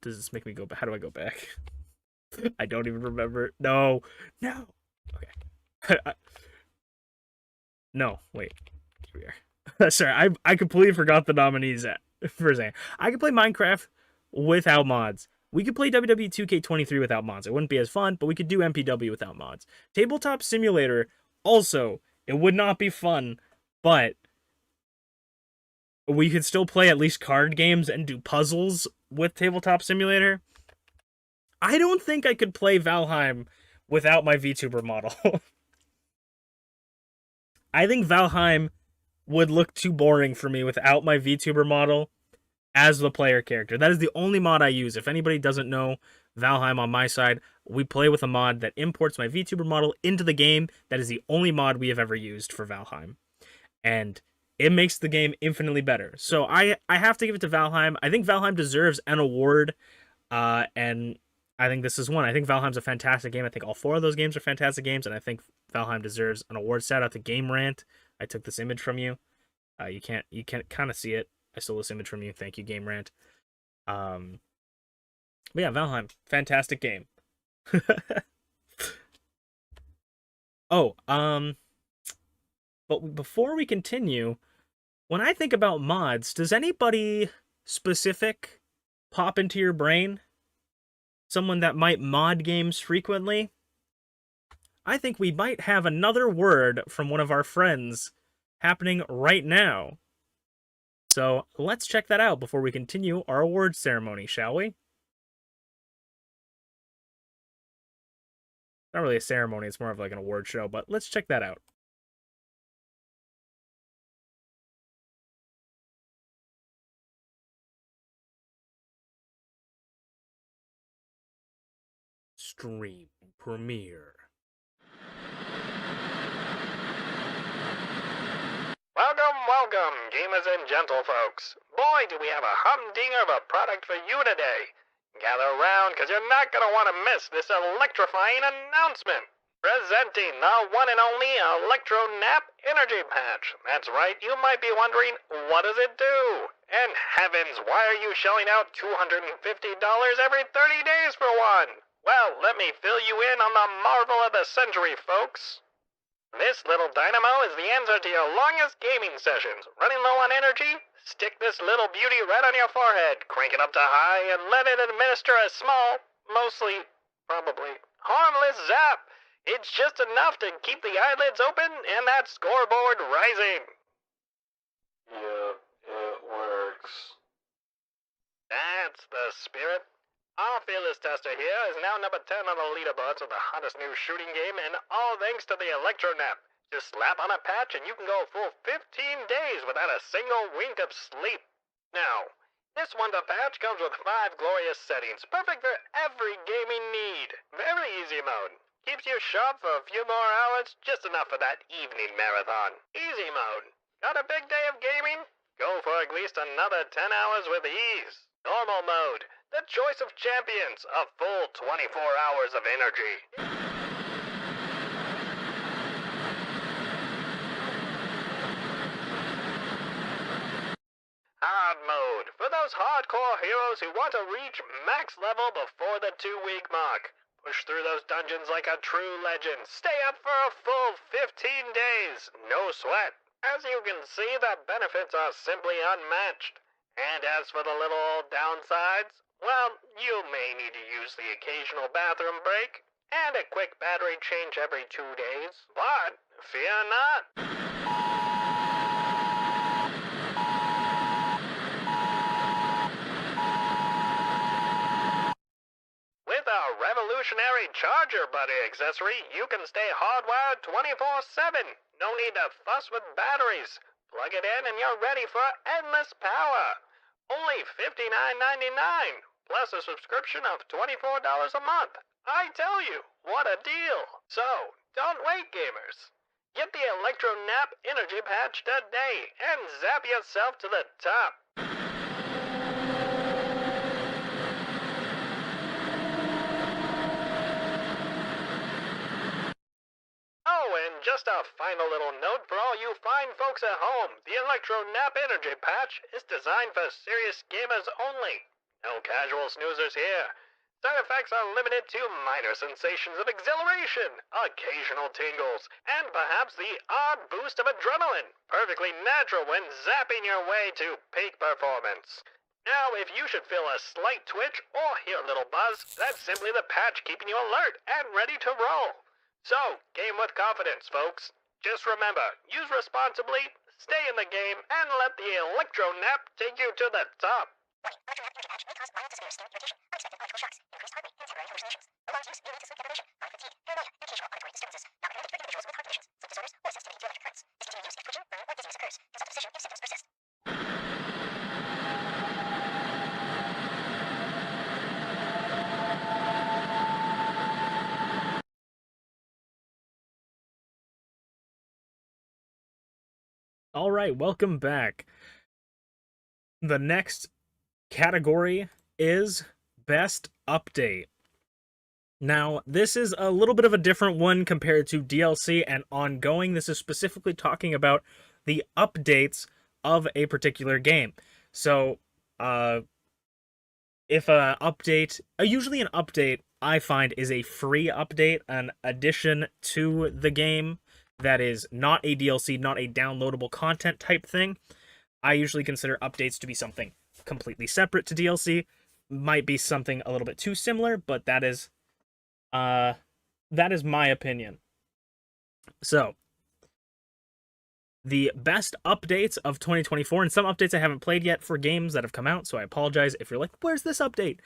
does this make me go back? How do I go back? I don't even remember. No. Okay. No, wait. Here we are. Sorry, I completely forgot the nominees for a second. I could play Minecraft without mods. We could play WWE 2K23 without mods. It wouldn't be as fun, but we could do MPW without mods. Tabletop Simulator, also, it would not be fun, but we could still play at least card games and do puzzles with Tabletop Simulator. I don't think I could play Valheim without my VTuber model. I think Valheim would look too boring for me without my VTuber model as the player character. That is the only mod I use. If anybody doesn't know Valheim on my side, we play with a mod that imports my VTuber model into the game. That is the only mod we have ever used for Valheim. And it makes the game infinitely better. So I have to give it to Valheim. I think Valheim deserves an award, and I think this is one. I think Valheim's a fantastic game. I think all four of those games are fantastic games, and I think Valheim deserves an award. Shout out to Game Rant. I took this image from you. You can't kind of see it. I stole this image from you. Thank you, Game Rant. But yeah, Valheim, fantastic game. Oh, But before we continue, when I think about mods, does anybody specific pop into your brain? Someone that might mod games frequently? I think we might have another word from one of our friends happening right now. So let's check that out before we continue our awards ceremony, shall we? Not really a ceremony, it's more of like an award show, but let's check that out. Stream premiere. Welcome, gamers and gentlefolks. Boy, do we have a humdinger of a product for you today. Gather around, because you're not going to want to miss this electrifying announcement. Presenting the one and only Electro Nap Energy Patch. That's right, you might be wondering, what does it do? And heavens, why are you shelling out $250 every 30 days for one? Well, let me fill you in on the marvel of the century, folks. This little dynamo is the answer to your longest gaming sessions. Running low on energy? Stick this little beauty right on your forehead, crank it up to high, and let it administer a small, mostly, probably, harmless zap. It's just enough to keep the eyelids open and that scoreboard rising. Yeah, it works. That's the spirit. Our fearless tester here is now number 10 on the leaderboards of the hottest new shooting game, and all thanks to the Electro Nap. Just slap on a patch and you can go a full 15 days without a single wink of sleep. Now, this wonder patch comes with 5 glorious settings, perfect for every gaming need. Very easy mode. Keeps you sharp for a few more hours, just enough for that evening marathon. Easy mode. Got a big day of gaming? Go for at least another 10 hours with ease. Normal mode. The choice of champions, a full 24 hours of energy. Hard mode, for those hardcore heroes who want to reach max level before the 2-week mark. Push through those dungeons like a true legend. Stay up for a full 15 days. No sweat. As you can see, the benefits are simply unmatched. And as for the little old downsides, well, you may need to use the occasional bathroom break, and a quick battery change every 2 days, but fear not. With our revolutionary charger buddy accessory, you can stay hardwired 24/7. No need to fuss with batteries. Plug it in and you're ready for endless power. Only $59.99, plus a subscription of $24 a month. I tell you, what a deal. So, don't wait, gamers. Get the Electro Nap Energy Patch today and zap yourself to the top. Oh, and just a final little note for all you fine folks at home. The Electro Nap Energy Patch is designed for serious gamers only. No casual snoozers here. Side effects are limited to minor sensations of exhilaration, occasional tingles, and perhaps the odd boost of adrenaline. Perfectly natural when zapping your way to peak performance. Now, if you should feel a slight twitch or hear a little buzz, that's simply the patch keeping you alert and ready to roll. So, game with confidence, folks. Just remember, use responsibly, stay in the game, and let the Electro Nap take you to the top. All right, welcome back. The next category is Best Update. Now, this is a little bit of a different one compared to DLC and ongoing. This is specifically talking about the updates of a particular game. So, if an update, usually an update I find is a free update, an addition to the game. that is not a DLC, not a downloadable content type thing, I usually consider updates to be something completely separate to DLC. Might be something a little bit too similar, but that is my opinion. So, the best updates of 2024, and some updates I haven't played yet for games that have come out, so I apologize if you're like, where's this update?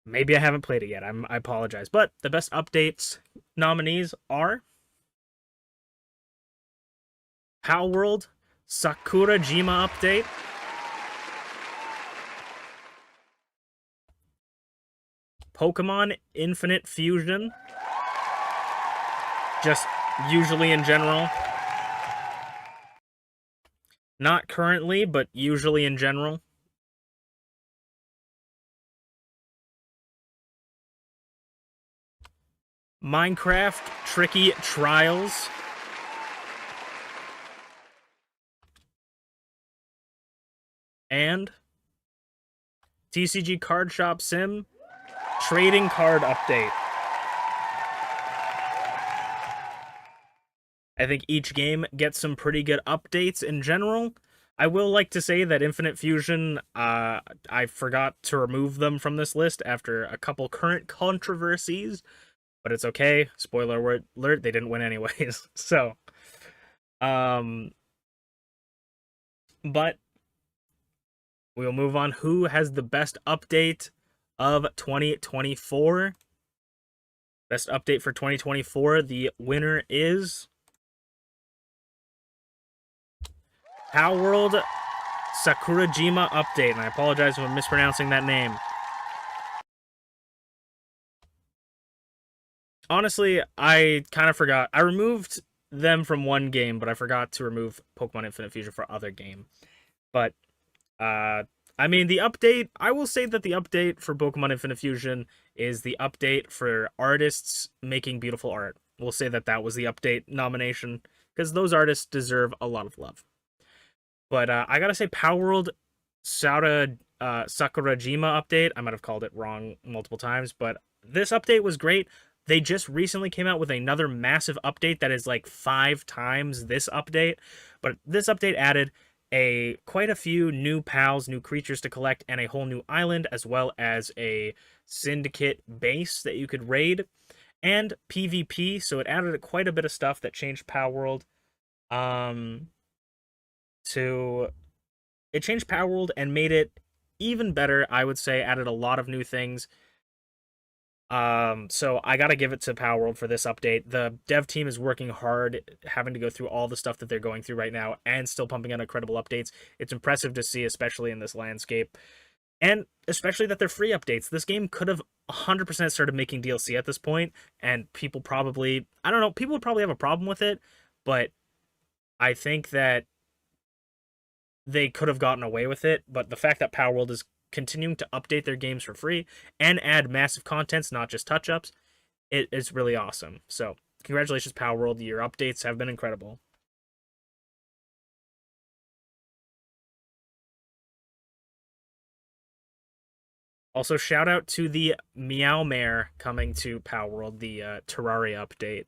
Maybe I haven't played it yet, I apologize. But the best updates nominees are Palworld, Sakurajima update, Pokemon Infinite Fusion, just usually in general. Not currently, but usually in general. Minecraft Tricky Trials. And TCG Card Shop Sim Trading Card Update. I think each game gets some pretty good updates in general. I will like to say that Infinite Fusion, I forgot to remove them from this list after a couple current controversies, but it's okay. Spoiler alert, they didn't win anyways. So, but we'll move on. Who has the best update of 2024? Best update for 2024. The winner is Palworld Sakurajima update, and I apologize if I'm mispronouncing that name. Honestly, I kind of forgot. I removed them from one game, but I forgot to remove Pokemon Infinite Fusion for other game. But, I mean, the update, I will say that the update for Pokemon Infinite Fusion is the update for artists making beautiful art. We'll say that that was the update nomination, because those artists deserve a lot of love. But I gotta say, Palworld Sakurajima update, I might have called it wrong multiple times, but this update was great. They just recently came out with another massive update that is like 5 times this update. But this update added quite a few new pals, new creatures to collect, and a whole new island, as well as a syndicate base that you could raid, and PvP, so it added quite a bit of stuff that changed Palworld. It changed Palworld and made it even better, I would say, added a lot of new things. So I gotta give it to Palworld for this update. The dev team is working hard, having to go through all the stuff that they're going through right now, and still pumping out incredible updates. It's impressive to see, especially in this landscape. And especially that they're free updates. This game could have 100% started making DLC at this point, and people probably, I don't know, people would probably have a problem with it, but I think that they could have gotten away with it. But the fact that Palworld is continuing to update their games for free and add massive contents, not just touch-ups, it's really awesome. So congratulations, Palworld. Your updates have been incredible. Also, shout out to the Meowmare coming to Palworld, the Terraria update.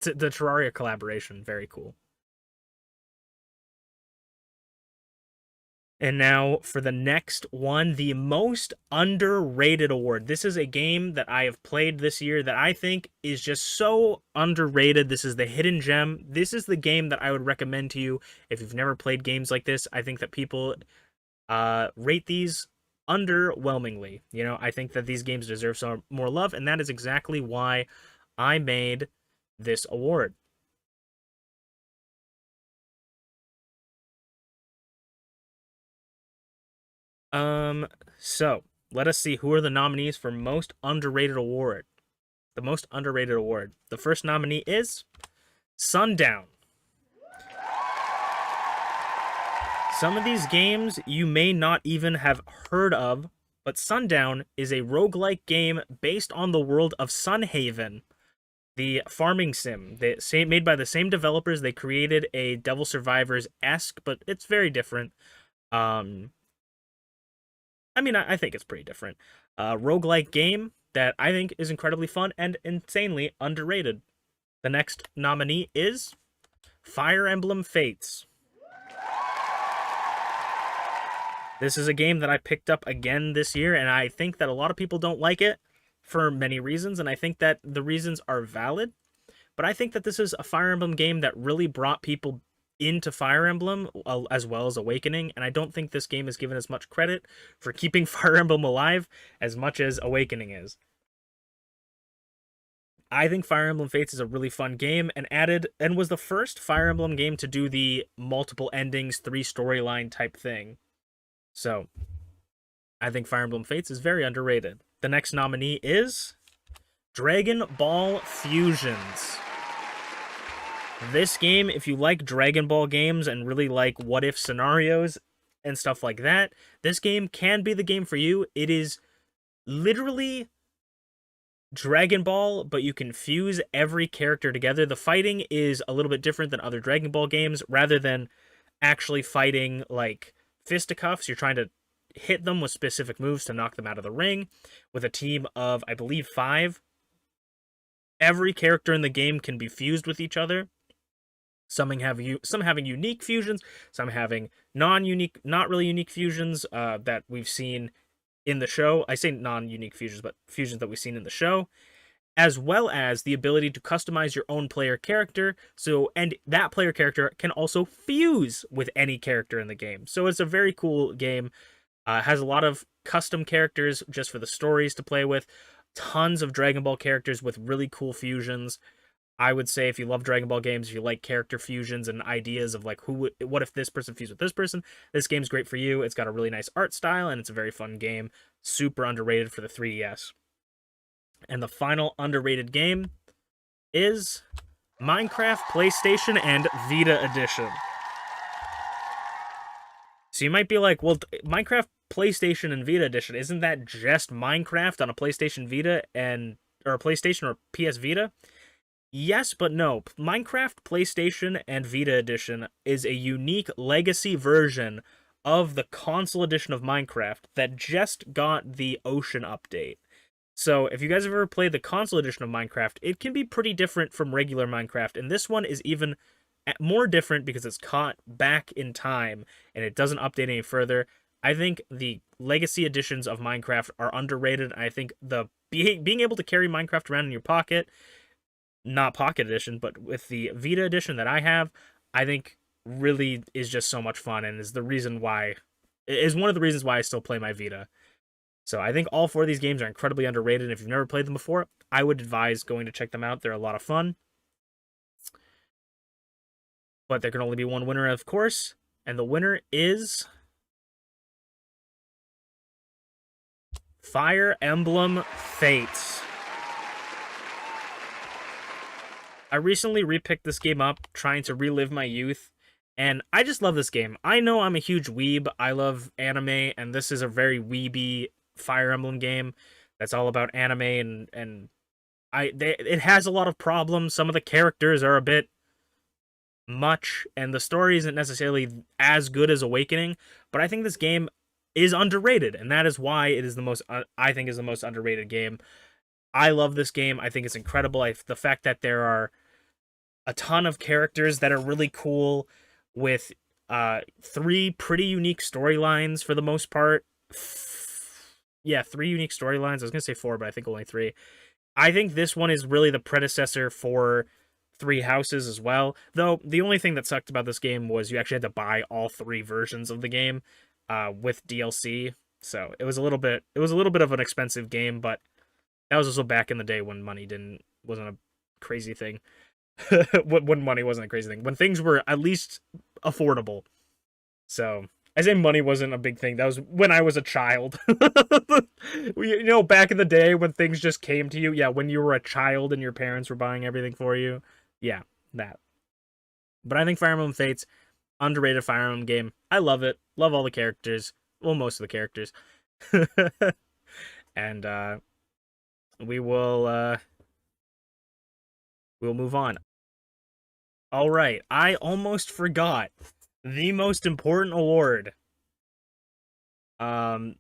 The Terraria collaboration, very cool. And now for the next one, the most underrated award. This is a game that I have played this year that I think is just so underrated. This is the hidden gem. This is the game that I would recommend to you if you've never played games like this. I think that people rate these underwhelmingly. You know, I think that these games deserve some more love, and that is exactly why I made this award. So let us see who are the nominees for most underrated award. The most underrated award. The first nominee is Sundown. Some of these games you may not even have heard of, but Sundown is a roguelike game based on the world of Sunhaven, the farming sim. Made by the same developers. They created a Devil Survivors-esque, but it's very different. I mean, I think it's pretty different. Roguelike game that I think is incredibly fun and insanely underrated. The next nominee is Fire Emblem Fates. This is a game that I picked up again this year, and I think that a lot of people don't like it for many reasons, and I think that the reasons are valid. But I think that this is a Fire Emblem game that really brought people into Fire Emblem as well as Awakening, and I don't think this game is given as much credit for keeping Fire Emblem alive as much as Awakening is. I think Fire Emblem Fates is a really fun game and was the first Fire Emblem game to do the multiple endings, 3 storyline type thing. So, I think Fire Emblem Fates is very underrated. The next nominee is Dragon Ball Fusions. This game, if you like Dragon Ball games and really like what-if scenarios and stuff like that, this game can be the game for you. It is literally Dragon Ball, but you can fuse every character together. The fighting is a little bit different than other Dragon Ball games. Rather than actually fighting like fisticuffs, you're trying to hit them with specific moves to knock them out of the ring. With a team of, I believe, 5. Every character in the game can be fused with each other. Some having unique fusions, some having non-unique, not really unique fusions that we've seen in the show. I say non-unique fusions, but fusions that we've seen in the show, as well as the ability to customize your own player character. And that player character can also fuse with any character in the game. So it's a very cool game. Has a lot of custom characters just for the stories to play with. Tons of Dragon Ball characters with really cool fusions. I would say if you love Dragon Ball games, if you like character fusions and ideas of like what if this person fused with this person, this game's great for you. It's got a really nice art style and it's a very fun game. Super underrated for the 3DS. And the final underrated game is Minecraft PlayStation and Vita Edition. So you might be like, well, Minecraft PlayStation and Vita Edition, isn't that just Minecraft on a PlayStation Vita or a PlayStation or PS Vita? Yes, but no. Minecraft PlayStation and Vita Edition is a unique legacy version of the console edition of Minecraft that just got the Ocean update. So if you guys have ever played the console edition of Minecraft, it can be pretty different from regular Minecraft, and this one is even more different because it's caught back in time and it doesn't update any further. I think the legacy editions of Minecraft are underrated. I think being able to carry Minecraft around in your pocket, not Pocket Edition, but with the Vita Edition that I have, I think really is just so much fun and is one of the reasons why I still play my Vita. So I think all 4 of these games are incredibly underrated, and if you've never played them before, I would advise going to check them out. They're a lot of fun. But there can only be one winner, of course, and the winner is Fire Emblem Fates. I recently repicked this game up, trying to relive my youth, and I just love this game. I know I'm a huge weeb, I love anime, and this is a very weeby Fire Emblem game that's all about anime, and it has a lot of problems. Some of the characters are a bit much, and the story isn't necessarily as good as Awakening, but I think this game is underrated, and that is why it is the most underrated game. I love this game. I think it's incredible. The fact that there are a ton of characters that are really cool with 3 pretty unique storylines for the most part. Yeah, 3 unique storylines. I was going to say 4, but I think only 3. I think this one is really the predecessor for 3 Houses as well. Though the only thing that sucked about this game was you actually had to buy all 3 versions of the game with DLC. So it was a little bit of an expensive game, but that was also back in the day when money wasn't a crazy thing. When money wasn't a crazy thing. When things were at least affordable. So I say money wasn't a big thing. That was when I was a child. Back in the day when things just came to you. Yeah, when you were a child and your parents were buying everything for you. Yeah, that. But I think Fire Emblem Fates, underrated Fire Emblem game. I love it. Love all the characters. Well, most of the characters. And we'll move on. All right, I almost forgot the most important award. And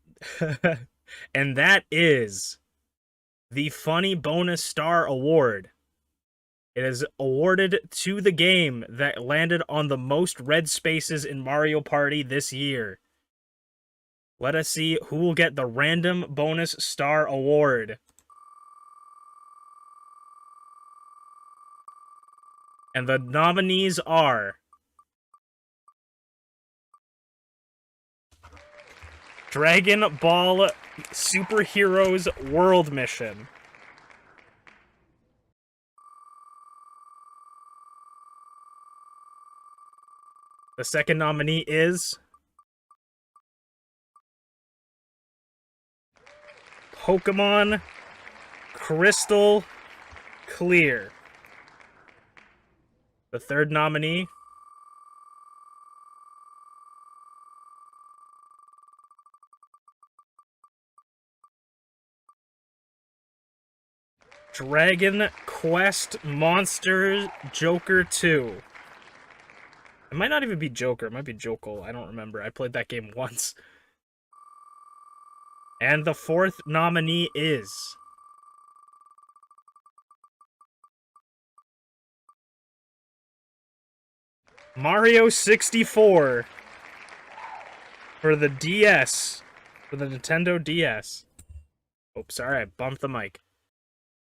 that is the Funny Bonus Star Award. It is awarded to the game that landed on the most red spaces in Mario Party this year. Let us see who will get the Random Bonus Star Award. And the nominees are Dragon Ball Superheroes World Mission. The second nominee is Pokemon Crystal Clear. The third nominee Dragon Quest Monsters Joker 2. It might not even be Joker. It might be Jokol. I don't remember. I played that game once. And the fourth nominee is Mario 64 for the DS, for the Nintendo DS. Oh, sorry, I bumped the mic.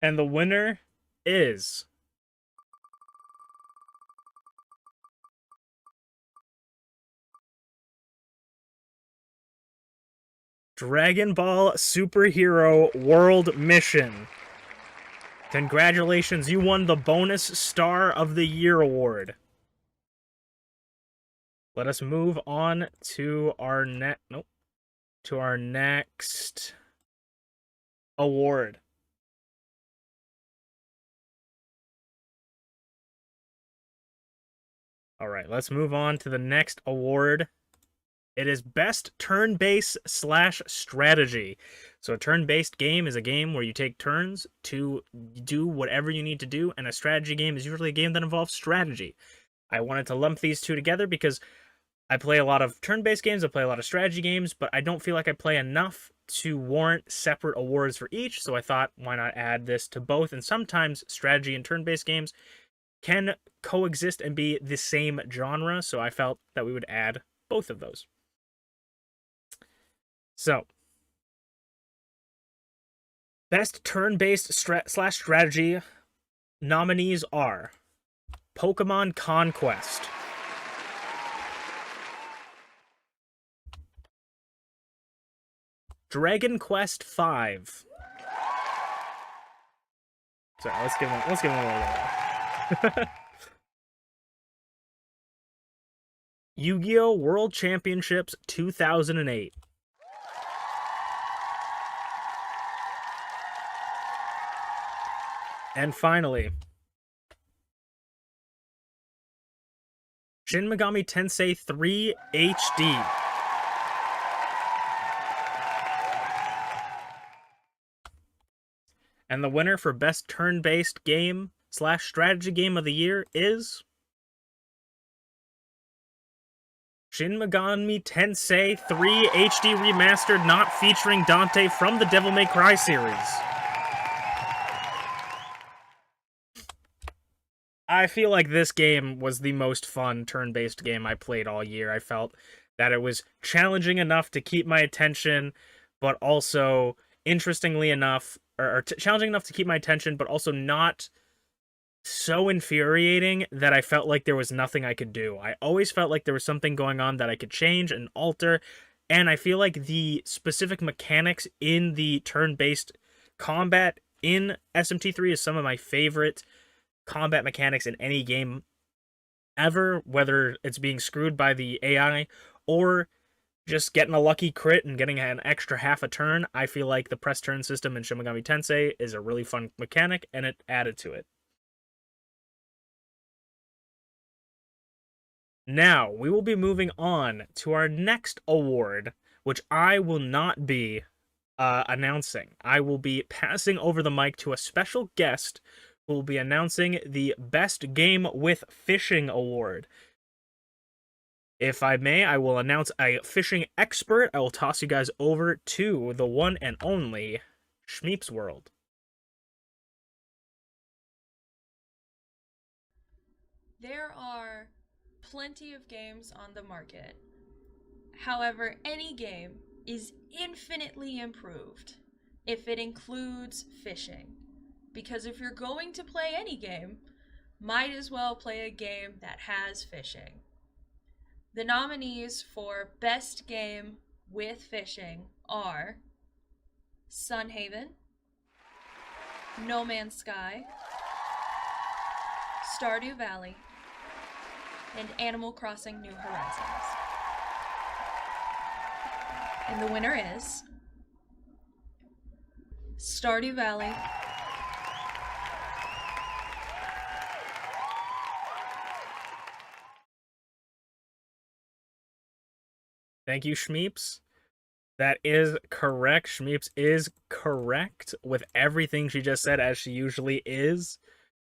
And the winner is Dragon Ball Superhero World Mission. Congratulations, you won the Bonus Star of the Year award. Let us move on to our next award. All right, let's move on to the next award. It is Best Turn-Based / Strategy. So a turn-based game is a game where you take turns to do whatever you need to do, and a strategy game is usually a game that involves strategy. I wanted to lump these two together because I play a lot of turn-based games, I play a lot of strategy games, but I don't feel like I play enough to warrant separate awards for each, so I thought, why not add this to both? And sometimes strategy and turn-based games can coexist and be the same genre, so I felt that we would add both of those. So, Best Turn-Based / Strategy nominees are Pokemon Conquest, Dragon Quest V. Sorry, let's give him a little. Yu-Gi-Oh! World Championships 2008. And finally, Shin Megami Tensei 3 HD. And the winner for Best Turn-Based Game / Strategy Game of the Year is Shin Megami Tensei 3 HD Remastered, not featuring Dante, from the Devil May Cry series. I feel like this game was the most fun turn-based game I played all year. I felt that it was challenging enough to keep my attention, but also interestingly enough, challenging enough to keep my attention, but also not so infuriating that I felt like there was nothing I could do. I always felt like there was something going on that I could change and alter, and I feel like the specific mechanics in the turn-based combat in SMT3 is some of my favorite combat mechanics in any game ever, whether it's being screwed by the AI or just getting a lucky crit and getting an extra half a turn. I feel like the press turn system in Shin Megami Tensei is a really fun mechanic, and it added to it. Now, we will be moving on to our next award, which I will not be announcing. I will be passing over the mic to a special guest who will be announcing the Best Game with Fishing Award. If I may, I will announce a fishing expert. I will toss you guys over to the one and only Schmeep's World. There are plenty of games on the market. However, any game is infinitely improved if it includes fishing. Because if you're going to play any game, might as well play a game that has fishing. The nominees for Best Game with Fishing are Sunhaven, No Man's Sky, Stardew Valley, and Animal Crossing New Horizons. And the winner is Stardew Valley. Thank you, Schmeeps. That is correct. Schmeeps is correct with everything she just said, as she usually is.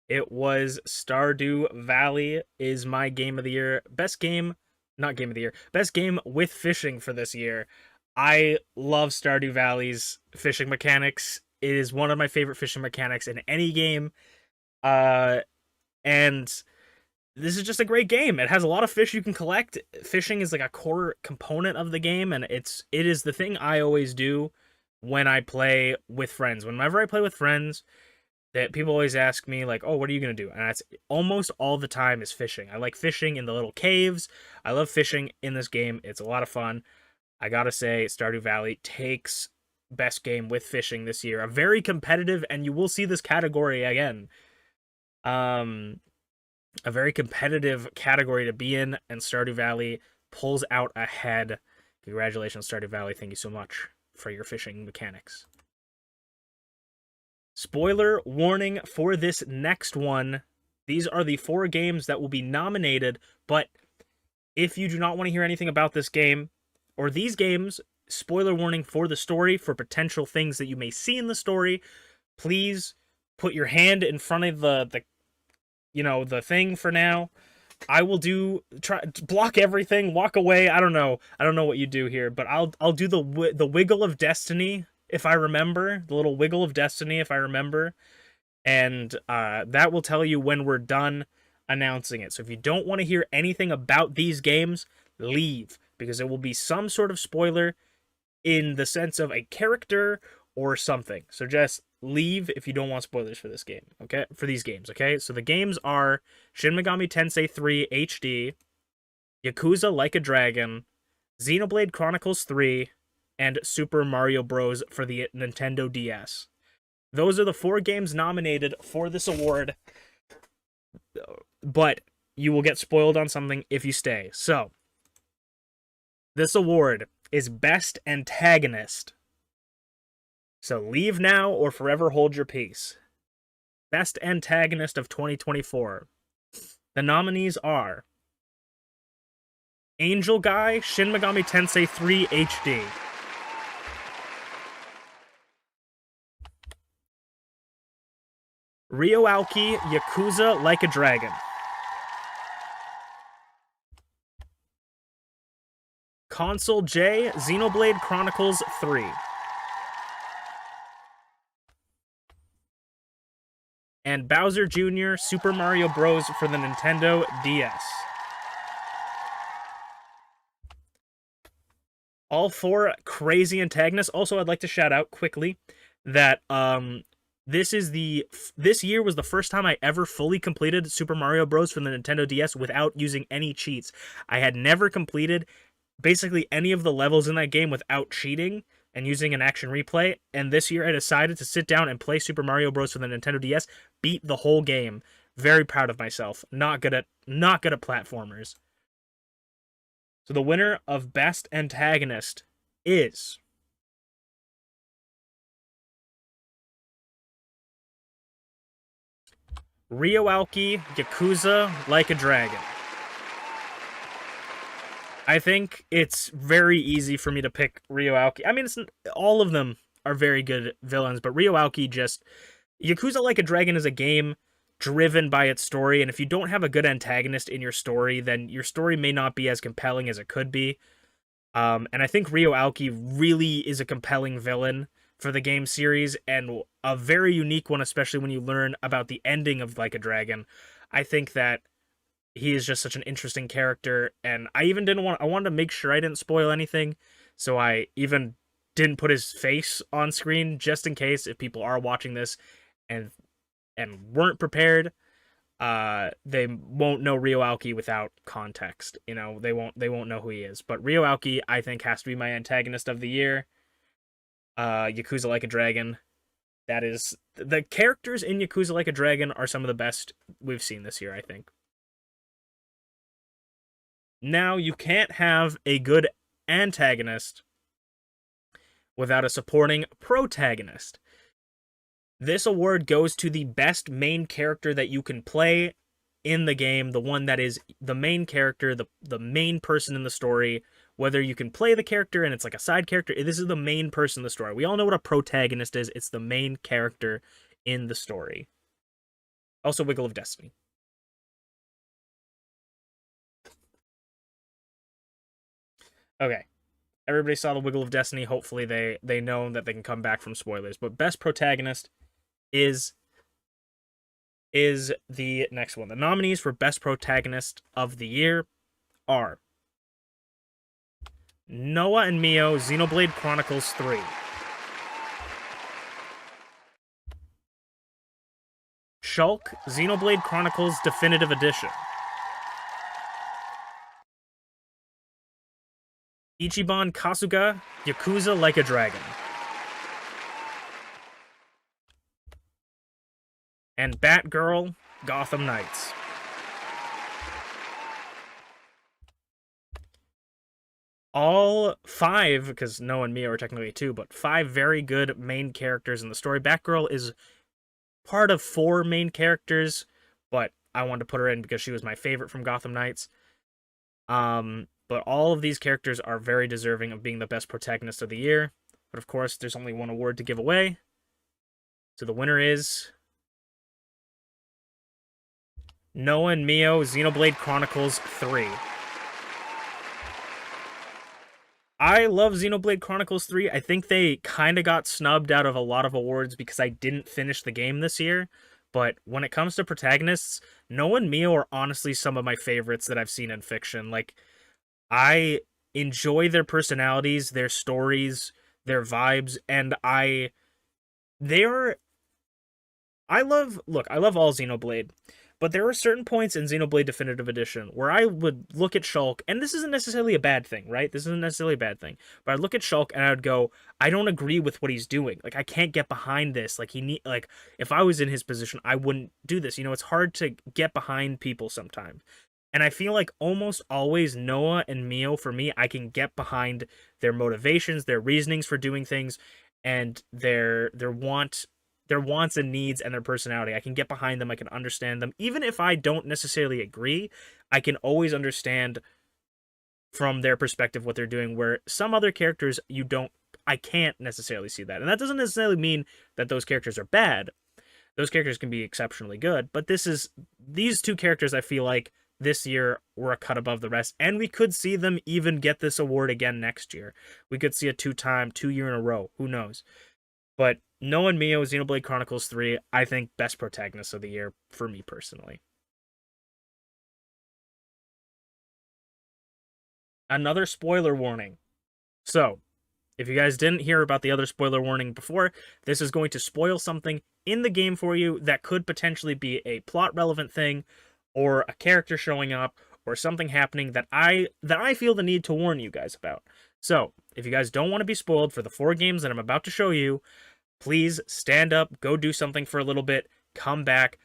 It was Stardew Valley is my game of the year. Best game, not game of the year. Best game with fishing for this year. I love Stardew Valley's fishing mechanics. It is one of my favorite fishing mechanics in any game. And this is just a great game. It has a lot of fish you can collect. Fishing is like a core component of the game, and it is the thing I always do when I play with friends. Whenever I play with friends, that people always ask me like, "Oh, what are you gonna do?" And that's almost all the time is fishing. I like fishing in the little caves. I love fishing in this game. It's a lot of fun. I gotta say, Stardew Valley takes best game with fishing this year. A very competitive, and you will see this category again. A very competitive category to be in, and Stardew Valley pulls out ahead. Congratulations, Stardew Valley. Thank you so much for your fishing mechanics. Spoiler warning for this next one. These are the 4 games that will be nominated, but if you do not want to hear anything about this game or these games, spoiler warning for the story, for potential things that you may see in the story, please put your hand in front of the thing for now. I will try to block everything, walk away. I don't know what you do here, but I'll do the wiggle of destiny if I remember, the little wiggle of destiny if I remember, and that will tell you when we're done announcing it. So if you don't want to hear anything about these games, leave, because it will be some sort of spoiler in the sense of a character or something. So just leave if you don't want spoilers for this game, okay? For these games, okay? So the games are Shin Megami Tensei 3 HD, Yakuza Like a Dragon, Xenoblade Chronicles 3, and Super Mario Bros. For the Nintendo DS. Those are the 4 games nominated for this award, but you will get spoiled on something if you stay. So, this award is Best Antagonist. So leave now or forever hold your peace. Best Antagonist of 2024. The nominees are Angel Guy, Shin Megami Tensei 3 HD. Ryo Aoki, Yakuza Like a Dragon. Console J, Xenoblade Chronicles 3. And Bowser Jr. Super Mario Bros. For the Nintendo DS. All 4 crazy antagonists. Also, I'd like to shout out quickly that this year was the first time I ever fully completed Super Mario Bros. For the Nintendo DS without using any cheats. I had never completed basically any of the levels in that game without cheating and using an action replay, and this year I decided to sit down and play Super Mario Bros. For the Nintendo DS, beat the whole game. Very proud of myself. Not good at platformers. So the winner of Best Antagonist is Ryo Aoki, Yakuza Like a Dragon. I think it's very easy for me to pick Ryo Aoki. I mean, all of them are very good villains, but Ryo Aoki Yakuza Like a Dragon is a game driven by its story, and if you don't have a good antagonist in your story, then your story may not be as compelling as it could be. And I think Ryo Aoki really is a compelling villain for the game series, and a very unique one, especially when you learn about the ending of Like a Dragon. I think that he is just such an interesting character, and I wanted to make sure I didn't spoil anything, so I even didn't put his face on screen just in case if people are watching this and weren't prepared, they won't know Ryo Aoki without context. You know, they won't know who he is. But Ryo Aoki, I think, has to be my antagonist of the year. Yakuza Like a Dragon. That is, the characters in Yakuza Like a Dragon are some of the best we've seen this year, I think. Now, you can't have a good antagonist without a supporting protagonist. This award goes to the best main character that you can play in the game, the one that is the main character, the main person in the story, whether you can play the character and it's like a side character. This is the main person in the story. We all know what a protagonist is. It's the main character in the story. Also, Wiggle of Destiny. Okay. Everybody saw the Wiggle of Destiny. Hopefully they know that they can come back from spoilers. But best protagonist is the next one. The nominees for best protagonist of the year are Noah and Mio, Xenoblade Chronicles 3. Shulk, Xenoblade Chronicles Definitive Edition. Ichiban Kasuga, Yakuza Like a Dragon. And Batgirl, Gotham Knights. All 5, because Noah and Mia are technically 2, but 5 very good main characters in the story. Batgirl is part of 4 main characters, but I wanted to put her in because she was my favorite from Gotham Knights. But all of these characters are very deserving of being the best protagonist of the year. But of course, there's only one award to give away. So the winner is Noah and Mio, Xenoblade Chronicles 3. I love Xenoblade Chronicles 3. I think they kind of got snubbed out of a lot of awards because I didn't finish the game this year. But when it comes to protagonists, Noah and Mio are honestly some of my favorites that I've seen in fiction. Like, I enjoy their personalities, their stories, their vibes, and I love all Xenoblade, but there are certain points in Xenoblade Definitive Edition where I would look at Shulk, and this isn't necessarily a bad thing, right? This isn't necessarily a bad thing, but I'd look at Shulk and I would go, I don't agree with what he's doing. Like, I can't get behind this. Like, if I was in his position, I wouldn't do this. You know, it's hard to get behind people sometimes. And I feel like almost always Noah and Mio, for me, I can get behind their motivations, their reasonings for doing things, and their wants and needs and their personality. I can get behind them. I can understand them. Even if I don't necessarily agree, I can always understand from their perspective what they're doing, where some other characters I can't necessarily see that. And that doesn't necessarily mean that those characters are bad. Those characters can be exceptionally good, but these 2 characters I feel like this year were a cut above the rest, and we could see them even get this award again next year. We could see a 2 year in a row. Who knows? But Noah and Mio, Xenoblade Chronicles 3, I think best protagonist of the year for me personally. Another spoiler warning. So, if you guys didn't hear about the other spoiler warning before, this is going to spoil something in the game for you that could potentially be a plot relevant thing, or a character showing up, or something happening that I feel the need to warn you guys about. So, if you guys don't want to be spoiled for the 4 games that I'm about to show you, please stand up, go do something for a little bit, come back,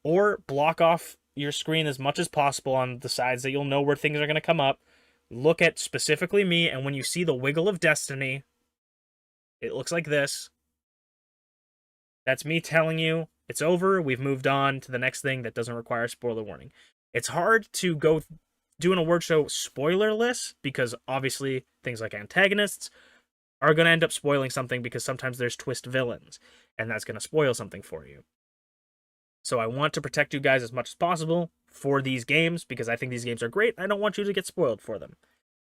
or block off your screen as much as possible on the sides that you'll know where things are going to come up. Look at specifically me, and when you see the Wiggle of Destiny, it looks like this. That's me telling you it's over. We've moved on to the next thing that doesn't require a spoiler warning. It's hard to go do an award show spoilerless because obviously things like antagonists are going to end up spoiling something because sometimes there's twist villains, and that's going to spoil something for you. So I want to protect you guys as much as possible for these games because I think these games are great. I don't want you to get spoiled for them.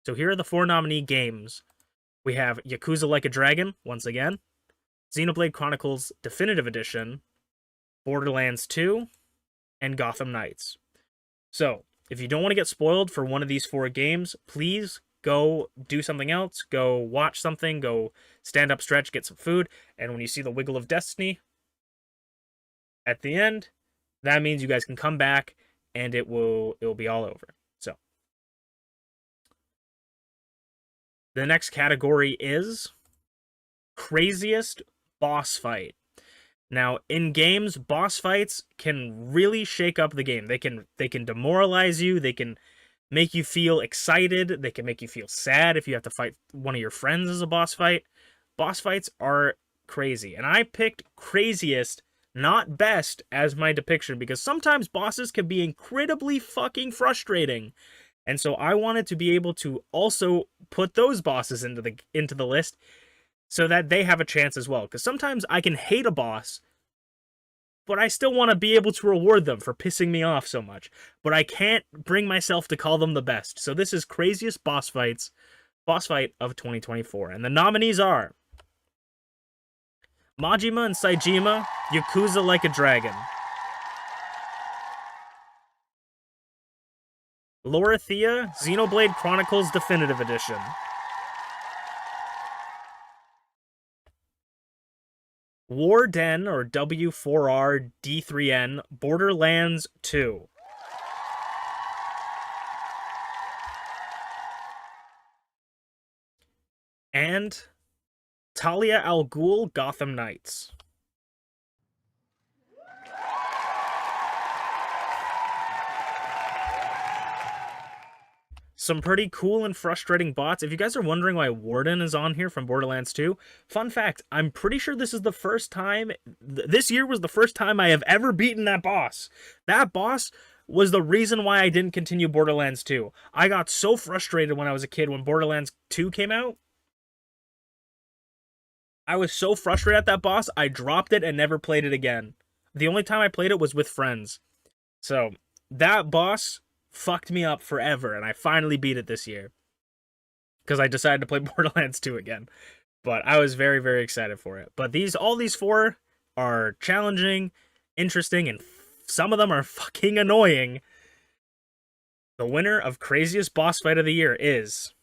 So here are the 4 nominee games. We have Yakuza Like a Dragon, once again, Xenoblade Chronicles Definitive Edition, Borderlands 2, and Gotham Knights. So, if you don't want to get spoiled for one of these 4 games, please go do something else. Go watch something. Go stand up, stretch, get some food. And when you see the Wiggle of Destiny at the end, that means you guys can come back and it will be all over. So the next category is craziest boss fight. Now, in games, boss fights can really shake up the game. They can demoralize you, they can make you feel excited, they can make you feel sad if you have to fight one of your friends as a boss fight. Boss fights are crazy. And I picked craziest, not best, as my depiction because sometimes bosses can be incredibly fucking frustrating. And so I wanted to be able to also put those bosses into the list so that they have a chance as well. Because sometimes I can hate a boss, but I still want to be able to reward them for pissing me off so much. But I can't bring myself to call them the best. So this is craziest boss fight of 2024. And the nominees are Majima and Saejima, Yakuza Like a Dragon. Lorithia, Xenoblade Chronicles Definitive Edition. Warden, or W4R D3N, Borderlands 2. And Talia al Ghul, Gotham Knights. Some pretty cool and frustrating bots. If you guys are wondering why Warden is on here from Borderlands 2, fun fact, I'm pretty sure this is the first time, this year was the first time I have ever beaten that boss. That boss was the reason why I didn't continue Borderlands 2. I got so frustrated when I was a kid when Borderlands 2 came out. I was so frustrated at that boss, I dropped it and never played it again. The only time I played it was with friends. So, that boss fucked me up forever, and I finally beat it this year. Because I decided to play Borderlands 2 again. But I was very, very excited for it. But all these 4 are challenging, interesting, and some of them are fucking annoying. The winner of Craziest Boss Fight of the Year is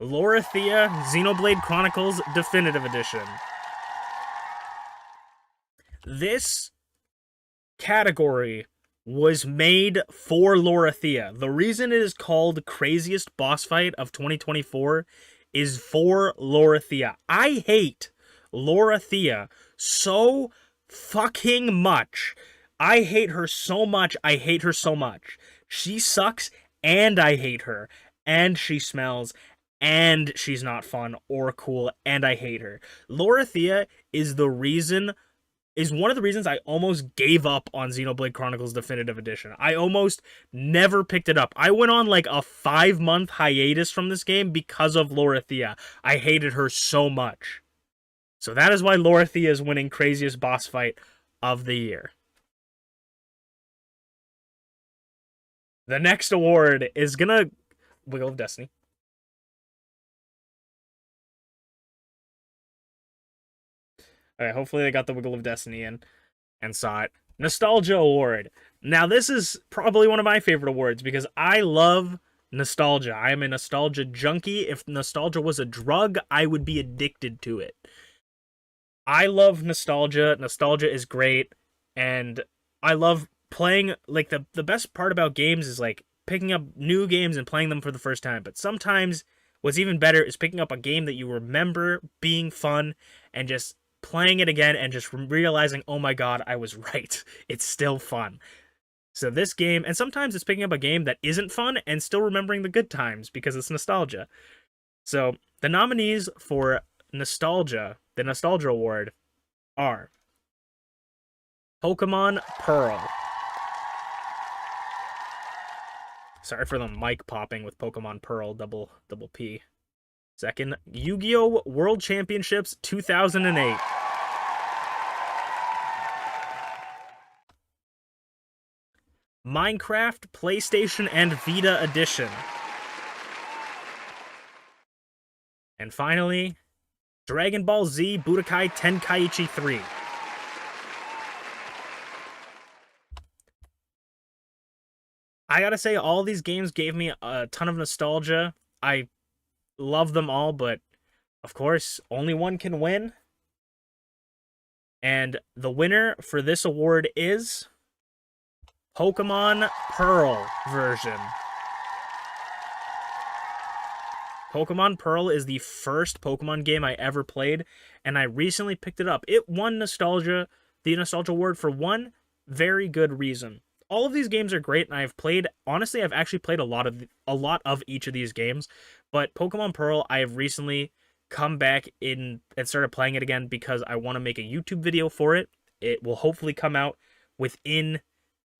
Lorithia Xenoblade Chronicles Definitive Edition. This category was made for Lorithia. The reason it is called Craziest Boss Fight of 2024 is for Lorithia. I hate Lorithia so fucking much. I hate her so much. I hate her so much. She sucks, and I hate her. And she smells, and she's not fun or cool, and I hate her. Lorithia is one of the reasons I almost gave up on Xenoblade Chronicles Definitive Edition. I almost never picked it up. I went on like a 5-month hiatus from this game because of Lorithia. I hated her so much. So that is why Lorithia is winning Craziest Boss Fight of the Year. The next award is gonna... Wiggle of Destiny. Alright, hopefully they got the Wiggle of Destiny in and saw it. Nostalgia Award. Now, this is probably one of my favorite awards because I love nostalgia. I am a nostalgia junkie. If nostalgia was a drug, I would be addicted to it. I love nostalgia. Nostalgia is great. And I love playing, like, the best part about games is, like, picking up new games and playing them for the first time. But sometimes what's even better is picking up a game that you remember being fun and just playing it again and just realizing, oh my god, I was right. It's still fun. So this game, and sometimes it's picking up a game that isn't fun and still remembering the good times because it's nostalgia. So the nominees for nostalgia, the Nostalgia Award, are Pokemon Pearl. Sorry for the mic popping with Pokemon Pearl, double P. Second, Yu-Gi-Oh! World Championships 2008. Minecraft PlayStation and Vita Edition. And finally, Dragon Ball Z Budokai Tenkaichi 3. I gotta say, all these games gave me a ton of nostalgia. I love them all, but of course, only one can win. And the winner for this award is Pokemon Pearl version. Pokemon Pearl is the first Pokemon game I ever played, and I recently picked it up. It won the Nostalgia Award for one very good reason. All of these games are great, and honestly, I've actually played a lot of each of these games, but Pokemon Pearl, I have recently come back in and started playing it again because I want to make a YouTube video for it. It will hopefully come out within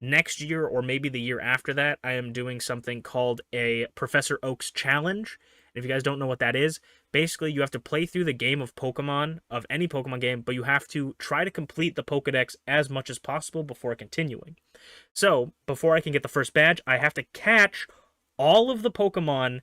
next year or maybe the year after that. I am doing something called a Professor Oak's Challenge. If you guys don't know what that is, basically you have to play through the game of Pokemon, of any Pokemon game, but you have to try to complete the Pokedex as much as possible before continuing. So, before I can get the first badge, I have to catch all of the Pokemon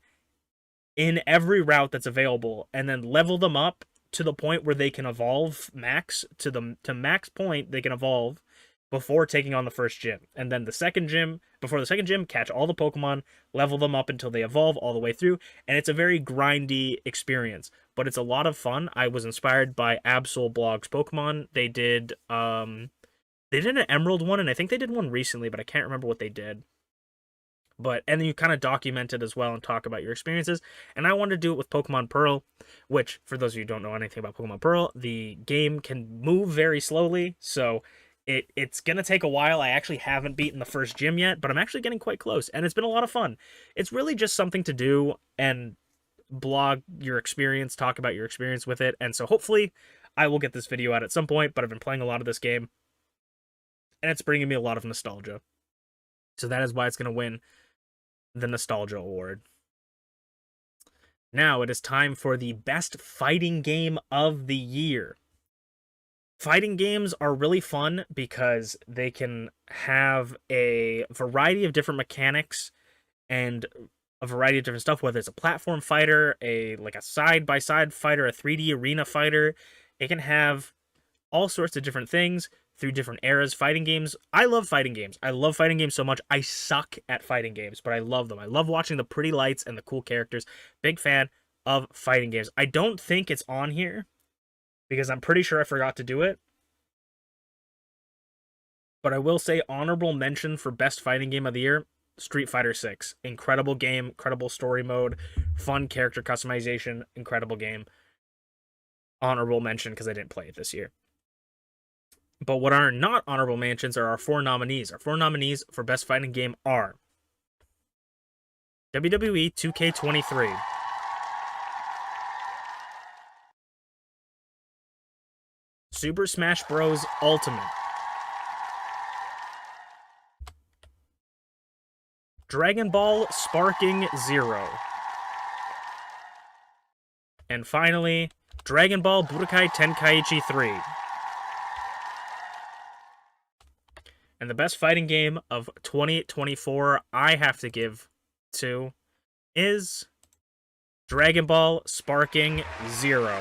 in every route that's available, and then level them up to the point where they can evolve max, to max point they can evolve before taking on the first gym. And then before the second gym, catch all the Pokemon, level them up until they evolve all the way through, and it's a very grindy experience, but it's a lot of fun. I was inspired by Absol Blog's Pokemon. They did an Emerald one, and I think they did one recently, but I can't remember what they did. And then you kind of document it as well and talk about your experiences. And I wanted to do it with Pokemon Pearl, which, for those of you who don't know anything about Pokemon Pearl, the game can move very slowly, so it's going to take a while. I actually haven't beaten the first gym yet, but I'm actually getting quite close, and it's been a lot of fun. It's really just something to do and blog your experience, talk about your experience with it, and so hopefully I will get this video out at some point, but I've been playing a lot of this game, and it's bringing me a lot of nostalgia. So that is why it's going to win the Nostalgia Award. Now it is time for the best fighting game of the year. Fighting games are really fun because they can have a variety of different mechanics and a variety of different stuff, whether it's a platform fighter, a side-by-side fighter, a 3D arena fighter. It can have all sorts of different things through different eras. Fighting games, I love fighting games. I love fighting games so much. I suck at fighting games, but I love them. I love watching the pretty lights and the cool characters. Big fan of fighting games. I don't think it's on here because I'm pretty sure I forgot to do it. But I will say honorable mention for best fighting game of the year, Street Fighter 6. Incredible game, incredible story mode, fun character customization, incredible game. Honorable mention because I didn't play it this year. But what are not honorable mentions are our four nominees. Our four nominees for best fighting game are WWE 2K23, Super Smash Bros. Ultimate, Dragon Ball Sparking Zero, and finally, Dragon Ball Budokai Tenkaichi 3. And the best fighting game of 2024 I have to give to is Dragon Ball Sparking Zero.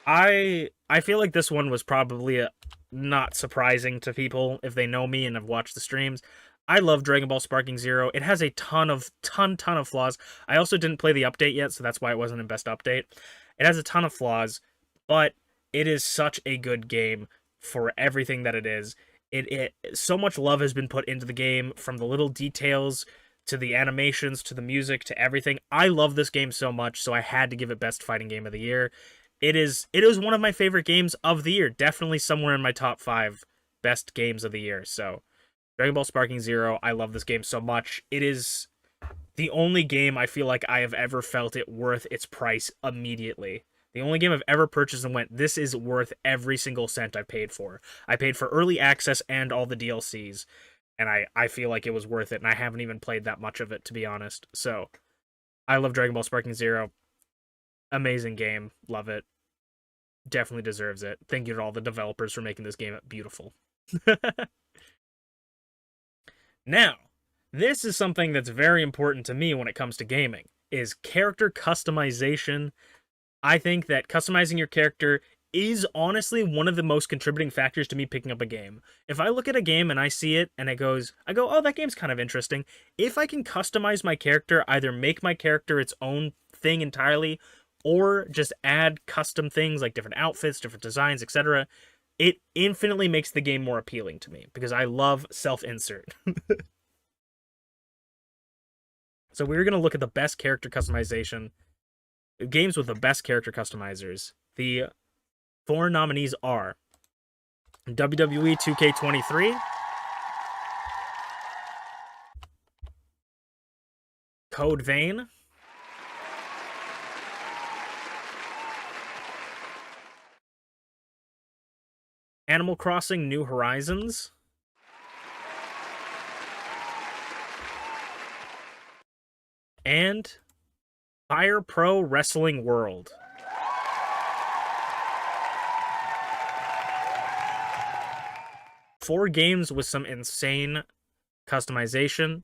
I feel like this one was probably not surprising to people if they know me and have watched the streams. I love Dragon Ball Sparking Zero. It has a ton of flaws. I also didn't play the update yet, so that's why it wasn't in best update. It has a ton of flaws, but it is such a good game for everything that it is. So much love has been put into the game, from the little details to the animations to the music to everything. I love this game so much, so I had to give it best fighting game of the year. It is one of my favorite games of the year. Definitely somewhere in my top 5 best games of the year. So, Dragon Ball Sparking Zero, I love this game so much. It is the only game I feel like I have ever felt it worth its price immediately. The only game I've ever purchased and went, this is worth every single cent I paid for. I paid for early access and all the DLCs, and I feel like it was worth it, and I haven't even played that much of it, to be honest. So, I love Dragon Ball Sparking Zero. Amazing game. Love it. Definitely deserves it. Thank you to all the developers for making this game beautiful. Now, this is something that's very important to me when it comes to gaming, is character customization. I think that customizing your character is honestly one of the most contributing factors to me picking up a game. If I look at a game and I see it and I go, oh, that game's kind of interesting. If I can customize my character, either make my character its own thing entirely, or just add custom things like different outfits, different designs, etc., it infinitely makes the game more appealing to me because I love self-insert. So we're going to look at the best character customization, games with the best character customizers. The 4 nominees are WWE 2K23, Code Vein, Animal Crossing New Horizons, and Fire Pro Wrestling World. Four games with some insane customization.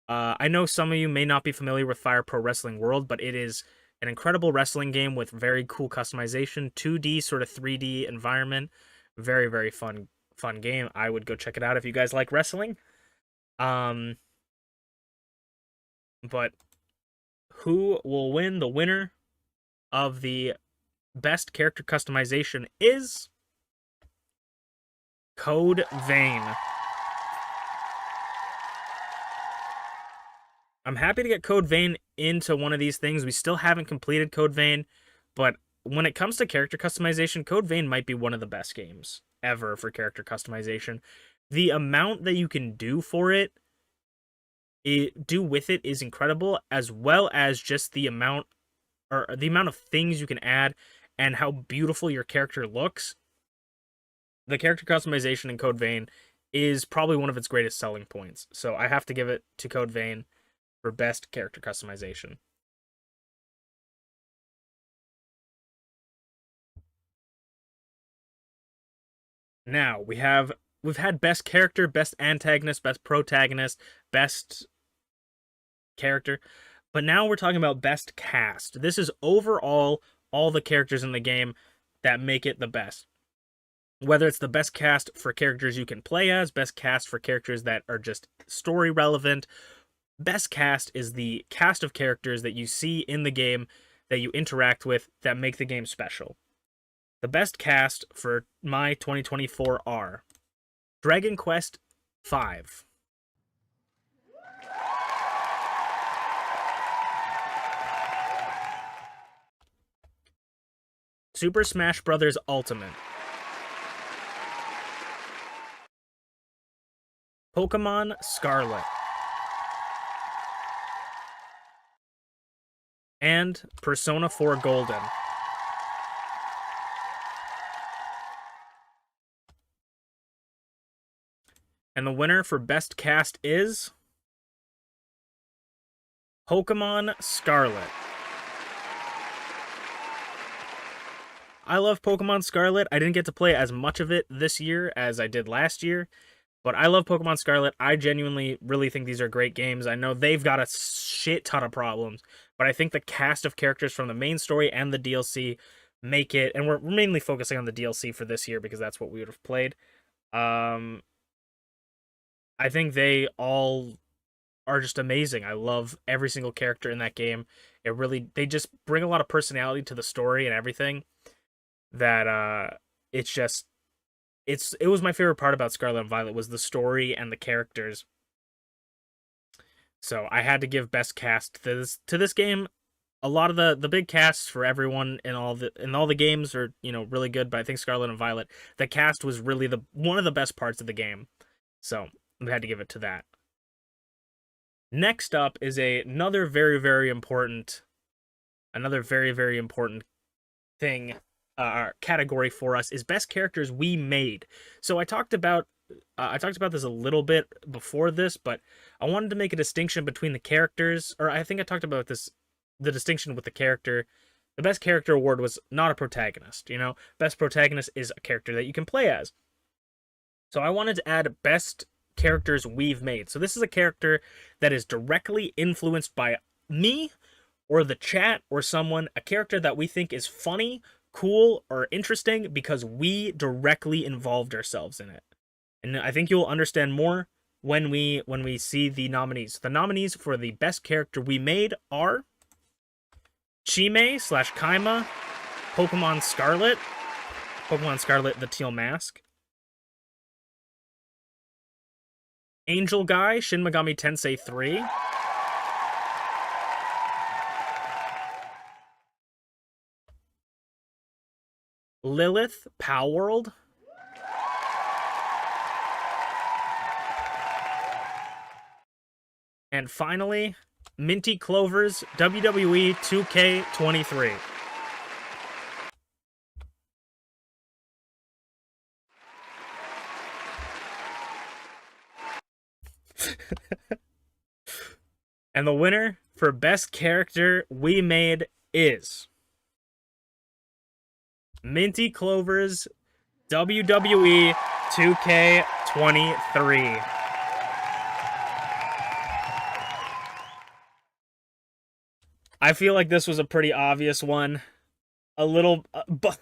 I know some of you may not be familiar with Fire Pro Wrestling World, but it is an incredible wrestling game with very cool customization, 2D sort of 3D environment. Very, very fun game. I would go check it out if you guys like wrestling. But who will win? The winner of the best character customization is Code Vein. I'm happy to get Code Vein into one of these things. We still haven't completed Code Vein, but when it comes to character customization, Code Vein might be one of the best games ever for character customization. The amount that you can do for it, do with it is incredible, as well as just the amount of things you can add and how beautiful your character looks. The character customization in Code Vein is probably one of its greatest selling points. So I have to give it to Code Vein for best character customization. Now, we've had best character, best antagonist, best protagonist, best character, but now we're talking about best cast. This is overall all the characters in the game that make it the best. Whether it's the best cast for characters you can play as, best cast for characters that are just story relevant, best cast is the cast of characters that you see in the game, that you interact with, that make the game special. The best cast for my 2024 are Dragon Quest V, Super Smash Bros. Ultimate, Pokemon Scarlet, and Persona 4 Golden. And the winner for best cast is Pokemon Scarlet. I love Pokemon Scarlet. I didn't get to play as much of it this year as I did last year, but I love Pokemon Scarlet. I genuinely really think these are great games. I know they've got a shit ton of problems, but I think the cast of characters from the main story and the DLC make it, and we're mainly focusing on the DLC for this year because that's what we would have played. I think they all are just amazing. I love every single character in that game. They just bring a lot of personality to the story and everything. That it was my favorite part about Scarlet and Violet was the story and the characters. So I had to give best cast to this game. A lot of the big casts for everyone in all the games are, really good, but I think Scarlet and Violet, the cast was really one of the best parts of the game. So we had to give it to that. Next up is another very, very important thing, category for us is best characters we made. So I talked about this a little bit before this, but I wanted to make a distinction between the characters, or I think I talked about this, the distinction with the character. The best character award was not a protagonist, Best protagonist is a character that you can play as. So I wanted to add best characters we've made. So this is a character that is directly influenced by me or the chat or someone, a character that we think is funny cool or interesting because we directly involved ourselves in it. And I think you'll understand more when we see the nominees. The nominees for the best character we made are Chime/Kaima, Pokemon Scarlet, the Teal Mask, Angel Guy, Shin Megami Tensei 3, Lilith, Palworld, and finally, Minty Clover's WWE 2K23. And the winner for best character we made is Minty Clover's WWE 2K23. I feel like this was a pretty obvious one. A little, but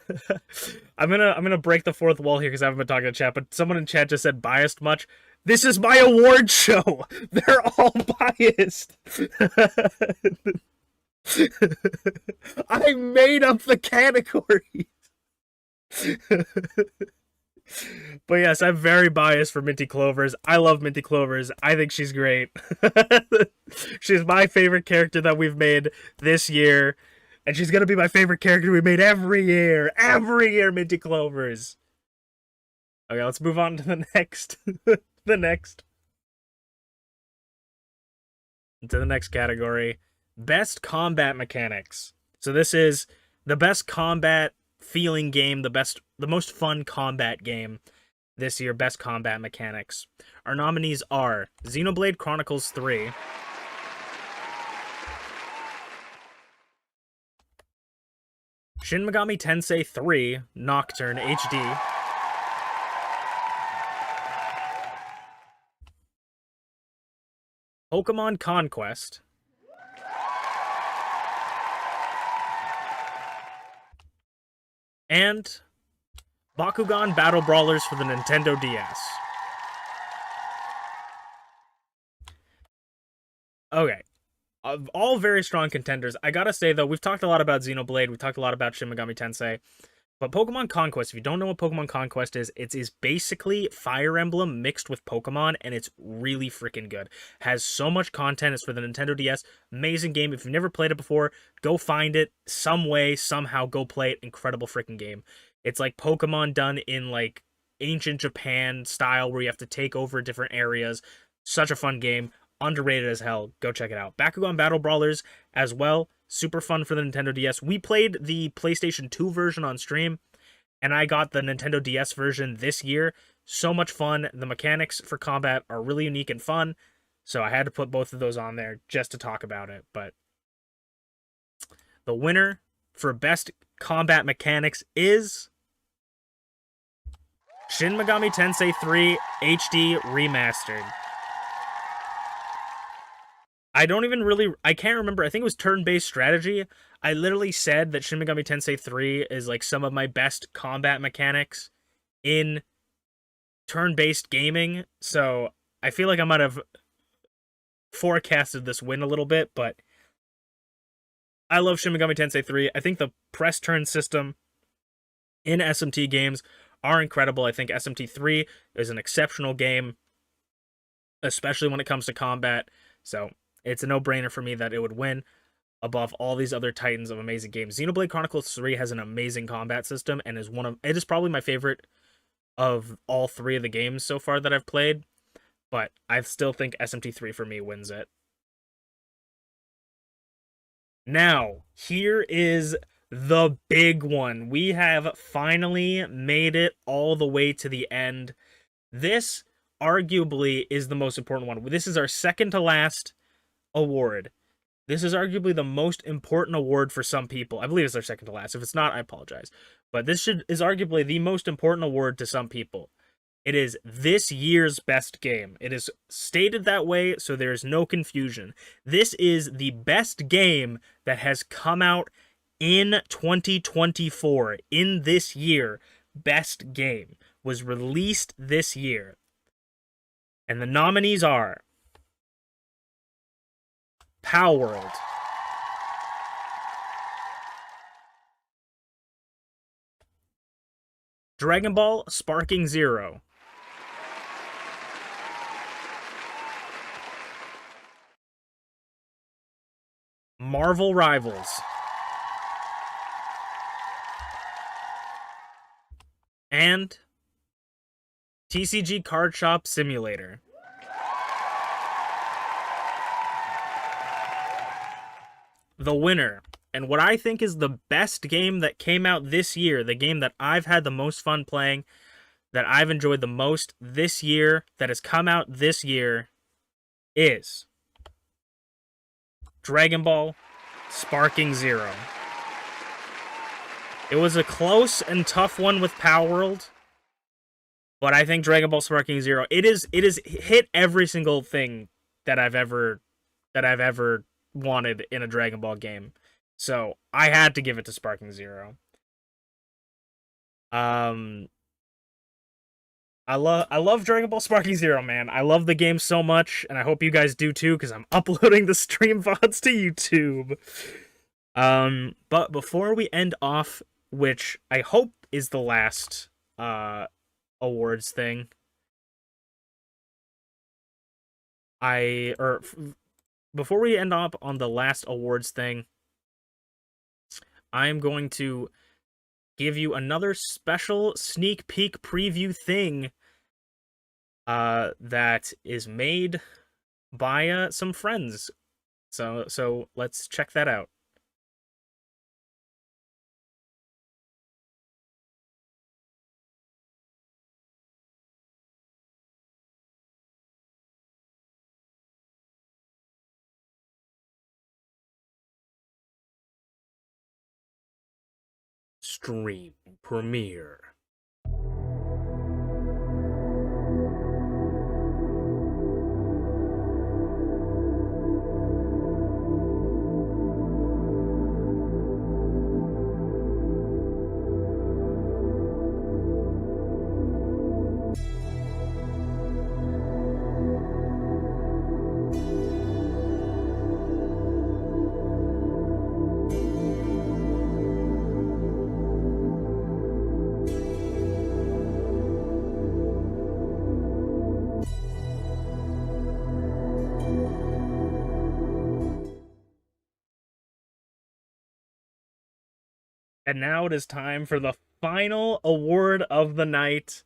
I'm gonna break the fourth wall here because I haven't been talking to chat. But someone in chat just said biased much. This is my award show. They're all biased. I made up the categories. But yes, I'm very biased for Minty Clovers. I love Minty Clovers. I think she's great. She's my favorite character that we've made this year. And she's going to be my favorite character we made every year. Every year, Minty Clovers. Okay, let's move on to the next. To the next category. Best combat mechanics. So this is the best combat feeling game, the most fun combat game this year, best combat mechanics. Our nominees are Xenoblade Chronicles 3, Shin Megami Tensei 3 Nocturne HD, Pokemon Conquest, and Bakugan Battle Brawlers for the Nintendo DS. Okay. Of all very strong contenders, I gotta say, though, we've talked a lot about Xenoblade, we've talked a lot about Shin Megami Tensei, but Pokemon Conquest, if you don't know what Pokemon Conquest is, it is basically Fire Emblem mixed with Pokemon, and it's really freaking good. Has so much content. It's for the Nintendo DS. Amazing game. If you've never played it before, go find it. Some way, somehow, go play it. Incredible freaking game. It's like Pokemon done in, like, ancient Japan style, where you have to take over different areas. Such a fun game. Underrated as hell. Go check it out. Bakugan Battle Brawlers as well. Super fun for the Nintendo DS. We played the PlayStation 2 version on stream, and I got the Nintendo DS version this year. So much fun. The mechanics for combat are really unique and fun, so I had to put both of those on there just to talk about it. But the winner for best combat mechanics is Shin Megami Tensei 3 HD Remastered. I can't remember. I think it was turn-based strategy. I literally said that Shin Megami Tensei 3 is like some of my best combat mechanics in turn-based gaming. So I feel like I might have forecasted this win a little bit, but I love Shin Megami Tensei 3. I think the press turn system in SMT games are incredible. I think SMT 3 is an exceptional game, especially when it comes to combat. So it's a no-brainer for me that it would win above all these other titans of amazing games. Xenoblade Chronicles 3 has an amazing combat system and it is probably my favorite of all three of the games so far that I've played, but I still think SMT3 for me wins it. Now, here is the big one. We have finally made it all the way to the end. This arguably is the most important one. This is our second to last award. This is arguably the most important award for some people. I believe it's our second to last. If it's not, I apologize. But this is arguably the most important award to some people. It is this year's best game. It is stated that way, so there is no confusion. This is the best game that has come out in 2024, in this year, best game was released this year. And the nominees are Palworld, Dragon Ball Sparking Zero, Marvel Rivals, and TCG Card Shop Simulator. The winner, and what I think is the best game that came out this year, the game that I've had the most fun playing, that I've enjoyed the most this year, that has come out this year, is Dragon Ball Sparking Zero. It was a close and tough one with Palworld, but I think Dragon Ball Sparking Zero, it is hit every single thing that I've ever wanted in a Dragon Ball game. So I had to give it to Sparking Zero. I love Dragon Ball Sparking Zero, man. I love the game so much, and I hope you guys do too, because I'm uploading the stream VODs to YouTube. But before we end off, which I hope is the last awards thing, before we end up on the last awards thing, I am going to give you another special sneak peek preview thing that is made by some friends. So let's check that out. Stream premiere. And now it is time for the final award of the night.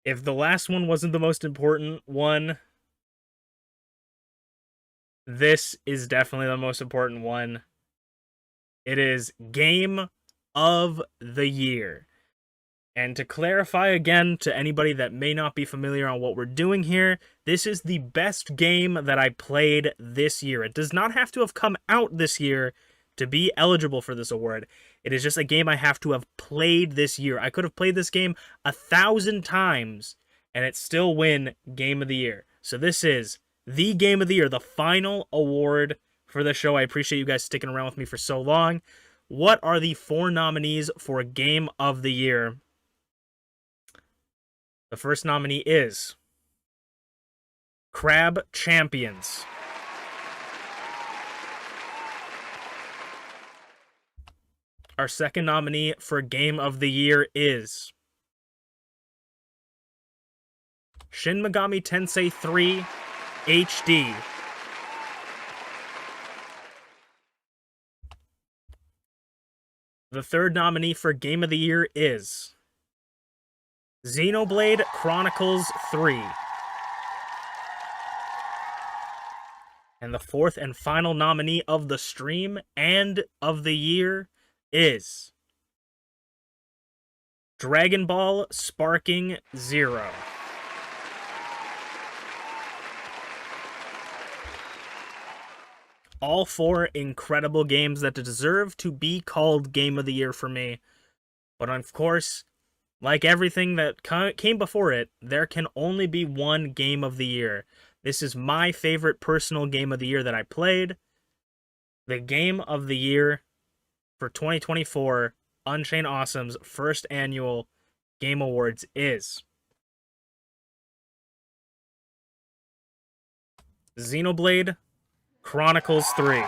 If the last one wasn't the most important one, this is definitely the most important one. It is Game of the Year. And to clarify again to anybody that may not be familiar on what we're doing here, this is the best game that I played this year. It does not have to have come out this year to be eligible for this award. It is just a game I have to have played this year. I could have played this game 1,000 times and it still win Game of the Year. So this is the Game of the Year, the final award for the show. I appreciate you guys sticking around with me for so long. What are the 4 nominees for Game of the Year? The first nominee is Crab Champions. Our second nominee for Game of the Year is Shin Megami Tensei 3 HD. The third nominee for Game of the Year is Xenoblade Chronicles 3. And the fourth and final nominee of the stream and of the year is Dragon Ball Sparking Zero. All 4 incredible games that deserve to be called Game of the Year for me. But of course, like everything that came before it, there can only be one Game of the Year. This is my favorite personal Game of the Year that I played. The Game of the Year for 2024 Unchained Awesome's first annual Game Awards is Xenoblade Chronicles 3.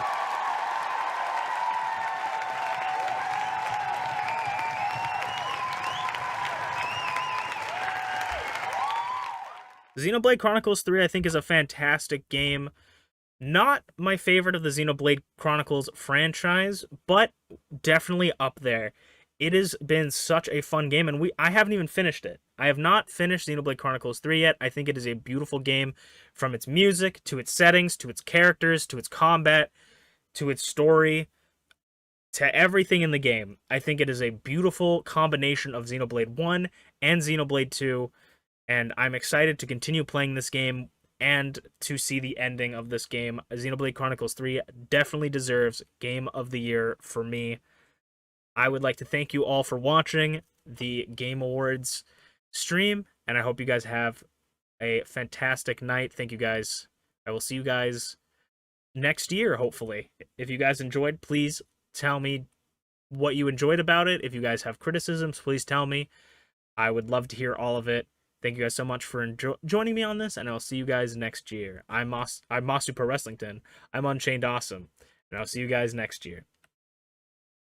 Xenoblade Chronicles 3, I think, is a fantastic game. Not my favorite of the Xenoblade Chronicles franchise, but definitely up there. It has been such a fun game, and I haven't even finished it. I have not finished Xenoblade Chronicles 3 yet. I think it is a beautiful game, from its music, to its settings, to its characters, to its combat, to its story, to everything in the game. I think it is a beautiful combination of Xenoblade 1 and Xenoblade 2, and I'm excited to continue playing this game and to see the ending of this game. Xenoblade Chronicles 3 definitely deserves Game of the Year for me. I would like to thank you all for watching the Game Awards stream, and I hope you guys have a fantastic night. Thank you guys. I will see you guys next year, hopefully. If you guys enjoyed, please tell me what you enjoyed about it. If you guys have criticisms, please tell me. I would love to hear all of it. Thank you guys so much for joining me on this, and I'll see you guys next year. I'm Masu Pro Wrestlington. I'm Unchained Awesome, and I'll see you guys next year.